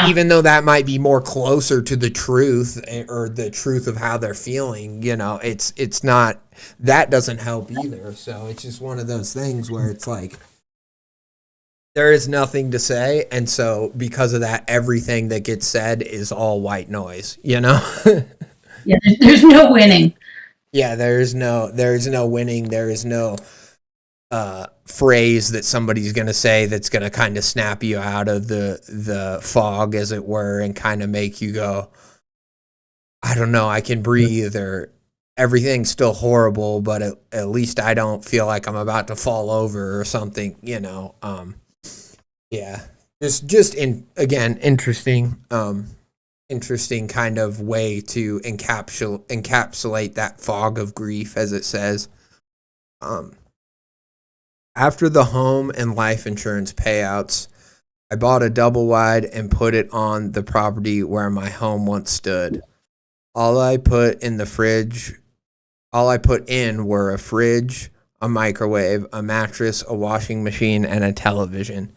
Even though that might be more closer to the truth, or the truth of how they're feeling, it's not, that doesn't help either. So it's just one of those things where it's like, there is nothing to say. And so because of that, everything that gets said is all white noise, Yeah, there's no winning. Yeah, there's no winning. There is no phrase that somebody's going to say that's going to kind of snap you out of the fog, as it were, and kind of make you go, I don't know, I can breathe, or everything's still horrible, but at least I don't feel like I'm about to fall over or something, yeah, just again, interesting kind of way to encapsulate that fog of grief, as it says. After the home and life insurance payouts, I bought a double wide and put it on the property where my home once stood. All I put in were a fridge, a microwave, a mattress, a washing machine, and a television.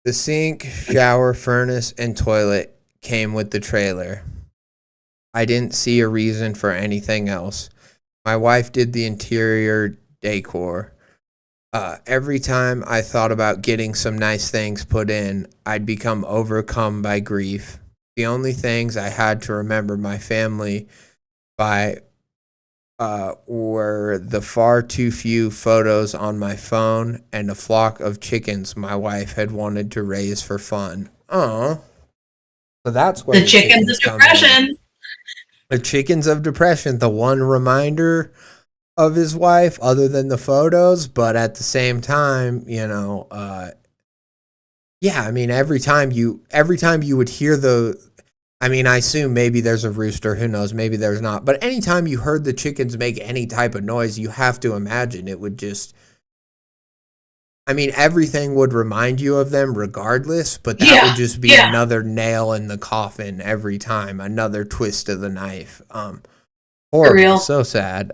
The sink, shower, furnace, and toilet came with the trailer. I didn't see a reason for anything else. My wife did the interior decor. Every time I thought about getting some nice things put in, I'd become overcome by grief. The only things I had to remember my family by were the far too few photos on my phone and a flock of chickens my wife had wanted to raise for fun. Oh, so that's where The chickens of come in. depression. The chickens of depression, the one reminder of his wife other than the photos, but at the same time, yeah, I mean, every time you would hear I assume maybe there's a rooster, who knows, maybe there's not, but anytime you heard the chickens make any type of noise, you have to imagine it would just, everything would remind you of them regardless, but that would just be another nail in the coffin every time, another twist of the knife. Horrible, real. so sad.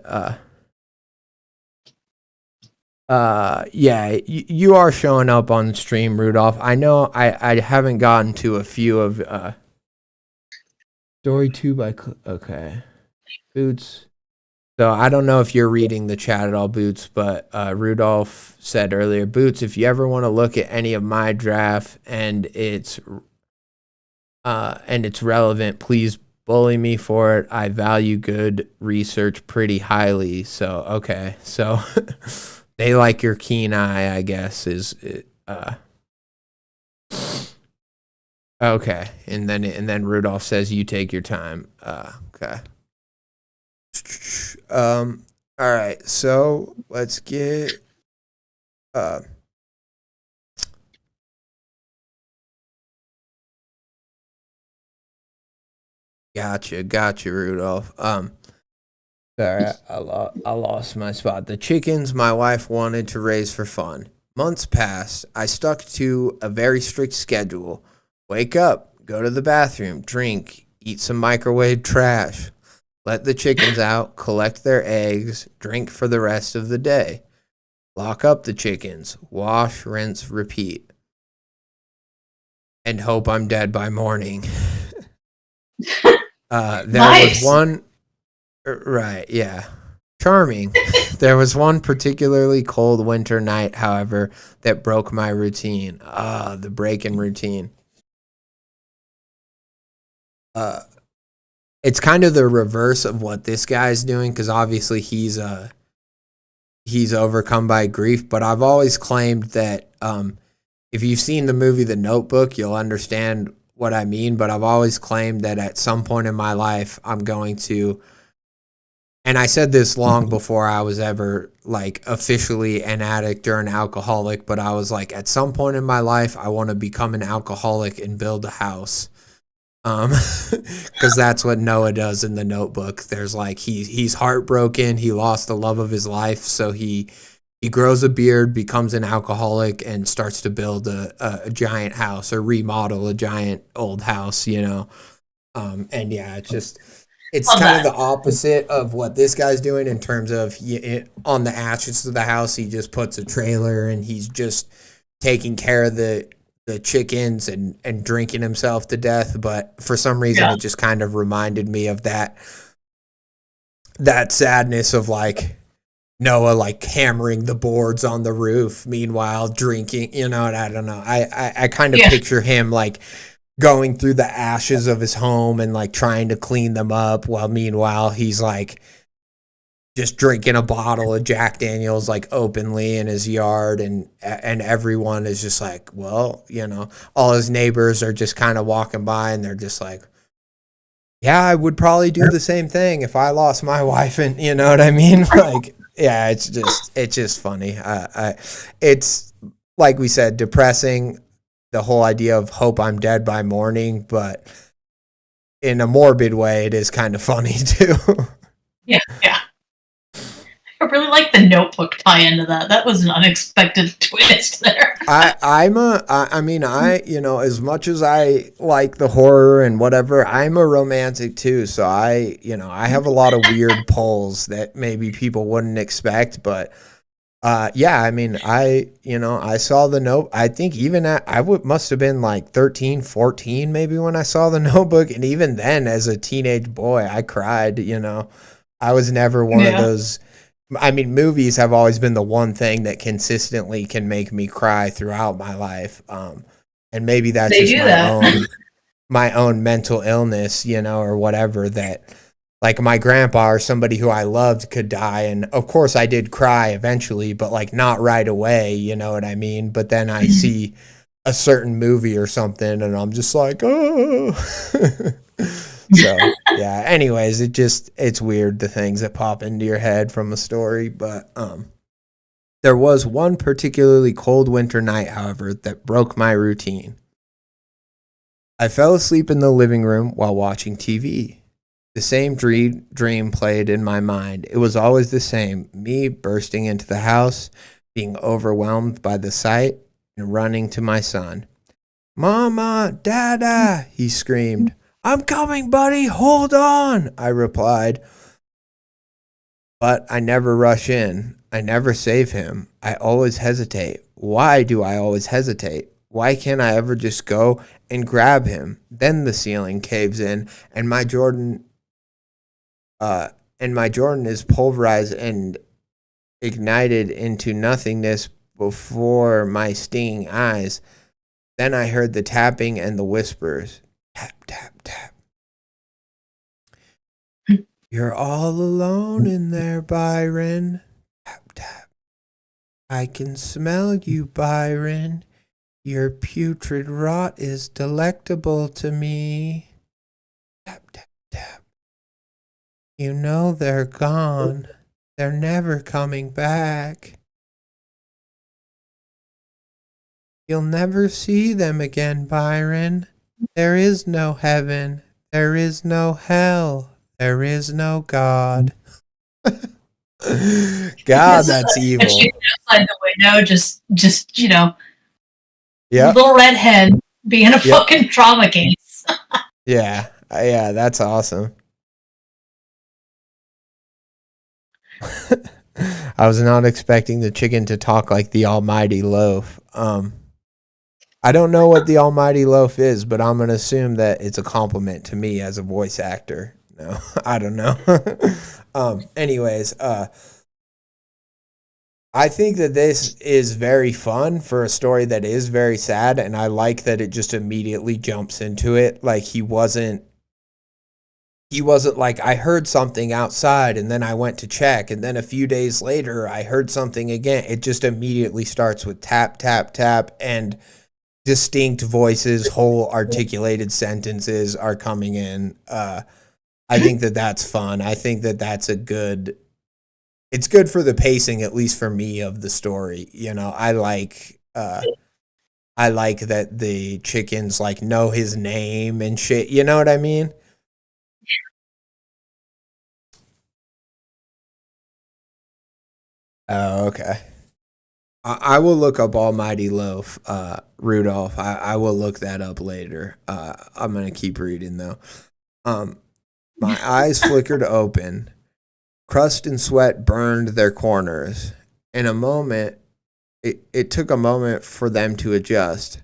Yeah, you are showing up on stream, Rudolph. I know I haven't gotten to a few of story 2 by okay. Boots. So I don't know if you're reading the chat at all, Boots, but Rudolph said earlier, Boots, if you ever want to look at any of my draft and it's relevant, please bully me for it. I value good research pretty highly. So okay. So they like your keen eye, I guess, okay. And then Rudolph says you take your time. Okay. All right. So let's get Gotcha, Rudolph. Sorry, I lost my spot. The chickens my wife wanted to raise for fun. Months passed. I stuck to a very strict schedule. Wake up, go to the bathroom, drink, eat some microwave trash, let the chickens out, collect their eggs, drink for the rest of the day. Lock up the chickens, wash, rinse, repeat. And hope I'm dead by morning. There was one, right, yeah, charming. There was one particularly cold winter night, however, that broke my routine. The break in routine. It's kind of the reverse of what this guy's doing, because obviously he's overcome by grief. But I've always claimed that if you've seen the movie The Notebook, you'll understand what I mean. But I've always claimed that at some point in my life, I'm going to, and I said this long before I was ever like officially an addict or an alcoholic, but I was like, at some point in my life, I want to become an alcoholic and build a house. Because that's what Noah does in The Notebook. There's like he's heartbroken, he lost the love of his life, so he grows a beard, becomes an alcoholic, and starts to build a giant house or remodel a giant old house, and yeah, it's kind of the opposite of what this guy's doing in terms of on the ashes of the house, he just puts a trailer and he's just taking care of the chickens and drinking himself to death. But for some reason, it just kind of reminded me of that sadness of like Noah like hammering the boards on the roof, meanwhile drinking, and I don't know. I kind of picture him like going through the ashes of his home and like trying to clean them up while meanwhile he's like just drinking a bottle of Jack Daniels like openly in his yard, and everyone is just like, well, all his neighbors are just kind of walking by and they're just like, yeah, I would probably do the same thing if I lost my wife, and you know what I mean? Like, yeah, it's just funny. It's like we said, depressing, the whole idea of hope I'm dead by morning, but in a morbid way, it is kind of funny too. Yeah. I really like the Notebook tie into that. That was an unexpected twist there. I as much as I like the horror and whatever, I'm a romantic too. So I have a lot of weird pulls that maybe people wouldn't expect, but Yeah, I mean, I saw the note. I think even must have been like 13, 14 maybe when I saw the Notebook. And even then, as a teenage boy, I cried. I was never one of Yeah. those. I mean, movies have always been the one thing that consistently can make me cry throughout my life. And maybe that's They just do that. my own mental illness, or whatever, that like my grandpa or somebody who I loved could die. And of course I did cry eventually, but like not right away, you know what I mean? But then I see a certain movie or something and I'm just like, oh. So yeah, anyways, it's weird the things that pop into your head from a story. But there was one particularly cold winter night, however, that broke my routine. I fell asleep in the living room while watching TV. The same dream played in my mind. It was always the same. Me bursting into the house, being overwhelmed by the sight, and running to my son. Mama, Dada, he screamed. I'm coming, buddy, hold on, I replied. But I never rush in. I never save him. I always hesitate. Why do I always hesitate? Why can't I ever just go and grab him? Then the ceiling caves in, and my Jordan is pulverized and ignited into nothingness before my stinging eyes. Then I heard the tapping and the whispers. Tap, tap, tap. You're all alone in there, Byron. Tap, tap. I can smell you, Byron. Your putrid rot is delectable to me. Tap, tap, tap. You know they're gone. They're never coming back. You'll never see them again, Byron. There is no heaven. There is no hell. There is no God. God, that's evil. Outside the window, just Yeah. little red hen being a fucking trauma case. Yeah, that's awesome. I was not expecting the chicken to talk like the almighty loaf. I don't know what the almighty loaf is, but I'm going to assume that it's a compliment to me as a voice actor. No, I don't know. Anyways, I think that this is very fun for a story that is very sad, and I like that it just immediately jumps into it. Like he wasn't like, I heard something outside and then I went to check, and then a few days later I heard something again. It just immediately starts with tap, tap, tap, and distinct voices, whole articulated sentences are coming in. I think that that's fun. I think that that's it's good for the pacing, at least for me, of the story. I like that the chickens like know his name and shit. You know what I mean? Oh, okay. I will look up Almighty Loaf, Rudolph. I will look that up later. I'm gonna keep reading though. My eyes flickered open. Crust and sweat burned their corners. In a moment, it took a moment for them to adjust.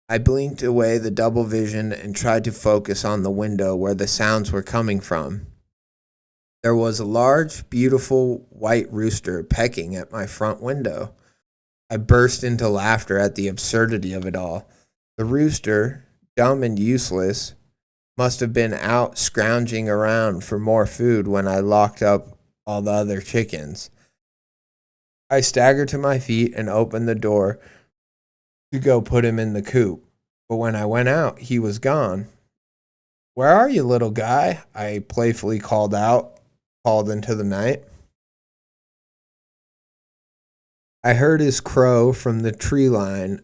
I blinked away the double vision and tried to focus on the window where the sounds were coming from. There was a large, beautiful white rooster pecking at my front window. I burst into laughter at the absurdity of it all. The rooster, dumb and useless, must have been out scrounging around for more food when I locked up all the other chickens. I staggered to my feet and opened the door to go put him in the coop. But when I went out, he was gone. Where are you, little guy? I playfully called into the night. I heard his crow from the tree line,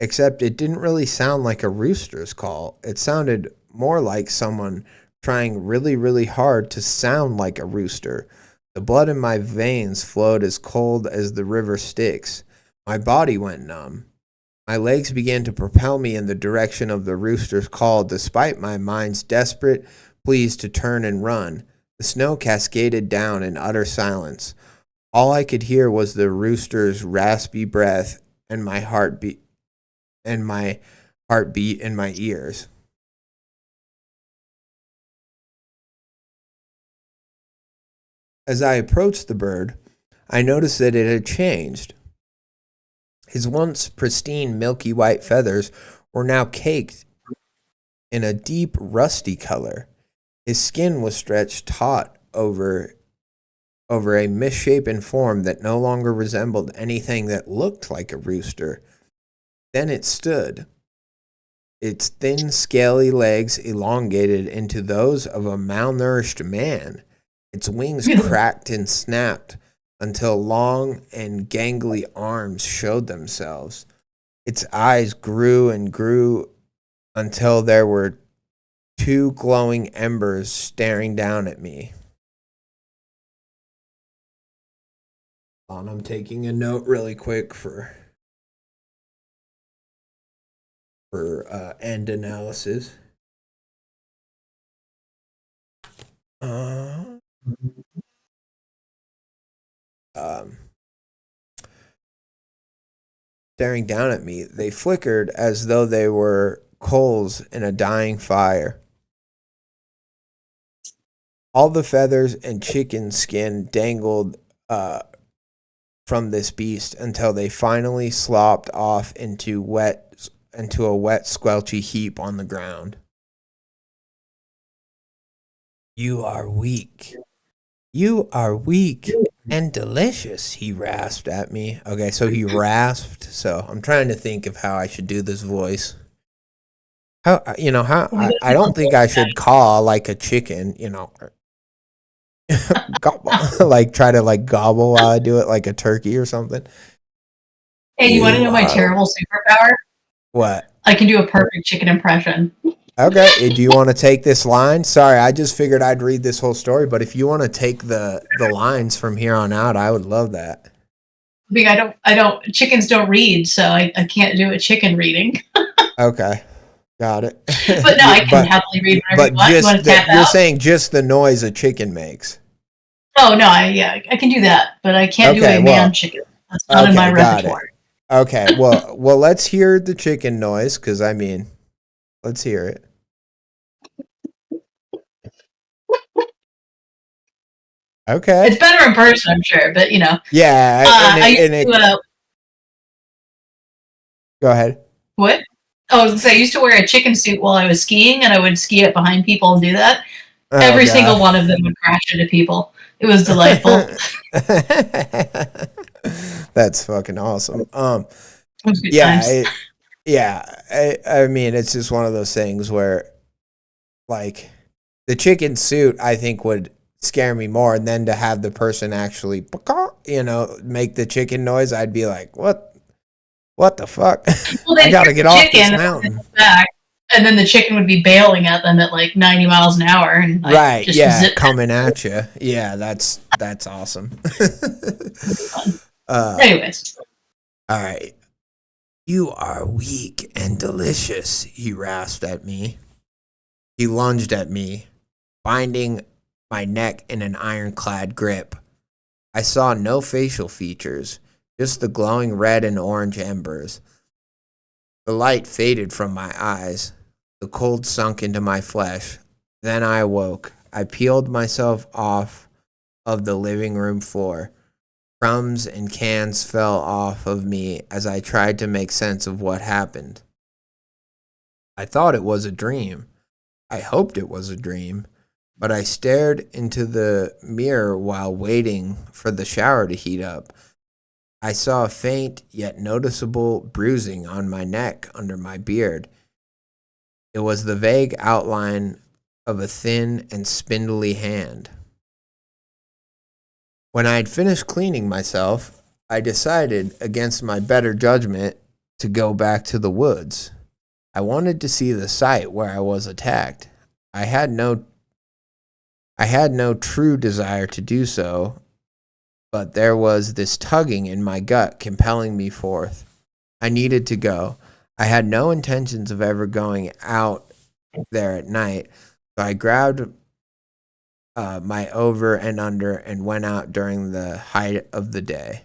except it didn't really sound like a rooster's call. It sounded more like someone trying really, really hard to sound like a rooster. The blood in my veins flowed as cold as the river Styx. My body went numb. My legs began to propel me in the direction of the rooster's call, despite my mind's desperate pleas to turn and run. The snow cascaded down in utter silence. All I could hear was the rooster's raspy breath and my heartbeat in my ears. As I approached the bird, I noticed that it had changed. His once pristine milky white feathers were now caked in a deep rusty color. His skin was stretched taut over a misshapen form that no longer resembled anything that looked like a rooster. Then it stood, its thin, scaly legs elongated into those of a malnourished man. Its wings cracked and snapped until long and gangly arms showed themselves. Its eyes grew and grew until there were two glowing embers staring down at me. I'm taking a note really quick for end analysis. Staring down at me, they flickered as though they were coals in a dying fire. All the feathers and chicken skin dangled from this beast until they finally slopped off into a wet, squelchy heap on the ground. You are weak. You are weak and delicious, he rasped at me. Okay, so he rasped. So I'm trying to think of how I should do this voice. I don't think I should caw like a chicken, gobble, like try to like gobble while I do it like a turkey or something. Hey, you want to know my terrible superpower? What? I can do a perfect chicken impression. Okay, do you want to take this line? Sorry, I just figured I'd read this whole story, but if you want to take the lines from here on out, I would love that. I don't, chickens don't read, so I can't do a chicken reading. Okay, got it. But no, I can happily read whatever you want. You want to tap you're out? saying just the noise a chicken makes. Oh, no, I can do that, but I can't do a man chicken. That's not in my repertoire. Okay, well, let's hear the chicken noise, because, let's hear it. Okay. It's better in person, I'm sure, but, Yeah. Go ahead. What? Oh, I was going to say, I used to wear a chicken suit while I was skiing, and I would ski up behind people and do that. Oh, every single one of them would crash into people. It was delightful. That's fucking awesome. It's just one of those things where, like, the chicken suit, I think, would scare me more, and then to have the person actually, make the chicken noise, I'd be like, what the fuck? Well, I gotta get off this mountain. And then the chicken would be bailing at them at like 90 miles an hour, and coming at you. Yeah, that's awesome. Anyways, all right. You are weak and delicious, he rasped at me. He lunged at me, binding my neck in an ironclad grip. I saw no facial features, just the glowing red and orange embers. The light faded from my eyes. The cold sunk into my flesh. Then I awoke. I peeled myself off of the living room floor. Crumbs and cans fell off of me as I tried to make sense of what happened. I thought it was a dream. I hoped it was a dream, but I stared into the mirror while waiting for the shower to heat up. I saw a faint yet noticeable bruising on my neck under my beard. It was the vague outline of a thin and spindly hand. When I had finished cleaning myself, I decided, against my better judgment, to go back to the woods. I wanted to see the site where I was attacked. I had no true desire to do so, but there was this tugging in my gut compelling me forth. I needed to go. I had no intentions of ever going out there at night, so I grabbed my over and under and went out during the height of the day.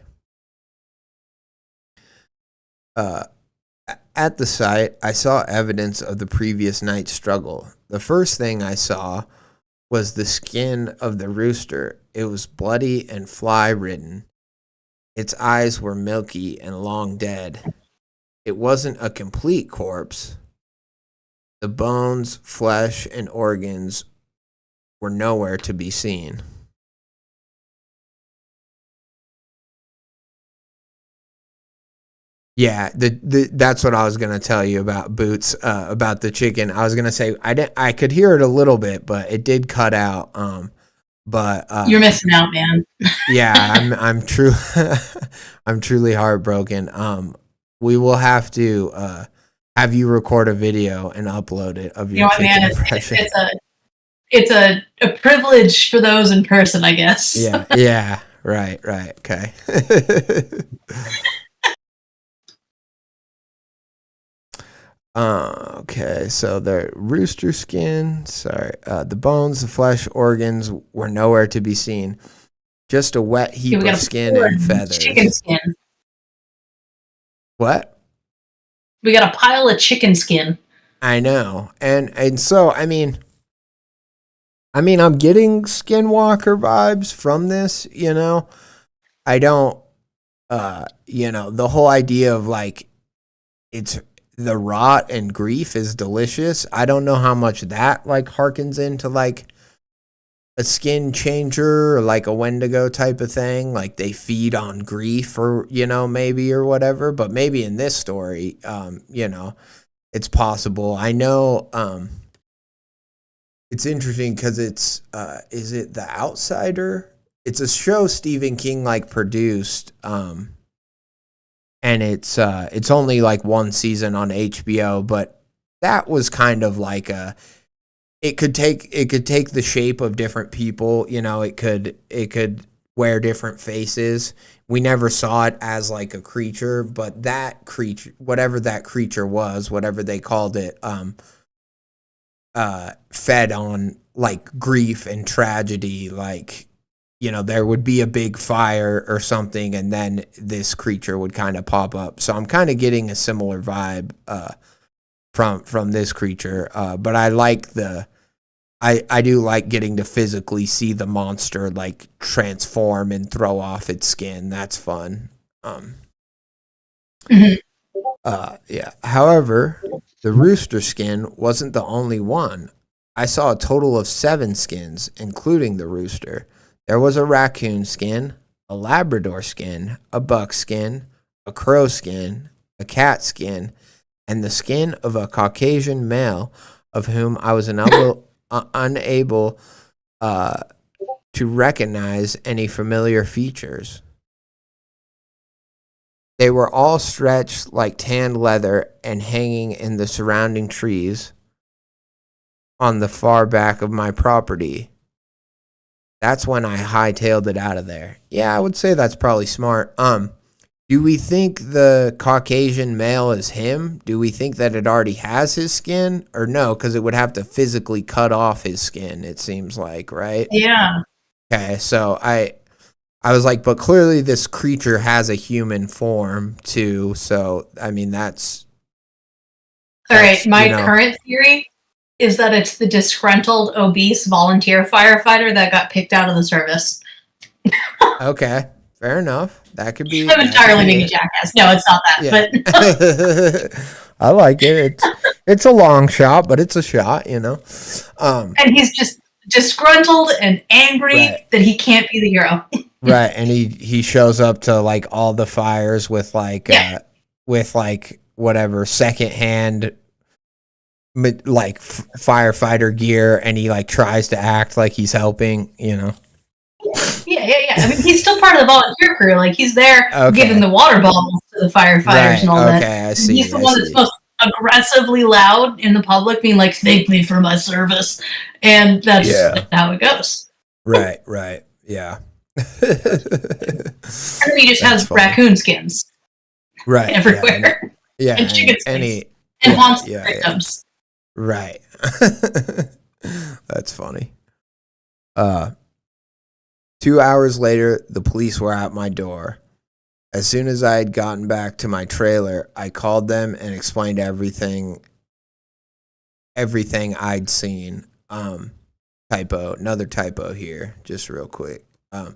At the site, I saw evidence of the previous night's struggle. The first thing I saw was the skin of the rooster. It was bloody and fly-ridden. Its eyes were milky and long dead. It wasn't a complete corpse. The bones, flesh, and organs were nowhere to be seen. Yeah, that's what I was gonna tell you about Boots, about the chicken. I was gonna say I could hear it a little bit, but it did cut out. But You're missing out, man. yeah, I'm true. I'm truly heartbroken. We will have to have you record a video and upload it of your chicken man, impression. It's a privilege for those in person, I guess. Yeah, right, okay. Okay, so the rooster skin, the bones, the flesh, organs were nowhere to be seen. Just a wet heap of skin and feathers. Chicken skin. What? We got a pile of chicken skin. I know. And so, I mean, I'm getting Skinwalker vibes from this, you know. I don't, the whole idea of like, it's the rot and grief is delicious. I don't know how much that like harkens into like a skin changer or like a Wendigo type of thing. Like they feed on grief or, maybe or whatever. But maybe in this story, it's possible. I know it's interesting because it's is it The Outsider? It's a show Stephen King like produced, and it's only like one season on HBO, but that was kind of like it could take the shape of different people, it could wear different faces. We never saw it as like a creature, but that creature, whatever that creature was, whatever they called it, fed on like grief and tragedy. Like, there would be a big fire or something, and then this creature would kind of pop up. So I'm kind of getting a similar vibe from this creature. But I like I do like getting to physically see the monster like transform and throw off its skin. That's fun. Yeah. However, the rooster skin wasn't the only one. I saw a total of 7 skins, including the rooster. There was a raccoon skin, a Labrador skin, a buck skin, a crow skin, a cat skin, and the skin of a Caucasian male of whom I was unable to recognize any familiar features. They were all stretched like tanned leather and hanging in the surrounding trees on the far back of my property. That's when I hightailed it out of there. Yeah, I would say that's probably smart. Do we think the Caucasian male is him? Do we think that it already has his skin? Or no, because it would have to physically cut off his skin, it seems like, right? Yeah. Okay, so I was like, but clearly this creature has a human form too. So, I mean, that's all right. My current theory is that it's the disgruntled, obese volunteer firefighter that got picked out of the service. Okay, fair enough. That could be. I'm entirely being a jackass. No, it's not that. Yeah. But I like it. It's a long shot, but it's a shot, And he's just disgruntled and angry that he can't be the hero. Right, and he shows up to like all the fires with like whatever secondhand like firefighter gear, and he like tries to act like he's helping, Yeah. I mean, he's still part of the volunteer crew. Like he's there giving the water bottles to the firefighters and all that. Okay, I see. He's the one that's most aggressively loud in the public, being like, "Thank me for my service," and that's how it goes. Right. Yeah. And he just has raccoon skins. Right. Everywhere. Yeah. And chicken skins. And haunts victims. Right. That's funny. 2 hours later, the police were at my door. As soon as I had gotten back to my trailer, I called them and explained everything I'd seen. Another typo here, just real quick. And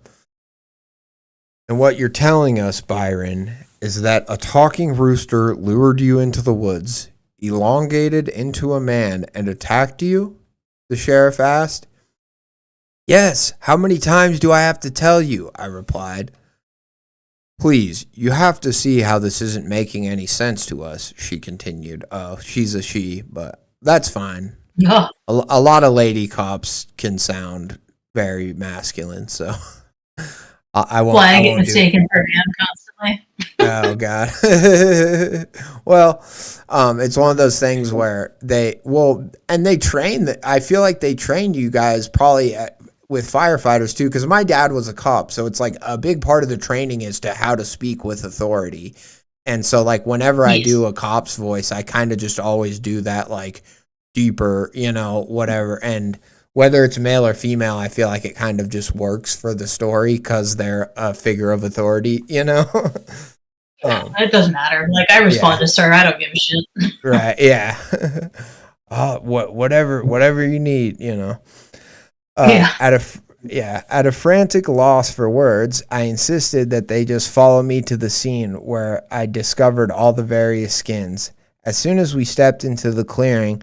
what you're telling us, Byron, is that a talking rooster lured you into the woods, elongated into a man, and attacked you? The sheriff asked. Yes, how many times do I have to tell you? I replied. Please, you have to see how this isn't making any sense to us, she continued. Oh, she's a she, but that's fine. No. A lot of lady cops can sound very masculine, so I won't. Why I get mistaken for a man constantly. Oh God. Well, it's one of those things where they train that. I feel like they trained you guys probably with firefighters too, because my dad was a cop, so it's like a big part of the training is to how to speak with authority. And so like whenever I do a cop's voice, I kind of just always do that like deeper, whatever. And whether it's male or female, I feel like it kind of just works for the story because they're a figure of authority, It doesn't matter. Like I respond to sir, I don't give a shit. Right, yeah. Whatever you need, At a frantic loss for words, I insisted that they just follow me to the scene where I discovered all the various skins. As soon as we stepped into the clearing,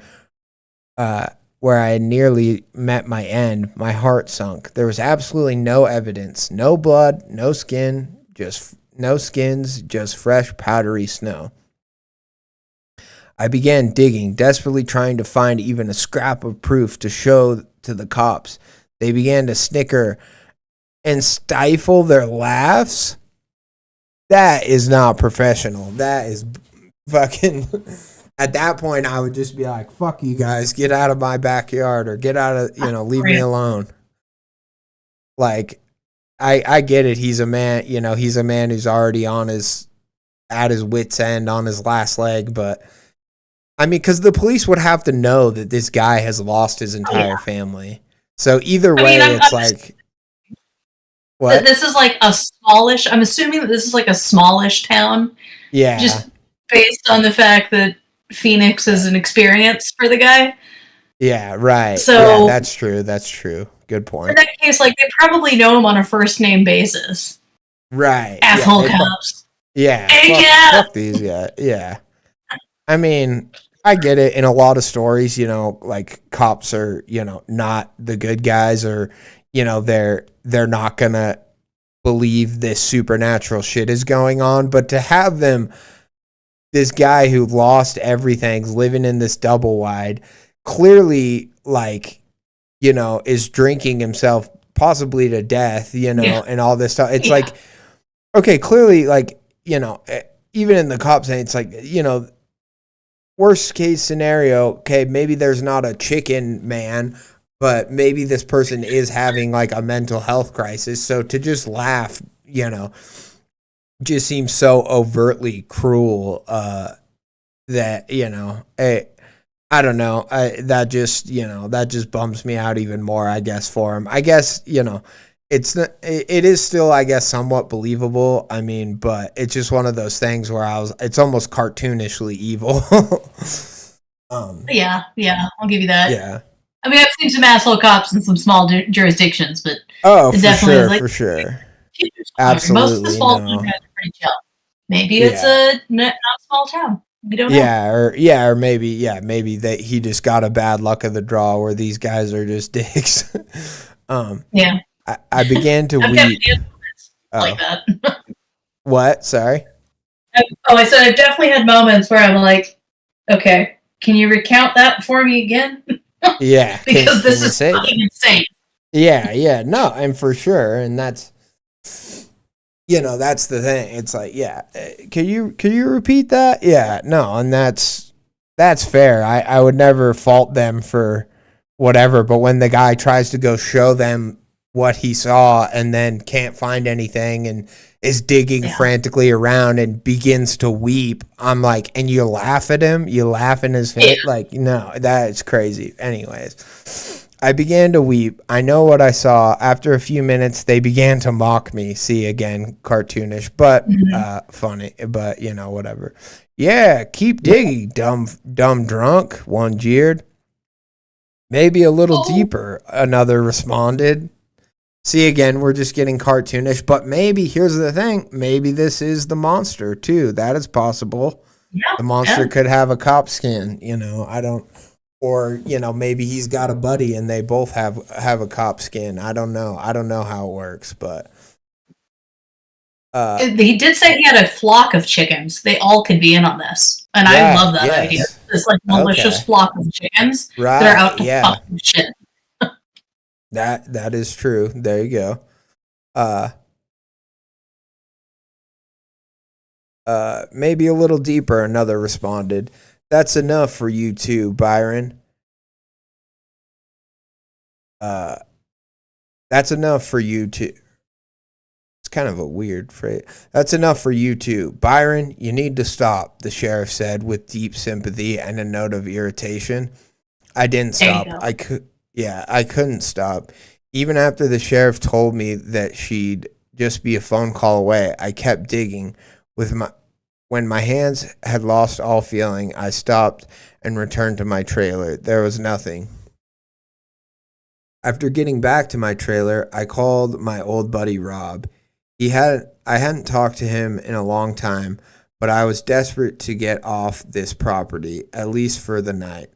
where I had nearly met my end, my heart sunk. There was absolutely no evidence, no blood, no skin, just no skins, just fresh powdery snow. I began digging, desperately trying to find even a scrap of proof to show to the cops. They began to snicker and stifle their laughs. That is not professional. That is fucking... At that point, I would just be like, fuck you guys, get out of my backyard or get out of, leave me alone. Like, I get it. He's a man, he's a man who's already at his wit's end, on his last leg. But, I mean, because the police would have to know that this guy has lost his entire family. So either way, it's like... What? This is like a smallish... I'm assuming that this is like a smallish town. Yeah. Just based on the fact that Phoenix is an experience for the guy. Yeah, right. So yeah, that's true. Good point. In that case, like they probably know him on a first name basis. Right. Asshole cops. Fuck these, yeah. I mean, I get it. In a lot of stories, like cops are, not the good guys, or, they're not gonna believe this supernatural shit is going on. But to have them, this guy who lost everything's living in this double wide, clearly like, is drinking himself possibly to death, and all this stuff. It's like, okay, clearly like, even in the cops saying it's like, worst case scenario, okay, maybe there's not a chicken man, but maybe this person is having like a mental health crisis. So to just laugh, just seems so overtly cruel that I don't know, that just bums me out even more, I guess, for him. I guess it is still, I guess, somewhat believable. I mean, but it's just one of those things where it's almost cartoonishly evil. Yeah, I'll give you that. Yeah, I mean, I've seen some asshole cops in some small jurisdictions, but for sure. Absolutely, most of the small towns are pretty chill. Maybe it's not a small town. We don't know. Or maybe that he just got a bad luck of the draw where these guys are just dicks. I began to weep. Like that. What? Sorry. I said I've definitely had moments where I'm like, okay, can you recount that for me again? Yeah, because this is fucking insane. Yeah, no, and for sure, and that's that's the thing. It's like, can you repeat that? Yeah, no, and that's fair. I would never fault them for whatever, but when the guy tries to go show them what he saw and then can't find anything and is digging frantically around and begins to weep, I'm like, and you laugh at him, you laugh in his face, like, no, that is crazy. Anyways, I began to weep. I know what I saw. After a few minutes, they began to mock me. See, again, cartoonish, but funny. But, whatever. Yeah, keep digging, dumb drunk, one jeered. Maybe a little deeper, another responded. See, again, we're just getting cartoonish, but maybe, here's the thing, maybe this is the monster, too. That is possible. Yeah, The monster could have a cop skin, I don't, or, maybe he's got a buddy and they both have a cop skin. I don't know. I don't know how it works, but. He did say he had a flock of chickens. They all could be in on this. And I love that idea. It's like malicious flock of chickens that are out to fuck shit. That is true. There you go. Maybe a little deeper, another responded. That's enough for you too, Byron. That's enough for you too. It's kind of a weird phrase. That's enough for you too. Byron, you need to stop, the sheriff said with deep sympathy and a note of irritation. I didn't stop. I couldn't stop. Even after the sheriff told me that she'd just be a phone call away, I kept digging. When my hands had lost all feeling, I stopped and returned to my trailer. There was nothing. After getting back to my trailer, I called my old buddy Rob. I hadn't talked to him in a long time, but I was desperate to get off this property, at least for the night.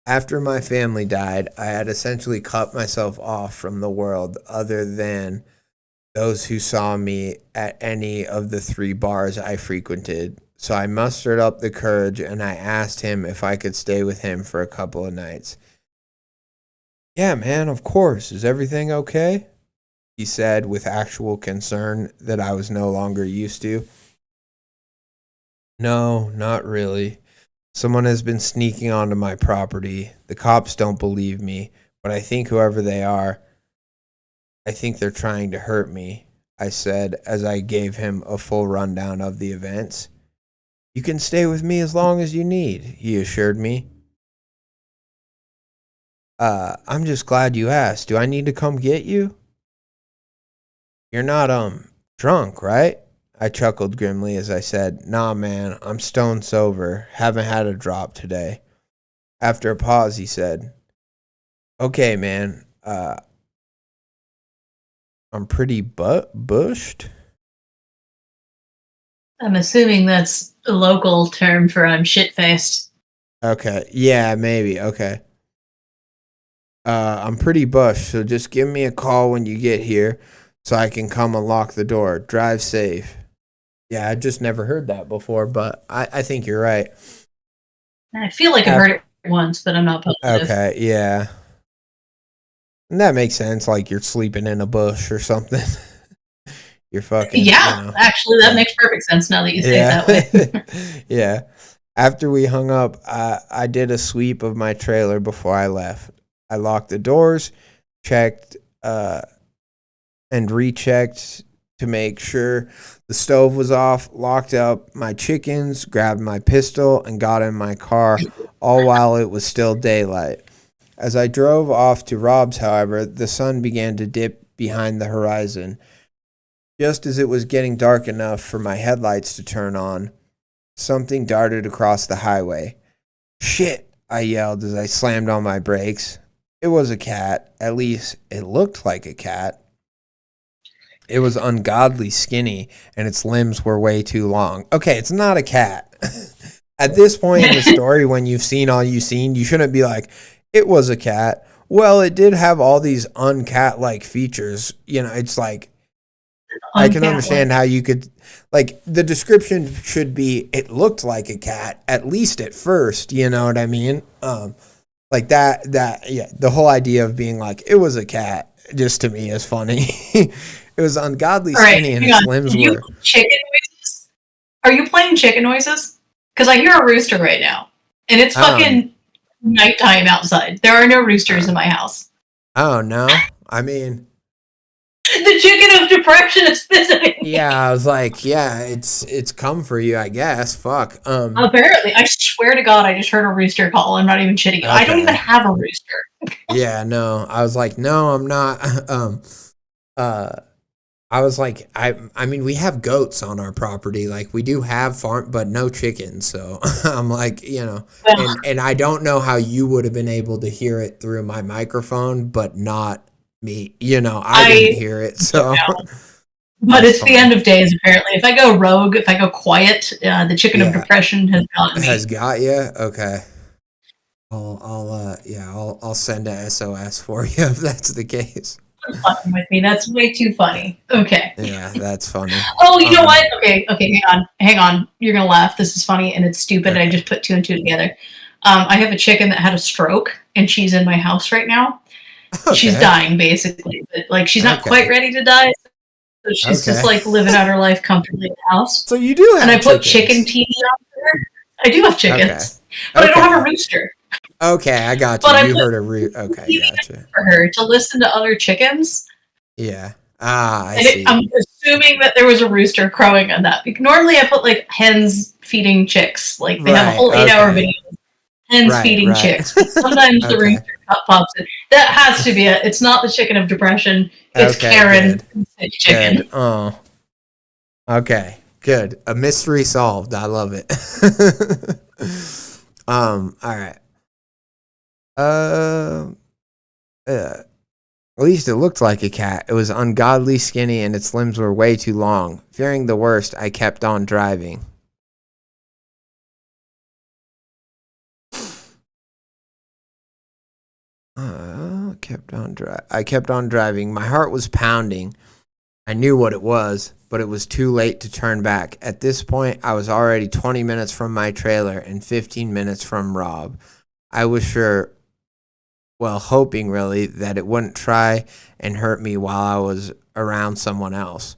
After my family died, I had essentially cut myself off from the world other than those who saw me at any of the 3 bars I frequented. So I mustered up the courage and I asked him if I could stay with him for a couple of nights. Yeah, man, of course. Is everything okay? He said with actual concern that I was no longer used to. No, not really. Someone has been sneaking onto my property. The cops don't believe me, but I think whoever they are, I think they're trying to hurt me, I said as I gave him a full rundown of the events. You can stay with me as long as you need, he assured me. I'm just glad you asked. Do I need to come get you? You're not, drunk, right? I chuckled grimly as I said, Nah, man, I'm stone sober. Haven't had a drop today. After a pause, he said, Okay, man, I'm pretty bushed. I'm assuming that's a local term for I'm shit-faced. Okay, yeah, maybe, okay. I'm pretty bushed, so just give me a call when you get here so I can come unlock the door. Drive safe. Yeah, I just never heard that before, but I think you're right. I feel like I've heard it once, but I'm not positive. Okay, yeah. And that makes sense, like you're sleeping in a bush or something. You're fucking... Yeah, actually, that makes perfect sense now that you say it that way. Yeah. After we hung up, I did a sweep of my trailer before I left. I locked the doors, checked and rechecked to make sure the stove was off, locked up my chickens, grabbed my pistol, and got in my car, all while it was still daylight. As I drove off to Rob's, however, the sun began to dip behind the horizon. Just as it was getting dark enough for my headlights to turn on, something darted across the highway. Shit, I yelled as I slammed on my brakes. It was a cat. At least it looked like a cat. It was ungodly skinny, and its limbs were way too long. Okay, it's not a cat. At this point in the story, when you've seen all you've seen, you shouldn't be like, it was a cat. Well, it did have all these uncat-like features. It's like, I can understand how you could, like, the description should be, it looked like a cat, at least at first, you know what I mean? Like that, yeah, the whole idea of being like, it was a cat, just to me is funny. It was ungodly skinny and its limbs were... Chicken noises? Are you playing chicken noises? Because I hear a rooster right now. And it's fucking nighttime outside. There are no roosters in my house. Oh, no? I mean... The chicken of depression is visiting me. Yeah, I was like, yeah, it's come for you, I guess. Fuck. Apparently. I swear to God, I just heard a rooster call. I'm not even shitting you. Okay. I don't even have a rooster. Yeah, no. I was like, no, I'm not. Uh, I was like, I mean, we have goats on our property. Like, we do have farm, but no chickens. So I'm like, Well, and I don't know how you would have been able to hear it through my microphone, but not me. I didn't I hear it. don't So know. But that's it's the end funny. of days, apparently. If I go rogue, if I go quiet, the chicken of Yeah, depression has gotten has me. got you. Okay. I'll send a SOS for you if that's the case. Fucking with me. That's way too funny. Okay. Yeah, that's funny. Oh, you know what? Okay, hang on. You're gonna laugh. This is funny and it's stupid. I Okay. just put two and two together. I have a chicken that had a stroke, and she's in my house right now. She's Okay. dying basically, but like she's not quite Okay. ready to die. So she's just Okay. like living out her life comfortably in the house. So you do And I have put chicken chickens. TV on for her. I do have Okay. chickens, but I don't have a Okay. rooster. Okay, I got you. But I You put heard a root. Okay, TV gotcha. for her to listen to other chickens. Yeah. Ah, I And I'm see. assuming that there was a rooster crowing on that. Normally, I put like hens feeding chicks. Like they have a Right. whole 8 hour Okay. video of hens Right. feeding Right. chicks. But sometimes the Okay. rooster pops in. That has to be it. It's not the chicken of depression. It's Okay. Karen Good. sick Good. chicken. Oh. Okay. Good. A mystery solved. I love it. All right. Um. At least it looked like a cat. It was ungodly skinny and its limbs were way too long. Fearing the worst, I kept on driving. I kept on driving. My heart was pounding. I knew what it was, but it was too late to turn back. At this point, I was already 20 minutes from my trailer and 15 minutes from Rob. I was sure, well, hoping really, that it wouldn't try and hurt me while I was around someone else.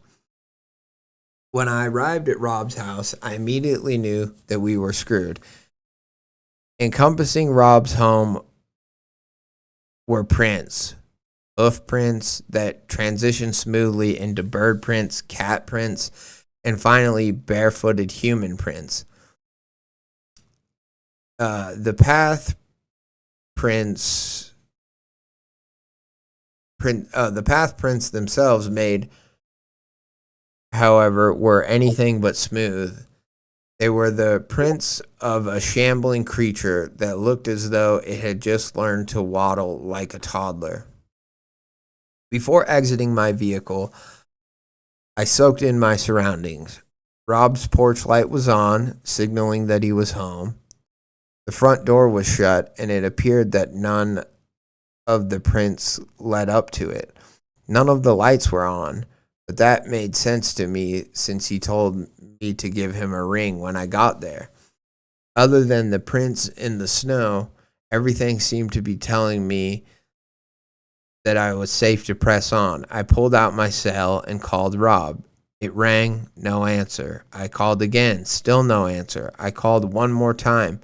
When I arrived at Rob's house, I immediately knew that we were screwed. Encompassing Rob's home were prints, hoof prints that transitioned smoothly into bird prints, cat prints, and finally barefooted human prints. The path prints, the path prints themselves made, however, were anything but smooth. They were the prints of a shambling creature that looked as though it had just learned to waddle like a toddler. Before exiting my vehicle, I soaked in my surroundings. Rob's porch light was on, signaling that he was home. The front door was shut, and it appeared that none of the prints led up to it. None of the lights were on, but that made sense to me since he told me to give him a ring when I got there. Other than the prints in the snow, everything seemed to be telling me that I was safe to press on. I pulled out my cell and called Rob. It rang, no answer. I called again, still no answer. I called one more time,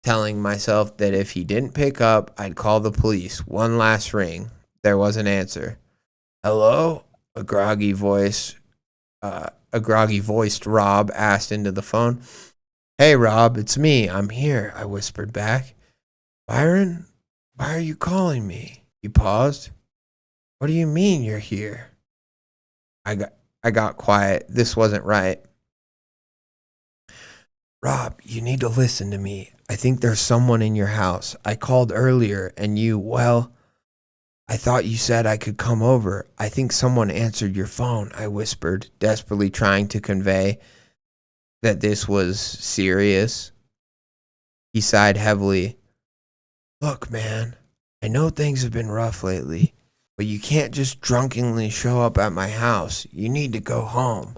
telling myself that if he didn't pick up, I'd call the police. One last ring. There was an answer. Hello? A groggy voiced Rob asked into the phone. Hey, Rob, it's me. I'm here, I whispered back. Byron, why are you calling me? He paused. What do you mean you're here? I got quiet. This wasn't right. Rob, you need to listen to me. I think there's someone in your house. I called earlier and I thought you said I could come over. I think someone answered your phone, I whispered, desperately trying to convey that this was serious. He sighed heavily. Look, man, I know things have been rough lately, but you can't just drunkenly show up at my house. You need to go home.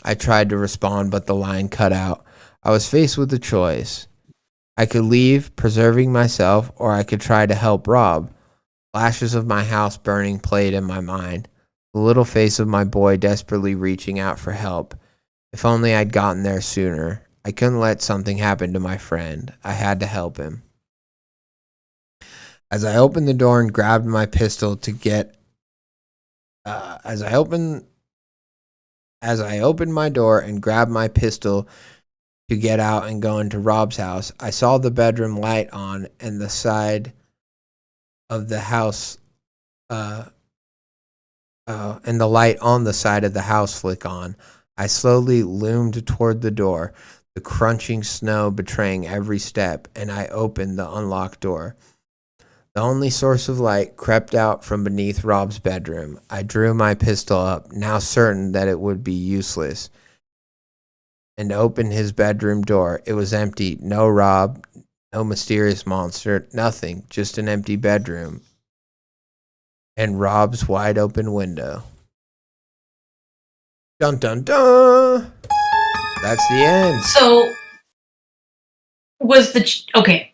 I tried to respond, but the line cut out. I was faced with a choice. I could leave, preserving myself, or I could try to help Rob. Flashes of my house burning played in my mind. The little face of my boy desperately reaching out for help. If only I'd gotten there sooner. I couldn't let something happen to my friend. I had to help him. As I opened the door and grabbed my pistol to get, as I opened my door and grabbed my pistol to get out and go into Rob's house, I saw the bedroom light on and the side of the house, and the light on the side of the house flick on. I slowly loomed toward the door, the crunching snow betraying every step, and I opened the unlocked door. The only source of light crept out from beneath Rob's bedroom. I drew my pistol up, now certain that it would be useless, and opened his bedroom door. It was empty. No Rob, no mysterious monster, nothing. Just an empty bedroom and Rob's wide open window. Dun dun dun! That's the end. So, was okay.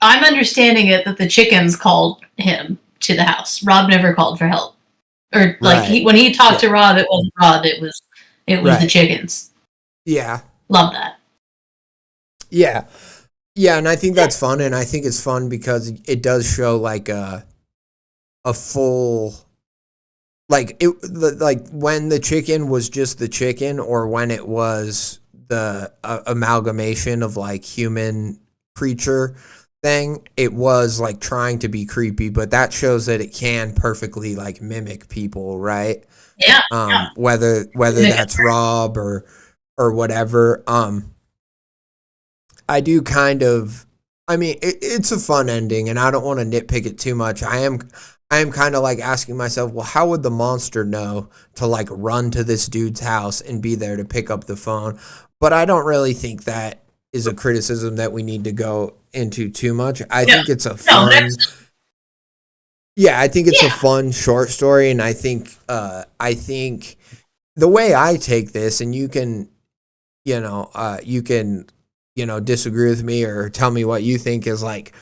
I'm understanding it that the chickens called him to the house. Rob never called for help, or like Right. when he talked to Rob, it wasn't Rob. It was Right. the chickens. Yeah. Love that. Yeah. Yeah, and I think that's fun, and I think it's fun because it does show like a full, like when the chicken was just the chicken, or when it was the amalgamation of like human creature thing. It was like trying to be creepy, but that shows that it can perfectly like mimic people, right? Yeah. Whether that's Rob or whatever. I do kind of, I mean, it's a fun ending, and I don't want to nitpick it too much. I am kind of like asking myself, well, how would the monster know to like run to this dude's house and be there to pick up the phone? But I don't really think that is a criticism that we need to go into too much. I think it's a fun, I think it's a fun short story, and I think the way I take this, and you can disagree with me or tell me what you think, is like,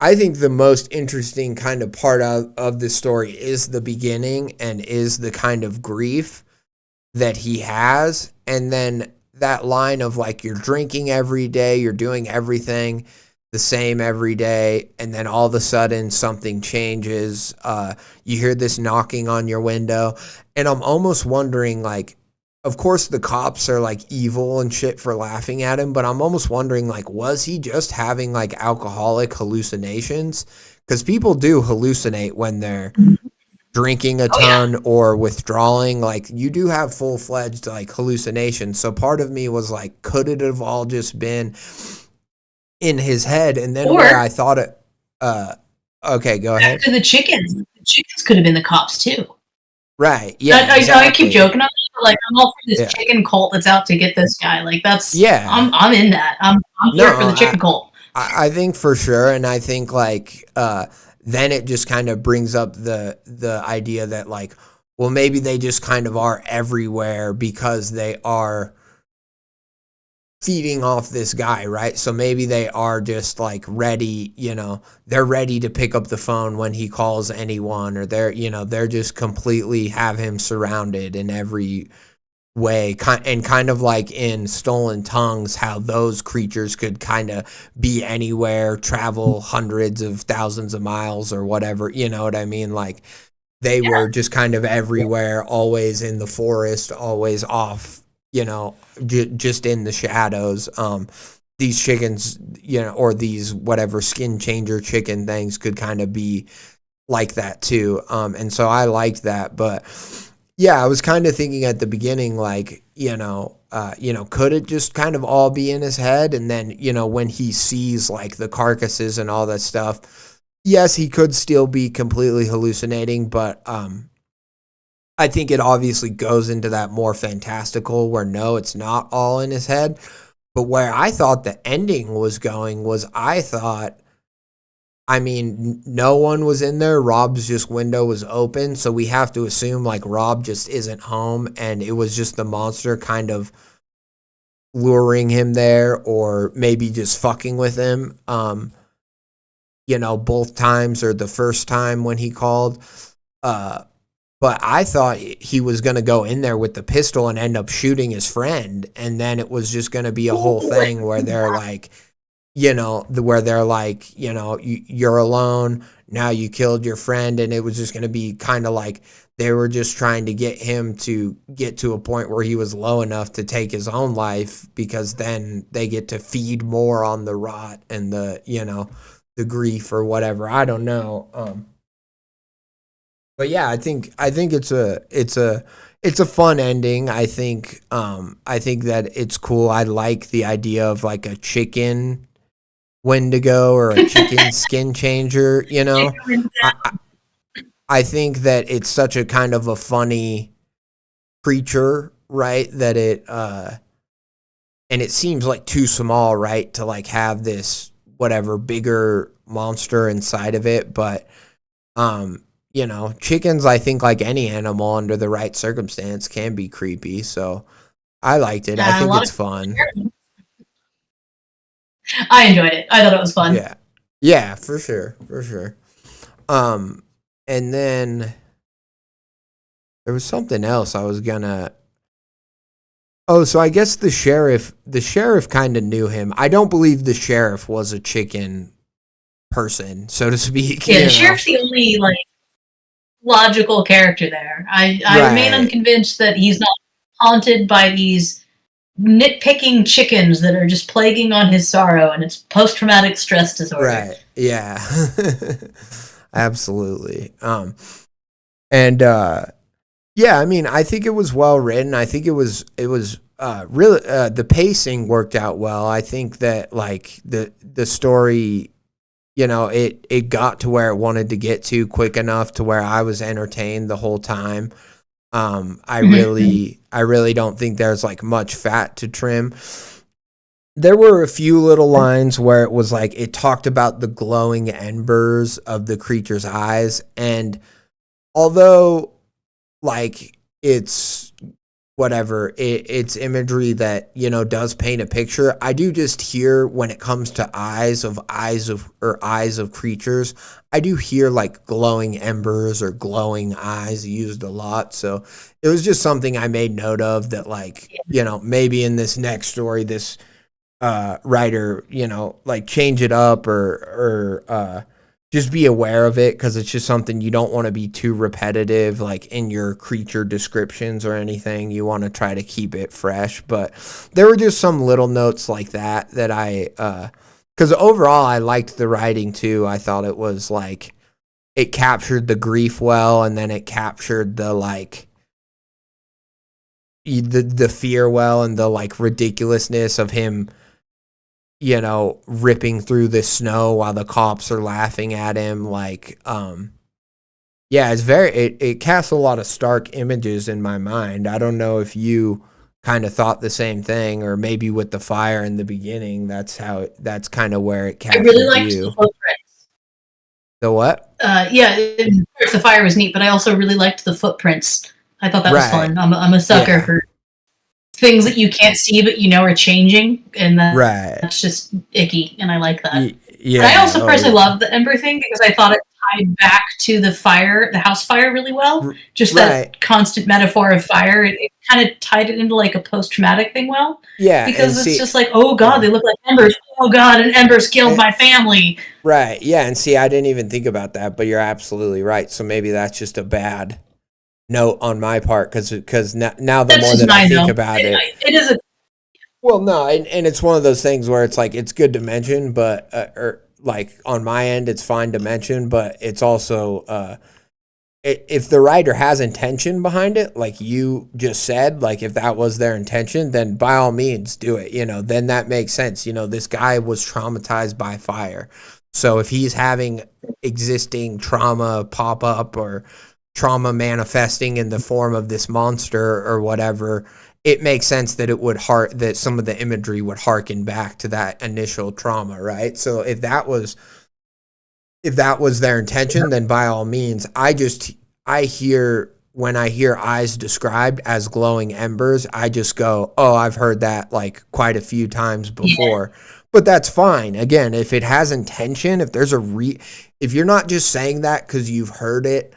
I think the most interesting kind of part of this story is the beginning, and is the kind of grief that he has. And then that line of like, you're drinking every day, you're doing everything the same every day, and then all of a sudden something changes. You hear this knocking on your window, and I'm almost wondering, like, of course the cops are like evil and shit for laughing at him, but I'm almost wondering, like, was he just having like alcoholic hallucinations? Because people do hallucinate when they're drinking a ton or withdrawing. Like, you do have full-fledged like hallucinations. So part of me was like, could it have all just been in his head? And then where I thought it, okay, go ahead. To the chickens could have been the cops too. Right. Yeah. I keep joking on that, but like, I'm all for this chicken cult that's out to get this guy. Like, that's I'm in that. I'm here for the chicken cult. I think for sure, and I think like then it just kind of brings up the idea that like, well, maybe they just kind of are everywhere because they are feeding off this guy, right? So maybe they are just like ready, they're ready to pick up the phone when he calls anyone, or they're just completely have him surrounded in every way, and kind of like in Stolen Tongues, how those creatures could kind of be anywhere, travel hundreds of thousands of miles or whatever, you know what I mean? Like, they were just kind of everywhere, always in the forest, always off, just in the shadows. These chickens, or these whatever skin changer chicken things could kind of be like that too. And so I liked that. But yeah, I was kind of thinking at the beginning, like, could it just kind of all be in his head? And then, when he sees like the carcasses and all that stuff, yes, he could still be completely hallucinating, but I think it obviously goes into that more fantastical where no, it's not all in his head. But where I thought the ending was going was, no one was in there. Rob's just window was open. So we have to assume like Rob just isn't home, and it was just the monster kind of luring him there, or maybe just fucking with him. Both times, or the first time when he called. But I thought he was going to go in there with the pistol and end up shooting his friend. And then it was just going to be a whole thing where they're like, you're alone. Now you killed your friend. And it was just going to be kind of like they were just trying to get him to get to a point where he was low enough to take his own life, because then they get to feed more on the rot and the the grief or whatever. I don't know. But yeah, I think it's a fun ending. I think that it's cool. I like the idea of like a chicken Wendigo or a chicken skin changer, you know. I I think that it's such a kind of a funny creature, right? That it and it seems like too small, right, to like have this whatever bigger monster inside of it, but you know, chickens, I think like any animal under the right circumstance can be creepy, so I liked it. I A think lot it's of fun. I enjoyed it. I thought it was fun. Yeah. Yeah, for sure. For sure. Um and then there was something else I was gonna. Oh, so I guess the sheriff kind of knew him. I don't believe the sheriff was a chicken person, so to speak, Yeah, you the know. sheriff's the only like logical character there. I remain Right. unconvinced that he's not haunted by these nitpicking chickens that are just plaguing on his sorrow and it's post traumatic stress disorder. Right. Yeah. Absolutely. And yeah, I mean, I think it was well written. I think it was really the pacing worked out well. I think that like the story, you know, it got to where it wanted to get to quick enough to where I was entertained the whole time. I really don't think there's like much fat to trim. There were a few little lines where it was like it talked about the glowing embers of the creature's eyes, and although like it's whatever it's imagery that, you know, does paint a picture, I do just hear when it comes to eyes of creatures, I do hear like glowing embers or glowing eyes used a lot. So it was just something I made note of, that like, you know, maybe in this next story this writer, you know, like change it up or just be aware of it, because it's just something you don't want to be too repetitive like in your creature descriptions or anything. You want to try to keep it fresh. But there were just some little notes like that that I because overall I liked the writing too. I thought it was like it captured the grief well, and then it captured the like the fear well, and the like ridiculousness of him, you know, ripping through the snow while the cops are laughing at him. Like, yeah, it casts a lot of stark images in my mind. I don't know if you kind of thought the same thing, or maybe with the fire in the beginning, that's kind of where it I really captured liked the you. footprints. The what? Yeah, of course the fire was neat, but I also really liked the footprints. I thought that was Right. fun. I'm a sucker Yeah. for things that you can't see but you know are changing, and Right. that's just icky, and I like that. Yeah. But I also Oh, personally yeah. love the Ember thing because I thought it tied back to the house fire really well. Just Right. that constant metaphor of fire, it kind of tied it into like a post-traumatic thing well. Yeah. Because And it's see, just like, oh god, they look like embers. Oh god, and embers killed and, my family. right. Yeah. And see, I didn't even think about that, but you're absolutely right. So maybe that's just a bad note on my part, because now the That's more just that I mine think though. about it, It is a well, no, and it's one of those things where it's like it's good to mention, but or like on my end, it's fine to mention, but it's also if the writer has intention behind it, like you just said, like if that was their intention, then by all means do it. You know, then that makes sense. You know, this guy was traumatized by fire, so if he's having existing trauma pop up or trauma manifesting in the form of this monster or whatever, it makes sense that that some of the imagery would harken back to that initial trauma, right? So if that was their intention, then by all means, I hear when I hear eyes described as glowing embers, I just go, "Oh, I've heard that like quite a few times before." Yeah. But that's fine. Again, if it has intention, if there's if you're not just saying that cuz you've heard it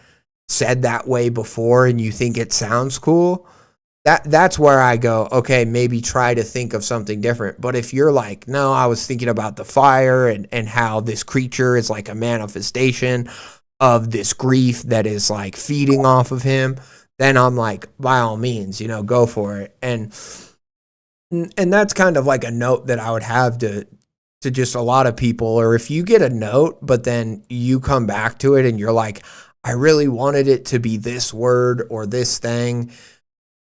said that way before and you think it sounds cool, that's where I go, okay, maybe try to think of something different. But if you're like, no, I was thinking about the fire and how this creature is like a manifestation of this grief that is like feeding off of him, then I'm like, by all means, you know, go for it. And that's kind of like a note that I would have to just a lot of people, or if you get a note, but then you come back to it and you're like, I really wanted it to be this word or this thing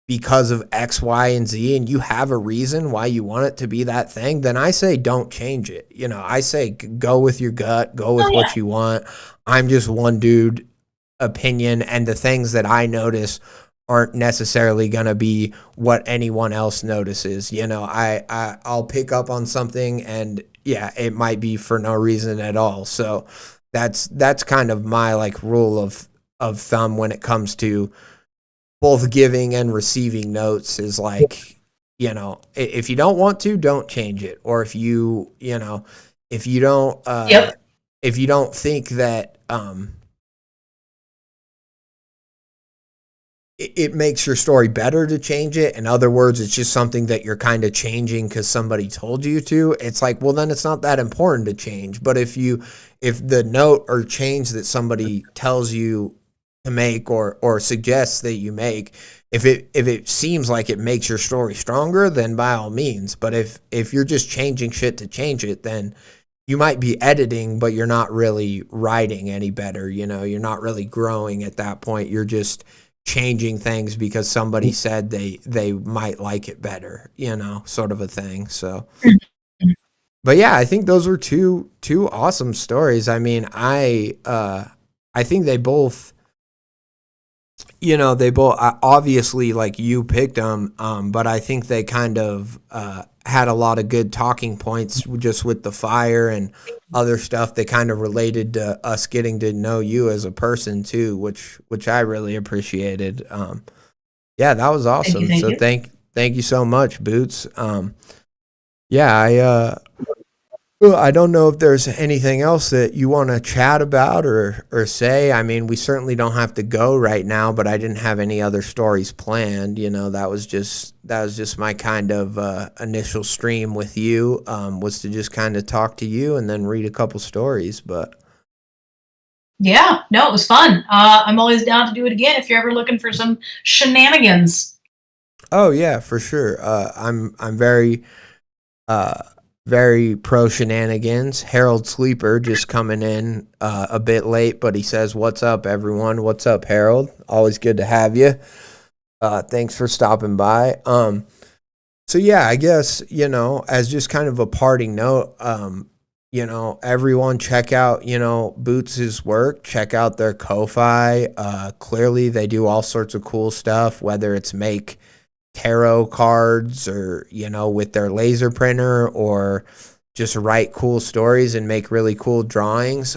because of X, Y, and Z, and you have a reason why you want it to be that thing, then I say don't change it. You know, I say go with your gut, go with what you want. I'm just one dude opinion, and the things that I notice aren't necessarily going to be what anyone else notices. You know, I'll pick up on something, and yeah, it might be for no reason at all. So that's kind of my like rule of thumb when it comes to both giving and receiving notes, is like, you know, if you don't want to, don't change it. Or if you know, if you don't, if you don't think that, it makes your story better to change it. In other words, it's just something that you're kind of changing because somebody told you to. It's like, well, then it's not that important to change. But if the note or change that somebody tells you to make or suggests that you make, if it seems like it makes your story stronger, then by all means. But if you're just changing shit to change it, then you might be editing, but you're not really writing any better. You know, you're not really growing at that point. You're just changing things because somebody said they might like it better, you know, sort of a thing. So, but yeah, I think those were two awesome stories. I mean, I think they both, you know, obviously, like, you picked them, but I think they kind of had a lot of good talking points just with the fire and other stuff. They kind of related to us getting to know you as a person too, which I really appreciated. Yeah, that was awesome. Thank you. Thank you so much, Boots. Yeah, I don't know if there's anything else that you want to chat about or say. I mean, we certainly don't have to go right now, but I didn't have any other stories planned. You know, that was just my kind of initial stream with you, was to just kind of talk to you and then read a couple stories. But yeah, no, it was fun. I'm always down to do it again if you're ever looking for some shenanigans. oh yeah, for sure. I'm very pro shenanigans. Harold Sleeper just coming in a bit late, but he says, "What's up, everyone? What's up, Harold? Always good to have you. Thanks for stopping by." So yeah, I guess, you know, as just kind of a parting note, you know, everyone check out, you know, Boots' work. Check out their Ko-Fi. Clearly, they do all sorts of cool stuff, whether it's make tarot cards or, you know, with their laser printer, or just write cool stories and make really cool drawings.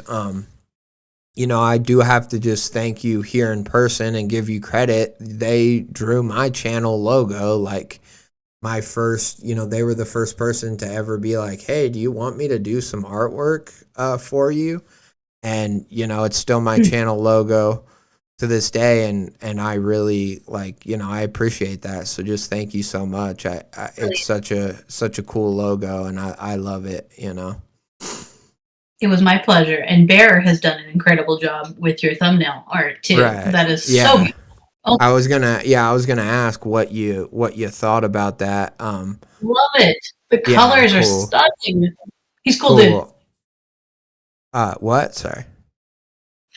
You know, I do have to just thank you here in person and give you credit. They drew my channel logo, like my first, you know, they were the first person to ever be like, hey, do you want me to do some artwork for you? And, you know, it's still my channel logo to this day, and I really, like, you know, I appreciate that. So just thank you so much. It's such a cool logo, and I love it, you know. It was my pleasure. And Bear has done an incredible job with your thumbnail art too. Right. That is Yeah. so beautiful. Oh, I was gonna ask what you thought about that. love it. The Yeah, colors are cool. stunning. He's cool, dude. What? Sorry.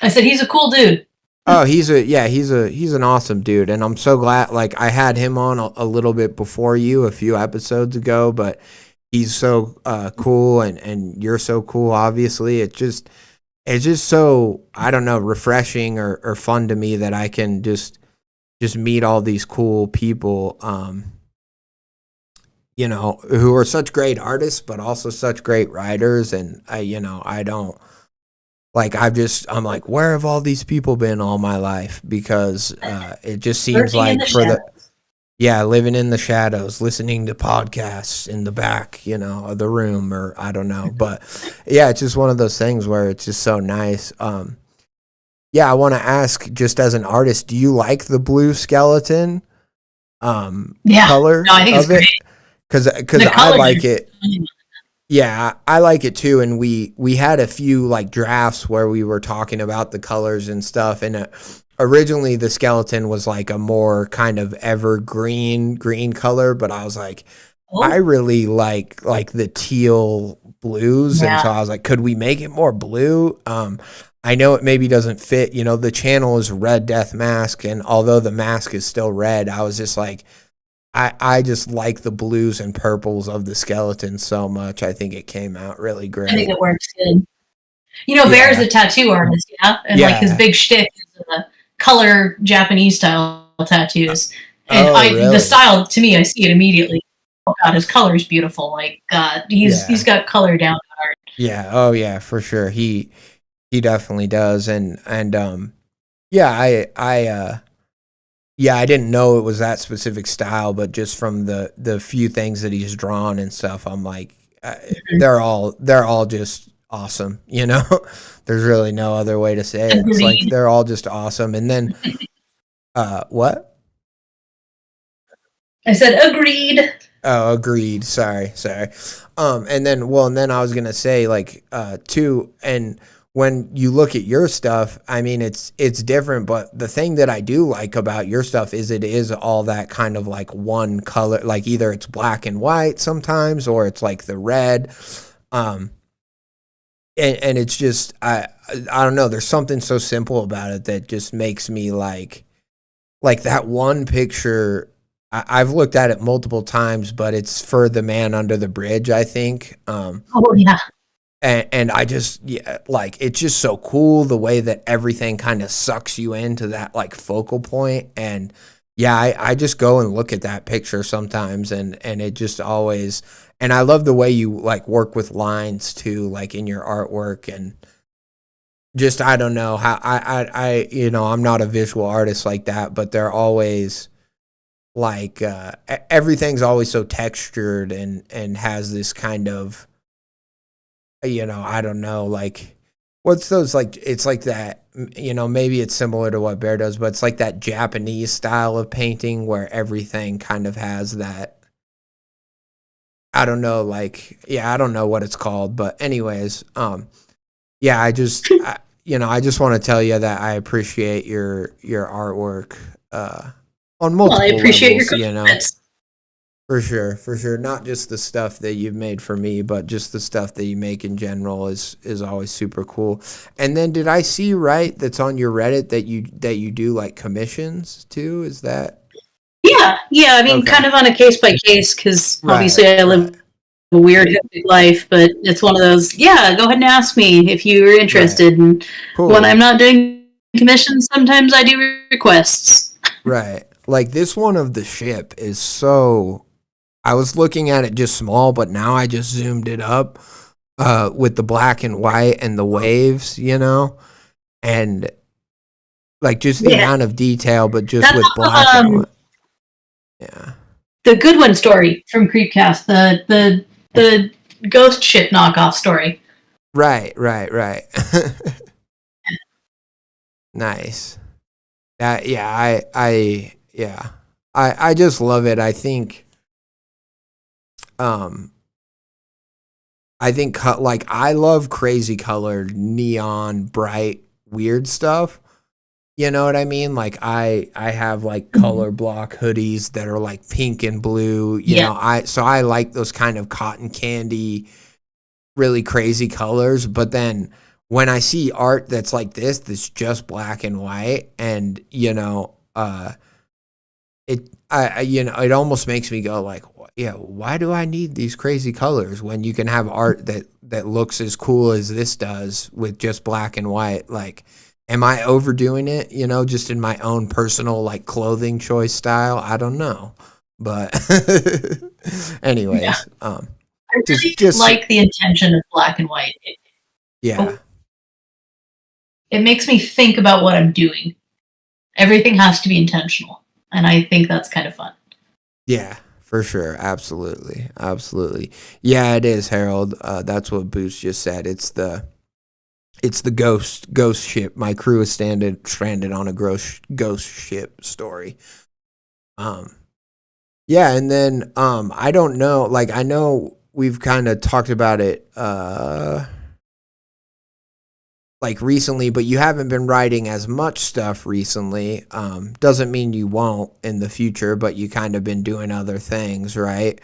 I said he's a cool dude. Oh, he's an awesome dude, and I'm so glad. Like, I had him on a little bit before you, a few episodes ago, but he's so cool, and you're so cool. Obviously, it's just so, I don't know, refreshing or fun to me that I can just meet all these cool people, you know, who are such great artists, but also such great writers. And I'm like, where have all these people been all my life? Because it just seems like living in the shadows, listening to podcasts in the back, you know, of the room, or I don't know. But yeah, it's just one of those things where it's just so nice. Yeah, I want to ask, just as an artist, do you like the blue skeleton color no, I think of it's it? Because I like it. Yeah, I like it too. And we had a few like drafts where we were talking about the colors and stuff. And originally the skeleton was like a more kind of evergreen green color, but I was like, I Oh, really like the teal blues, and yeah. so I was like, could we make it more blue? I know it maybe doesn't fit. The channel is Red Death Mask, and although the mask is still red, I was just like, I just like the blues and purples of the skeleton so much. I think it came out really I think great. it works good. Bear's Yeah, a tattoo artist, yeah? And like his yeah. big shtick is color Japanese style tattoos. And Oh, the really? style, to me, I see it immediately. Oh god, his color's beautiful. Like he's Yeah, got color down to art. yeah. Oh, yeah, for sure. He definitely does, and yeah, yeah, I didn't know it was that specific style, but just from the few things that he's drawn and stuff, I'm like, Mhm. they're all just awesome. There's really no other way to say it. It's like Agreed. they're all just awesome. And then, what? I said agreed. Oh, agreed. Sorry. And then I was gonna say like too, and when you look at your stuff, I mean it's different, but the thing that I do like about your stuff is it is all that kind of like one color, like either it's black and white sometimes or it's like the red. Um and it's just I don't know, there's something so simple about it that just makes me like that one picture. I've looked at it multiple times, but it's for the man under the bridge, I think. Oh yeah. And I just, yeah, like it's just so cool the way that everything kind of sucks you into that like focal point. And yeah, I just go and look at that picture sometimes, and it just always. And I love the way you like work with lines too, like in your artwork, and just I don't know how I'm not a visual artist like that, but they're always like everything's always so textured and has this kind of I don't know, like what's those, like it's like that, maybe it's similar to what Bear does, but it's like that Japanese style of painting where everything kind of has that. I don't know, like, yeah, I don't know what it's called, but anyways, yeah, I just want to tell you that I appreciate your artwork on Well, I multiple appreciate your levels. comments. For sure. Not just the stuff that you've made for me, but just the stuff that you make in general is always super cool. And then did I see right that's on your Reddit that you do like commissions too? Is that Yeah. I mean, okay? kind of on a case by case because Right, obviously I live right, a weird hectic life, but it's one of those. Yeah, go ahead and ask me if you're right. interested. And when I'm Cool. not doing commissions, sometimes I do requests. Right. Like this one of the ship is so. I was looking at it just small, but now I just zoomed it up with the black and white and the waves, and like just the Yeah, amount of detail, but just that's with off black of, and white. Yeah. the good one story from Creepcast, the ghost ship knockoff story. Right. Nice. That yeah, I just love it. Um I think like I love crazy colored, neon, bright, weird stuff. You know what I mean? Like I have like Mhm. color block hoodies that are like pink and blue, Yeah, I like those kind of cotton candy, really crazy colors, but then when I see art that's like this that's just black and white, and it almost makes me go like, yeah, why do I need these crazy colors when you can have art that looks as cool as this does with just black and white? Like, am I overdoing it, just in my own personal like clothing choice style? I don't know, but yeah. anyways, I really just like the intention of black and white. yeah. Oh, it makes me think about what I'm doing. Everything has to be intentional, and I think that's kind of fun. Yeah, for sure. Absolutely. Yeah, it is, Harold. That's what Boots just said. It's the ghost ship. My crew is stranded on a ghost ship story. Um, yeah, and then I don't know. Like I know we've kind of talked about it like recently, but you haven't been writing as much stuff recently. Doesn't mean you won't in the future, but you kind of been doing other things, right?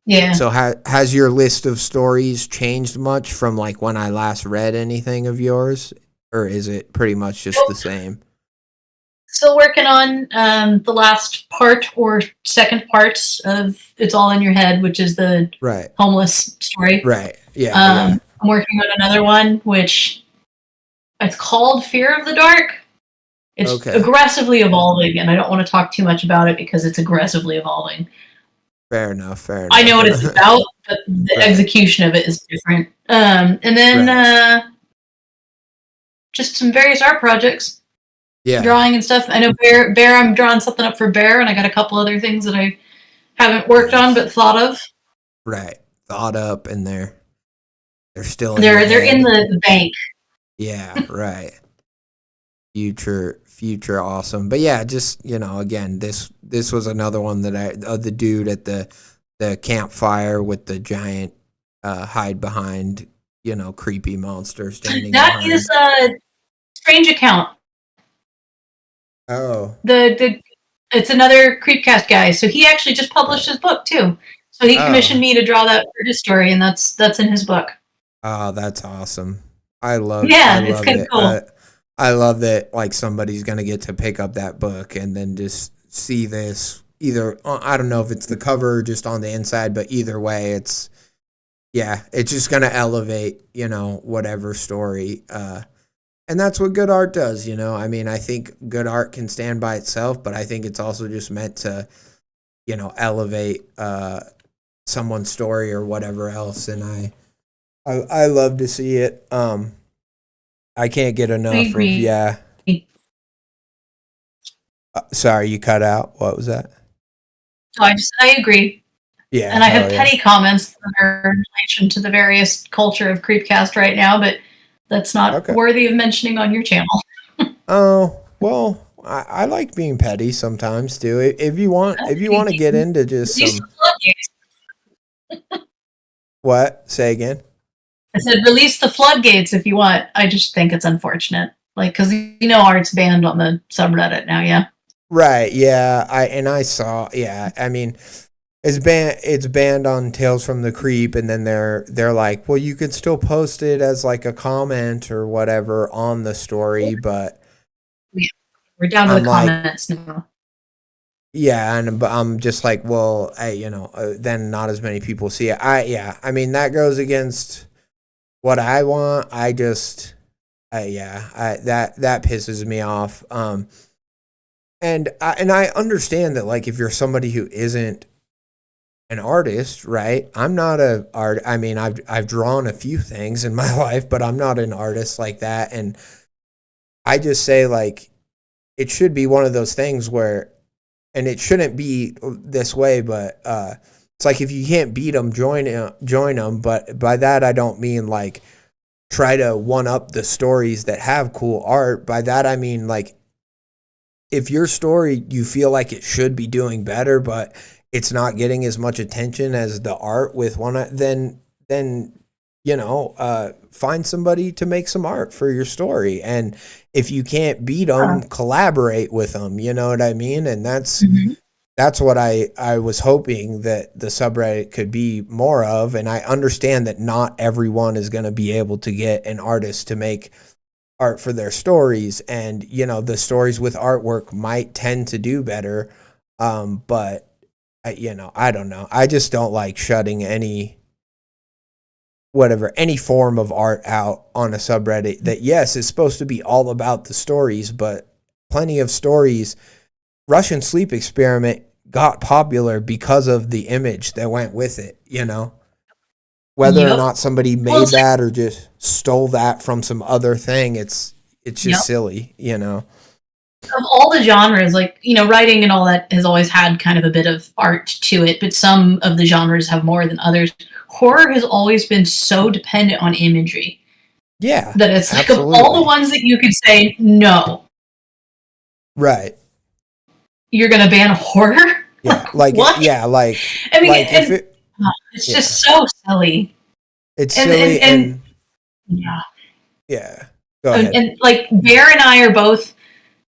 Yeah. So has your list of stories changed much from like when I last read anything of yours, or is it pretty much just the same? Still working on the last part or second parts of It's All in Your Head, which is the Right. homeless story. Right. Yeah. I'm working on another one, which it's called Fear of the Dark. It's aggressively evolving, and I don't want to talk too much about it because it's aggressively evolving. Fair enough. I know what it's about, but the execution of it is different. And then just some various art projects. Yeah. Drawing and stuff. I know Bear, I'm drawing something up for Bear, and I got a couple other things that I haven't worked on but thought of. Right. Thought up, and they're still they're in the bank. Yeah, right. Future awesome. But yeah, just, again, this was another one that the dude at the campfire with the giant hide behind, creepy monster standing That behind. is a strange account. Oh. It's another Creepcast guy. So he actually just published his book too. So he commissioned me to draw that for his story, and that's in his book. Oh, that's awesome. It's kind of cool. I love that, like, somebody's gonna get to pick up that book and then just see this. Either I don't know if it's the cover or just on the inside, but either way, it's just gonna elevate, whatever story. And that's what good art does, I mean, I think good art can stand by itself, but I think it's also just meant to, elevate someone's story or whatever else. And I love to see it. I can't get enough of sorry, you cut out. What was that? I agree. Yeah. And I have petty comments that are in relation to the various culture of Creepcast right now, but that's not worthy of mentioning on your channel. Oh, well, I like being petty sometimes too. If you want to get into just some What? Say again? I said release the floodgates if you want. I just think it's unfortunate. Like, because art's banned on the subreddit now, yeah. Right, yeah. I saw, I mean, it's banned on Tales from the Creep, and then they're like, well, you could still post it as like a comment or whatever on the story, but we're down to the comments now. Yeah, but I'm just like, well, then not as many people see it. I mean, that goes against what I want. That pisses me off. And I understand that, like, if you're somebody who isn't an artist, right? I'm not a art. I mean, I've drawn a few things in my life, but I'm not an artist like that. And I just say, like, it should be one of those things where, and it shouldn't be this way, but it's like, if you can't beat them, join them. But by that, I don't mean like try to one up the stories that have cool art. By that, I mean, like, if your story, you feel like it should be doing better, but it's not getting as much attention as the art with one, then find somebody to make some art for your story. And if you can't beat them, collaborate with them. You know what I mean? And that's what I was hoping that the subreddit could be more of. And I understand that not everyone is going to be able to get an artist to make art for their stories. And, the stories with artwork might tend to do better. But I don't know. I just don't like shutting any form of art out on a subreddit that, yes, is supposed to be all about the stories, but plenty of stories. Russian Sleep Experiment got popular because of the image that went with it, whether or not somebody made that or just stole that from some other thing. It's just silly, Of all the genres, like, writing and all that has always had kind of a bit of art to it, but some of the genres have more than others. Horror has always been so dependent on imagery. Yeah. That it's like, of all the ones that you could say, no. Right. You're going to ban horror? Yeah. Like, what? Yeah. Like, I mean, like it's just so silly. It's silly. And yeah. Yeah. Go ahead. And like, Bear and I are both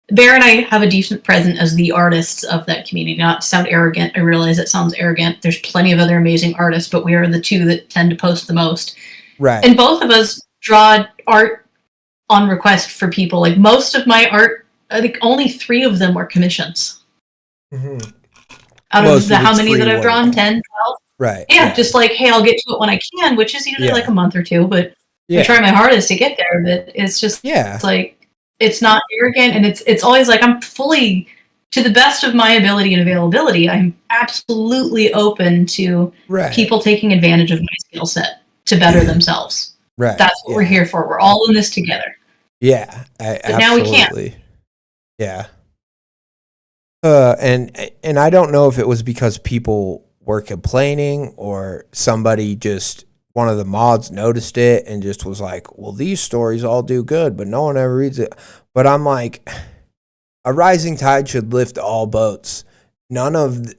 Bear and I have a decent presence as the artists of that community. Not to sound arrogant, I realize it sounds arrogant. There's plenty of other amazing artists, but we are the two that tend to post the most. Right. And both of us draw art on request for people. Like most of my art, I think only 3 of them were commissions. Mm-hmm. Out of the how many that I've drawn, 10, 12? Right. Yeah, just like, hey, I'll get to it when I can, which is usually like a month or 2, but I try my hardest to get there. But it's just, it's like, it's not arrogant, and it's always like I'm fully, to the best of my ability and availability, I'm absolutely open to people taking advantage of my skill set to better themselves. Right. That's what we're here for. We're all in this together. Yeah. But now we can't. Yeah. And I don't know if it was because people were complaining or somebody just, one of the mods noticed it and just was like, well, these stories all do good, but no one ever reads it. But I'm like, a rising tide should lift all boats. None of,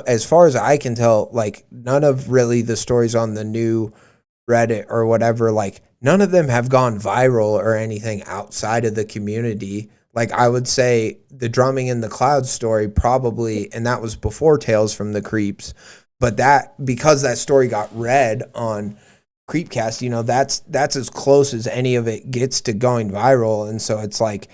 as far as I can tell, like none of really the stories on the new Reddit or whatever, like none of them have gone viral or anything outside of the community. Like I would say the Drumming in the Clouds story probably, and that was before Tales from the Creeps, but that, because that story got read on Creepcast, you know, that's as close as any of it gets to going viral. And so it's like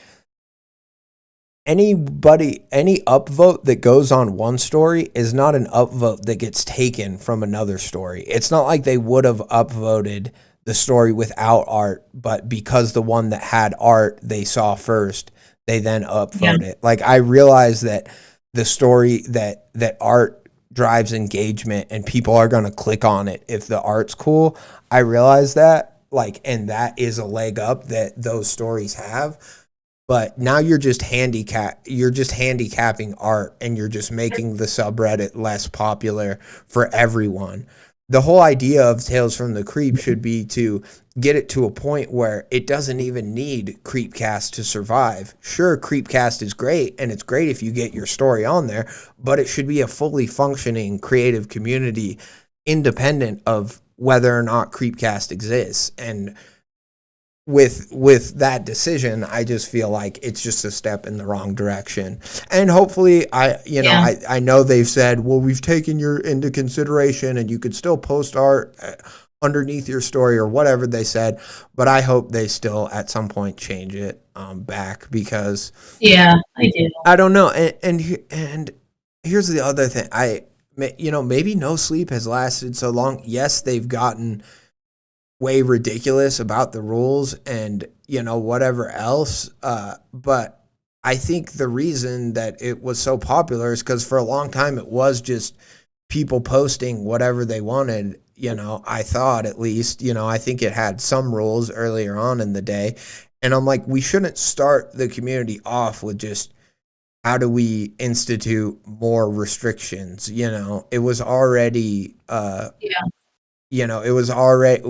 any upvote that goes on one story is not an upvote that gets taken from another story. It's not like they would have upvoted the story without art, but because the one that had art they saw first, they then upvote it. Like I realize that the story that art drives engagement and people are going to click on it if the art's cool. I realize that, like, and that is a leg up that those stories have. But now you're just handicapping art, and you're just making the subreddit less popular for everyone. The whole idea of Tales from the Creep should be to get it to a point where it doesn't even need Creepcast to survive. Sure, Creepcast is great, and it's great if you get your story on there, but it should be a fully functioning creative community independent of whether or not Creepcast exists. And with that decision, I just feel like it's just a step in the wrong direction. And hopefully, I know they've said, well, we've taken your into consideration and you could still post art underneath your story or whatever they said, but I hope they still at some point change it back, because I do. I don't know. And here's the other thing. Maybe No Sleep has lasted so long. Yes, they've gotten way ridiculous about the rules and whatever else, but I think the reason that it was so popular is because for a long time it was just people posting whatever they wanted. I thought, at least, I think it had some rules earlier on in the day, and I'm like, we shouldn't start the community off with just how do we institute more restrictions. It was already it was already,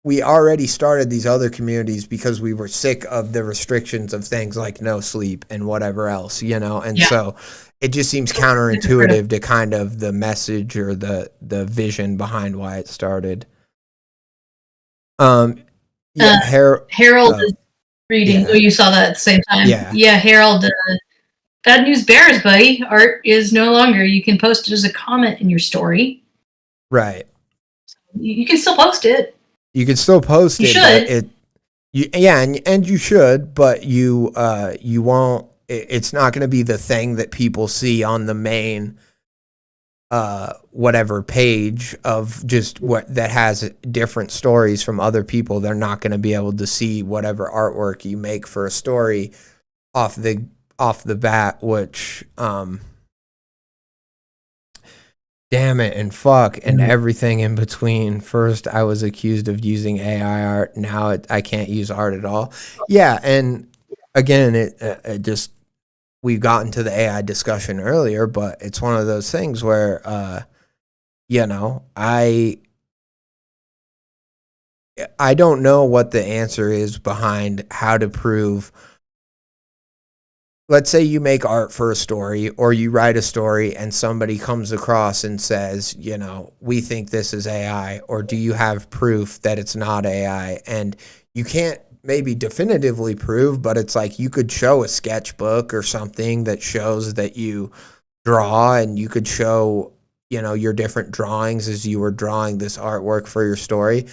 we already started these other communities because we were sick of the restrictions of things like No Sleep and whatever else, and so it just seems counterintuitive to kind of the message or the vision behind why it started. Harold is reading. Oh, you saw that at the same time. Harold. Bad news bears, buddy. Art is no longer. You can post it as a comment in your story. Right. You can still post it. You can still post it. Should. And you should, but you won't. It's not going to be the thing that people see on the main whatever page of just what that has different stories from other people. They're not going to be able to see whatever artwork you make for a story off the bat, which damn it and fuck and everything in between. First, I was accused of using AI art. Now I can't use art at all. Yeah, and again, it just, we've gotten to the AI discussion earlier, but it's one of those things where, I don't know what the answer is behind how to prove. Let's say you make art for a story, or you write a story and somebody comes across and says, we think this is AI, or do you have proof that it's not AI? And you can't maybe definitively prove, but it's like you could show a sketchbook or something that shows that you draw, and you could show, you know, your different drawings as you were drawing this artwork for your story.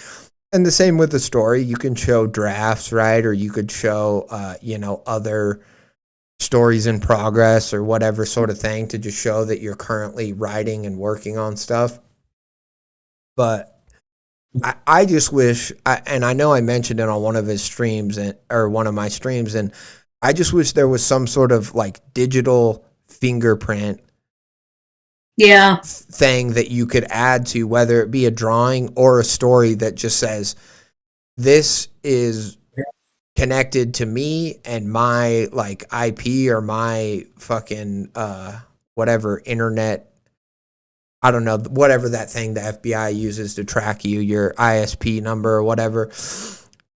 And the same with the story, you can show drafts, right? Or you could show, you know, other stories in progress or whatever sort of thing to just show that you're currently writing and working on stuff. But I just wish, and I know I mentioned it on one of his streams or one of my streams, and I just wish there was some sort of like digital fingerprint thing that you could add to, whether it be a drawing or a story that just says, this is connected to me and my like IP or my fucking whatever internet, I don't know, whatever that thing the FBI uses to track you, your ISP number or whatever,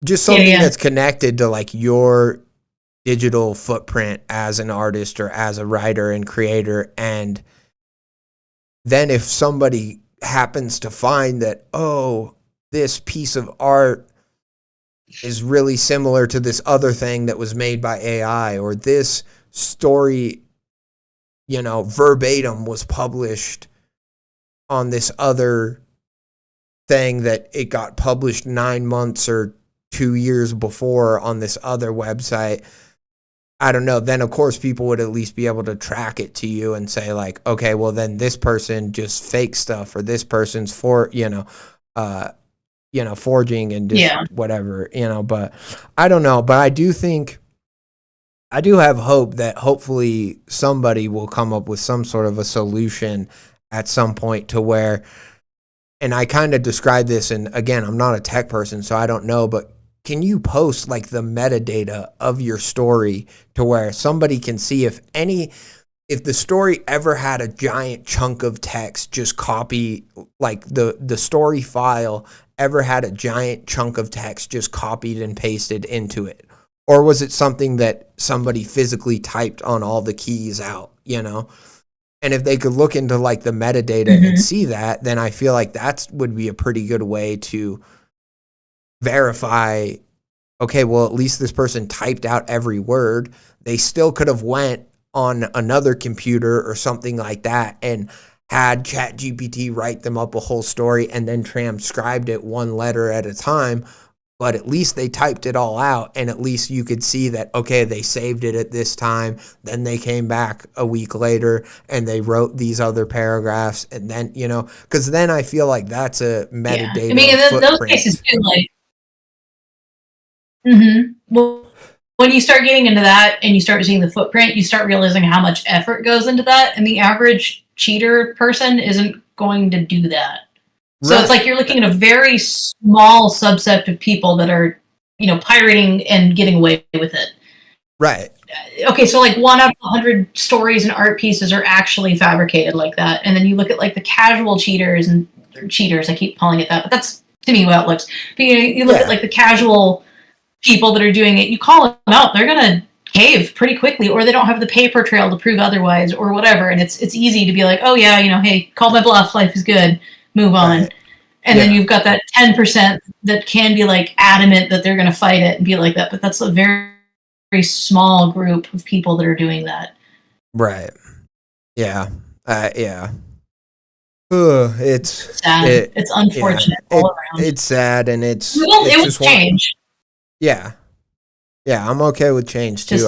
just something that's connected to like your digital footprint as an artist or as a writer and creator. And then if somebody happens to find that, oh, this piece of art is really similar to this other thing that was made by AI, or this story, you know, verbatim was published on this other thing that it got published 9 months or 2 years before on this other website, I don't know, then of course people would at least be able to track it to you and say like, okay, well then this person just fake stuff, or this person's forging and just whatever, you know. But I don't know, but I do have hope that hopefully somebody will come up with some sort of a solution at some point to where, and I kind of described this, and again, I'm not a tech person, so I don't know, but can you post like the metadata of your story to where somebody can see if the story ever had a giant chunk of text, just copy, like the story file ever had a giant chunk of text just copied and pasted into it? Or was it something that somebody physically typed on all the keys out, you know? And if they could look into like the metadata and see that, then I feel like that would be a pretty good way to verify, okay, well, at least this person typed out every word. They still could have went on another computer or something like that and had ChatGPT write them up a whole story and then transcribed it one letter at a time. But at least they typed it all out, and at least you could see that, okay, they saved it at this time, then they came back a week later and they wrote these other paragraphs, and then, you know, because then I feel like that's a metadata I mean, those cases too, like, well, when you start getting into that and you start seeing the footprint, you start realizing how much effort goes into that, and the average cheater person isn't going to do that. So it's like you're looking at a very small subset of people that are, you know, pirating and getting away with it. Right. Okay, so like 1 out of 100 stories and art pieces are actually fabricated like that. And then you look at like the casual cheaters, and cheaters, I keep calling it that, but that's to me how it looks. But you look at like the casual people that are doing it, you call them out, they're going to cave pretty quickly, or they don't have the paper trail to prove otherwise, or whatever. And it's easy to be like, oh yeah, you know, hey, call my bluff, life is good. Move on. Right. And then you've got that 10% that can be like adamant that they're going to fight it and be like that. But that's a very, very small group of people that are doing that. Right. Yeah. Yeah. It's sad. It's unfortunate all around. It's sad, and it will change. Yeah. Yeah. I'm okay with change too.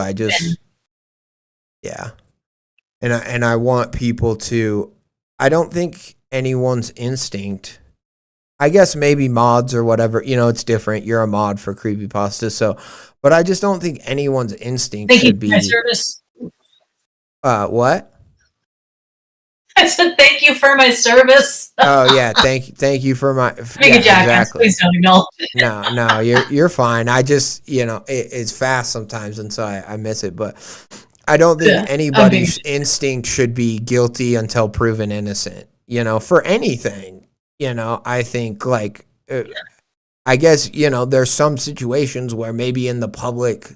And I want people to, I don't think anyone's instinct, I guess maybe mods or whatever, you know, it's different. You're a mod for creepypasta, so, but I just don't think anyone's instinct should be. Thank you for my service. What? I said thank you for my service. Oh yeah, thank you for my. Exactly. Please don't acknowledge it. No, you're fine. I just, you know, it's fast sometimes, and so I miss it, but I don't think anybody's instinct should be guilty until proven innocent. You know, for anything. You know, I think like, I guess, you know, there's some situations where maybe in the public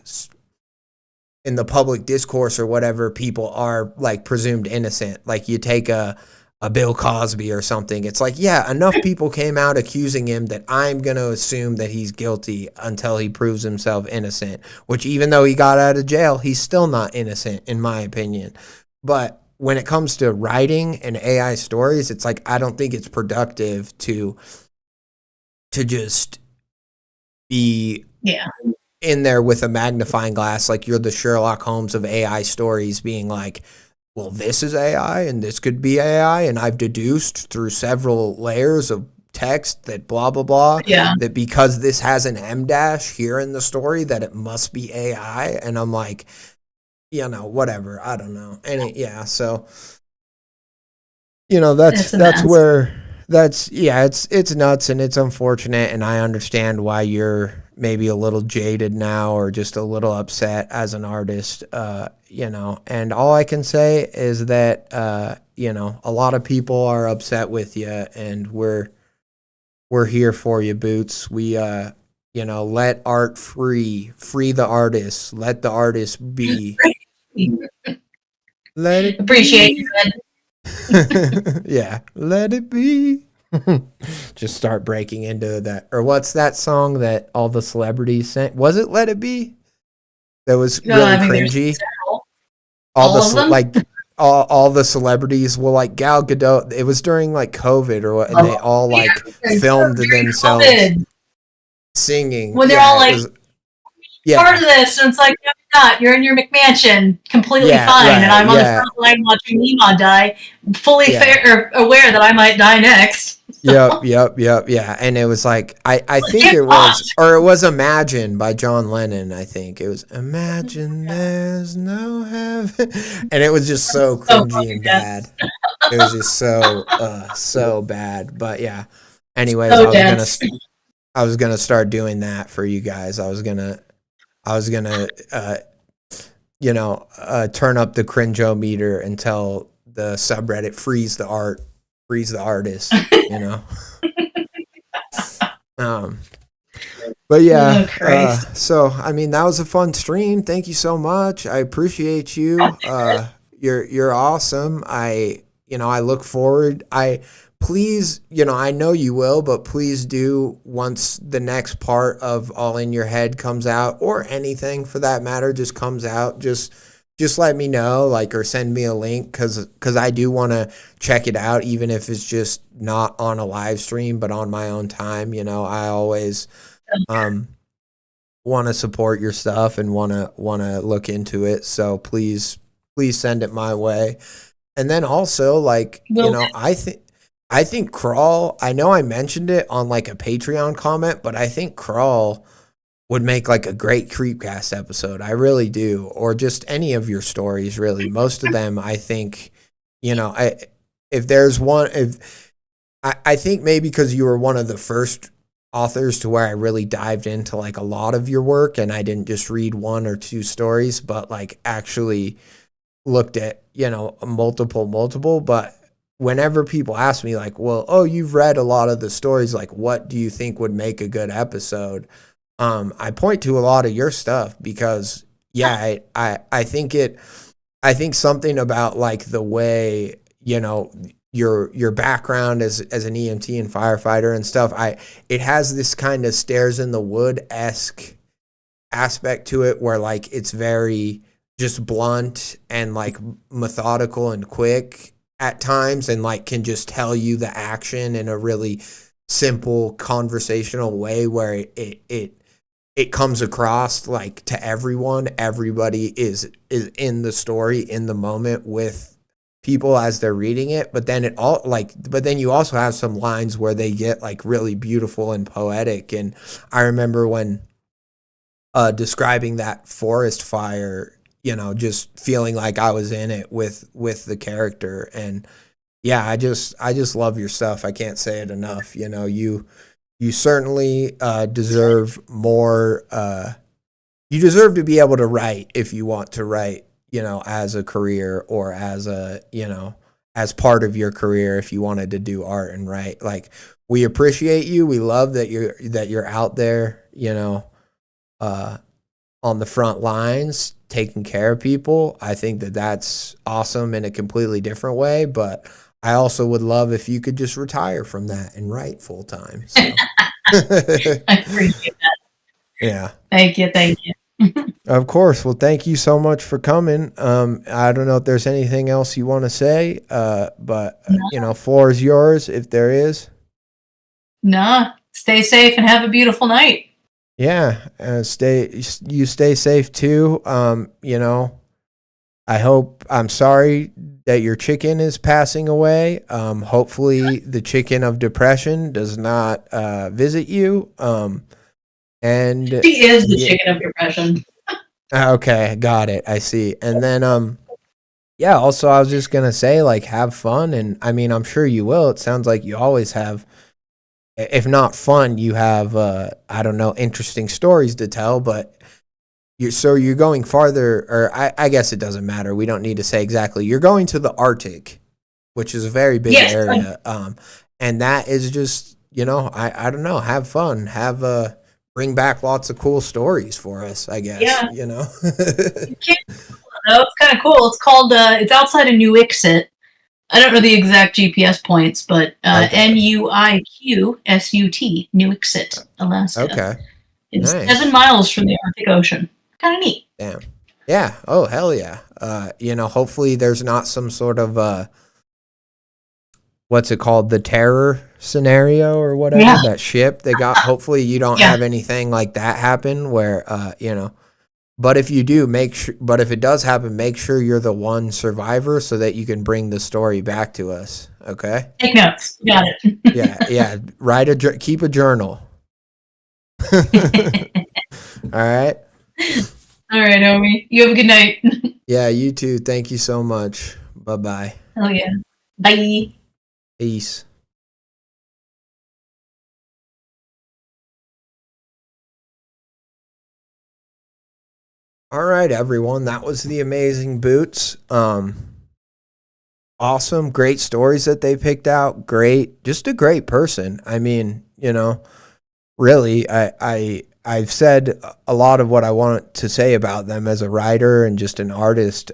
discourse or whatever, people are like presumed innocent. Like you take a a Bill Cosby or something. It's like, yeah, enough people came out accusing him that I'm going to assume that he's guilty until he proves himself innocent, which even though he got out of jail, he's still not innocent, in my opinion. But when it comes to writing and AI stories, it's like, I don't think it's productive to just be in there with a magnifying glass like you're the Sherlock Holmes of AI stories, being like, well, this is AI and this could be AI, and I've deduced through several layers of text that blah blah blah, that because this has an M dash here in the story that it must be AI. And I'm like, whatever, I don't know. And so that's it's nuts, and it's unfortunate, and I understand why you're maybe a little jaded now or just a little upset as an artist, and all I can say is that a lot of people are upset with you, and we're here for you, Boots. We let art free the artist, let the artist be. Let it appreciate be. you. Yeah, let it be. Just start breaking into that. Or what's that song that all the celebrities sang? Was it Let It Be? That was really cringy. All of them? Like all the celebrities, well, like Gal Gadot, it was during like COVID or what, and they all like filmed themselves singing. When they're all like, part of this, and it's like, no, you're not. You're in your McMansion, completely fine, right, and I'm on the front line watching Iman die, fully aware that I might die next. Yep. Yeah, and it was like I think it was Imagine by John Lennon. I think it was Imagine There's No Heaven, and it was just so cringy and bad. It was just so bad. But yeah. Anyways, I was gonna start doing that for you guys. I was gonna turn up the cringe-o-meter until the subreddit freeze the artist, but yeah, so I mean, that was a fun stream. Thank you so much. I appreciate you. You're awesome. I look forward. Please, I know you will, but please do, once the next part of All in Your Head comes out, or anything for that matter just comes out, just let me know, or send me a link, because I do want to check it out, even if it's just not on a live stream, but on my own time. I always want to support your stuff and want to look into it. So please send it my way. And then also, I think Crawl, I know I mentioned it on a Patreon comment, but I think Crawl would make a great Creepcast episode. I really do. Or just any of your stories, really. Most of them, I think, if there's one, I think maybe because you were one of the first authors to where I really dived into a lot of your work, and I didn't just read one or two stories, but actually looked at, multiple, but whenever people ask me you've read a lot of the stories, what do you think would make a good episode? I point to a lot of your stuff because I think something about the way, your background as an EMT and firefighter and stuff, it has this kind of Stairs in the Wood-esque aspect to it where it's very just blunt and methodical and quick at times, and can just tell you the action in a really simple conversational way where it comes across to everyone. Everybody is in the story in the moment with people as they're reading it, but then you also have some lines where they get really beautiful and poetic. And I remember when describing that forest fire, just feeling like I was in it with the character. And yeah, I just love your stuff. I can't say it enough. You certainly deserve more. You deserve to be able to write if you want to write, as a career, or as as part of your career, if you wanted to do art and write. We appreciate you. We love that you're out there, on the front lines, taking care of people. I think that that's awesome in a completely different way, but I also would love if you could just retire from that and write full time. So. I appreciate that. Yeah. Thank you. Of course. Well, thank you so much for coming. I don't know if there's anything else you want to say, but floor is yours if there is. Nah, stay safe and have a beautiful night. Yeah, stay safe too. I'm sorry that your chicken is passing away. Hopefully the chicken of depression does not visit you. And she is the chicken of depression. Okay, got it. I see. And then also I was just gonna say, like, have fun, and I mean I'm sure you will. It sounds like you always have, if not fun, you have I don't know, interesting stories to tell, but you're going farther, or I guess it doesn't matter. We don't need to say exactly. You're going to the Arctic, which is a very big area. And that is just, I don't know, have fun. Bring back lots of cool stories for us, I guess. Yeah. It's kind of cool. It's called it's outside of Nuiqsut. I don't know the exact GPS points, but Nuiqsut, Nuiqsut, Alaska. Okay. It's 7 miles from the Arctic Ocean. Kind of neat. Damn. Yeah. Oh, hell yeah. Hopefully there's not some sort of what's it called? The terror scenario or whatever, that ship they got. Hopefully you don't have anything like that happen where, but if you do, but if it does happen, make sure you're the one survivor so that you can bring the story back to us. Okay. Take notes. Got it. Yeah. Keep a journal. All right. All right, homie. You have a good night. Yeah, you too. Thank you so much. Bye-bye. Oh, yeah. Bye. Peace. All right, everyone. That was the Amazing Boots. Awesome. Great stories that they picked out. Just a great person. I mean, really, I've said a lot of what I want to say about them as a writer and just an artist.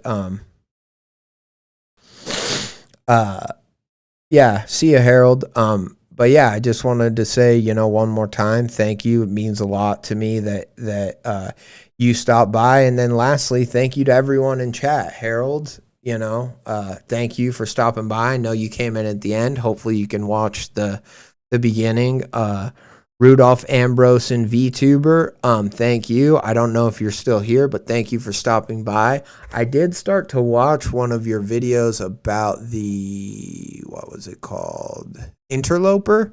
See you, Harold. But yeah, I just wanted to say, one more time, thank you. It means a lot to me that you stopped by. And then lastly, thank you to everyone in chat. Harold, thank you for stopping by. I know you came in at the end. Hopefully you can watch the beginning. Rudolph Ambrose and VTuber, thank you. I don't know if you're still here, but thank you for stopping by. I did start to watch one of your videos about what was it called? Interloper.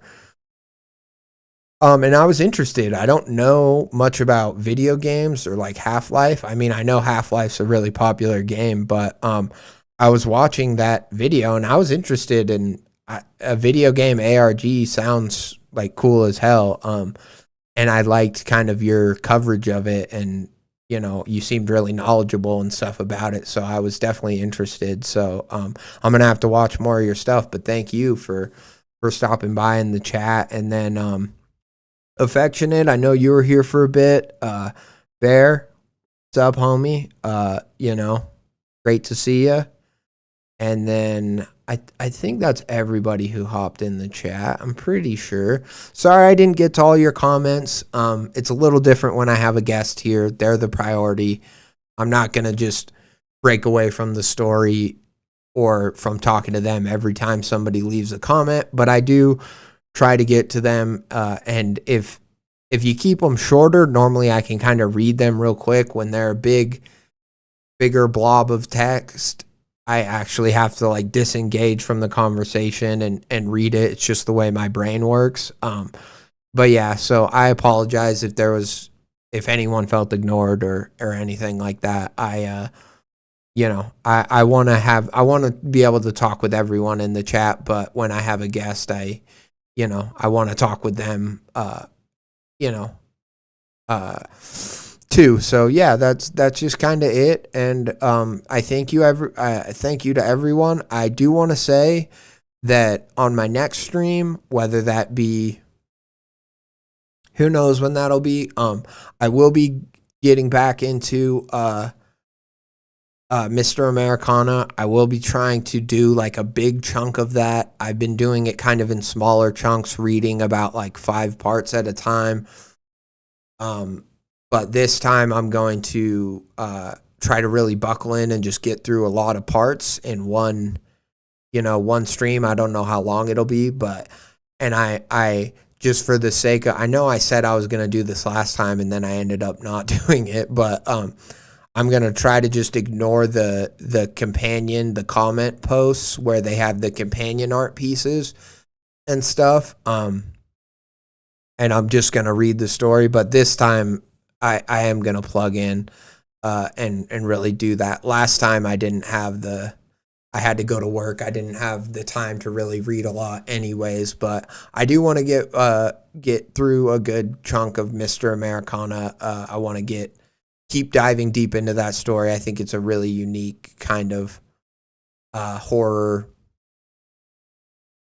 And I was interested. I don't know much about video games or like Half-Life. I mean, I know Half-Life's a really popular game, but I was watching that video and I was interested in a video game ARG sounds like cool as hell. And I liked kind of your coverage of it, and you seemed really knowledgeable and stuff about it. So I was definitely interested. So I'm gonna have to watch more of your stuff. But thank you for stopping by in the chat. And then Affectionate, I know you were here for a bit. Bear, what's up, homie? Great to see you. And then I think that's everybody who hopped in the chat. I'm pretty sure. Sorry I didn't get to all your comments. It's a little different when I have a guest here. They're the priority. I'm not going to just break away from the story or from talking to them every time somebody leaves a comment, but I do try to get to them. And if you keep them shorter, normally I can kind of read them real quick. When they're a bigger blob of text, I actually have to like disengage from the conversation and read it. It's just the way my brain works. But yeah, so I apologize if anyone felt ignored or anything like that. I want to be able to talk with everyone in the chat, but when I have a guest, I want to talk with them, too. So yeah, that's just kind of it. And I thank you to everyone. I do want to say that on my next stream, whether that be, who knows when that'll be, I will be getting back into Mr. Americana, I will be trying to do like a big chunk of that. I've been doing it kind of in smaller chunks, reading about like 5 parts at a time. But this time I'm going to try to really buckle in and just get through a lot of parts in one stream. I don't know how long it'll be, but I just for the sake of, I know I said I was going to do this last time and then I ended up not doing it, but I'm going to try to just ignore the comment posts where they have the companion art pieces and stuff. And I'm just going to read the story, but this time I am going to plug in and really do that. Last time I didn't have I had to go to work. I didn't have the time to really read a lot anyways, but I do want to get through a good chunk of Mr. Americana. I want to keep diving deep into that story. I think it's a really unique kind of horror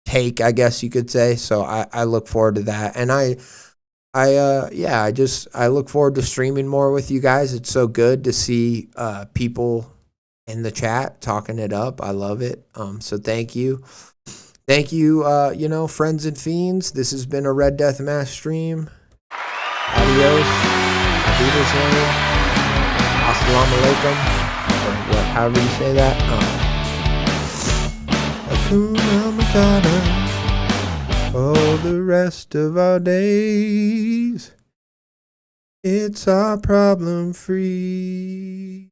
take, I guess you could say. So I look forward to that. And I look forward to streaming more with you guys. It's so good to see people in the chat talking it up. I love it. So thank you. Thank you, friends and fiends. This has been a Red Death Mask stream. Adios. Wiedersehen. Assalamu alaikum. Or however you say that. Hakuna Matata. For the rest of our days. It's our problem free.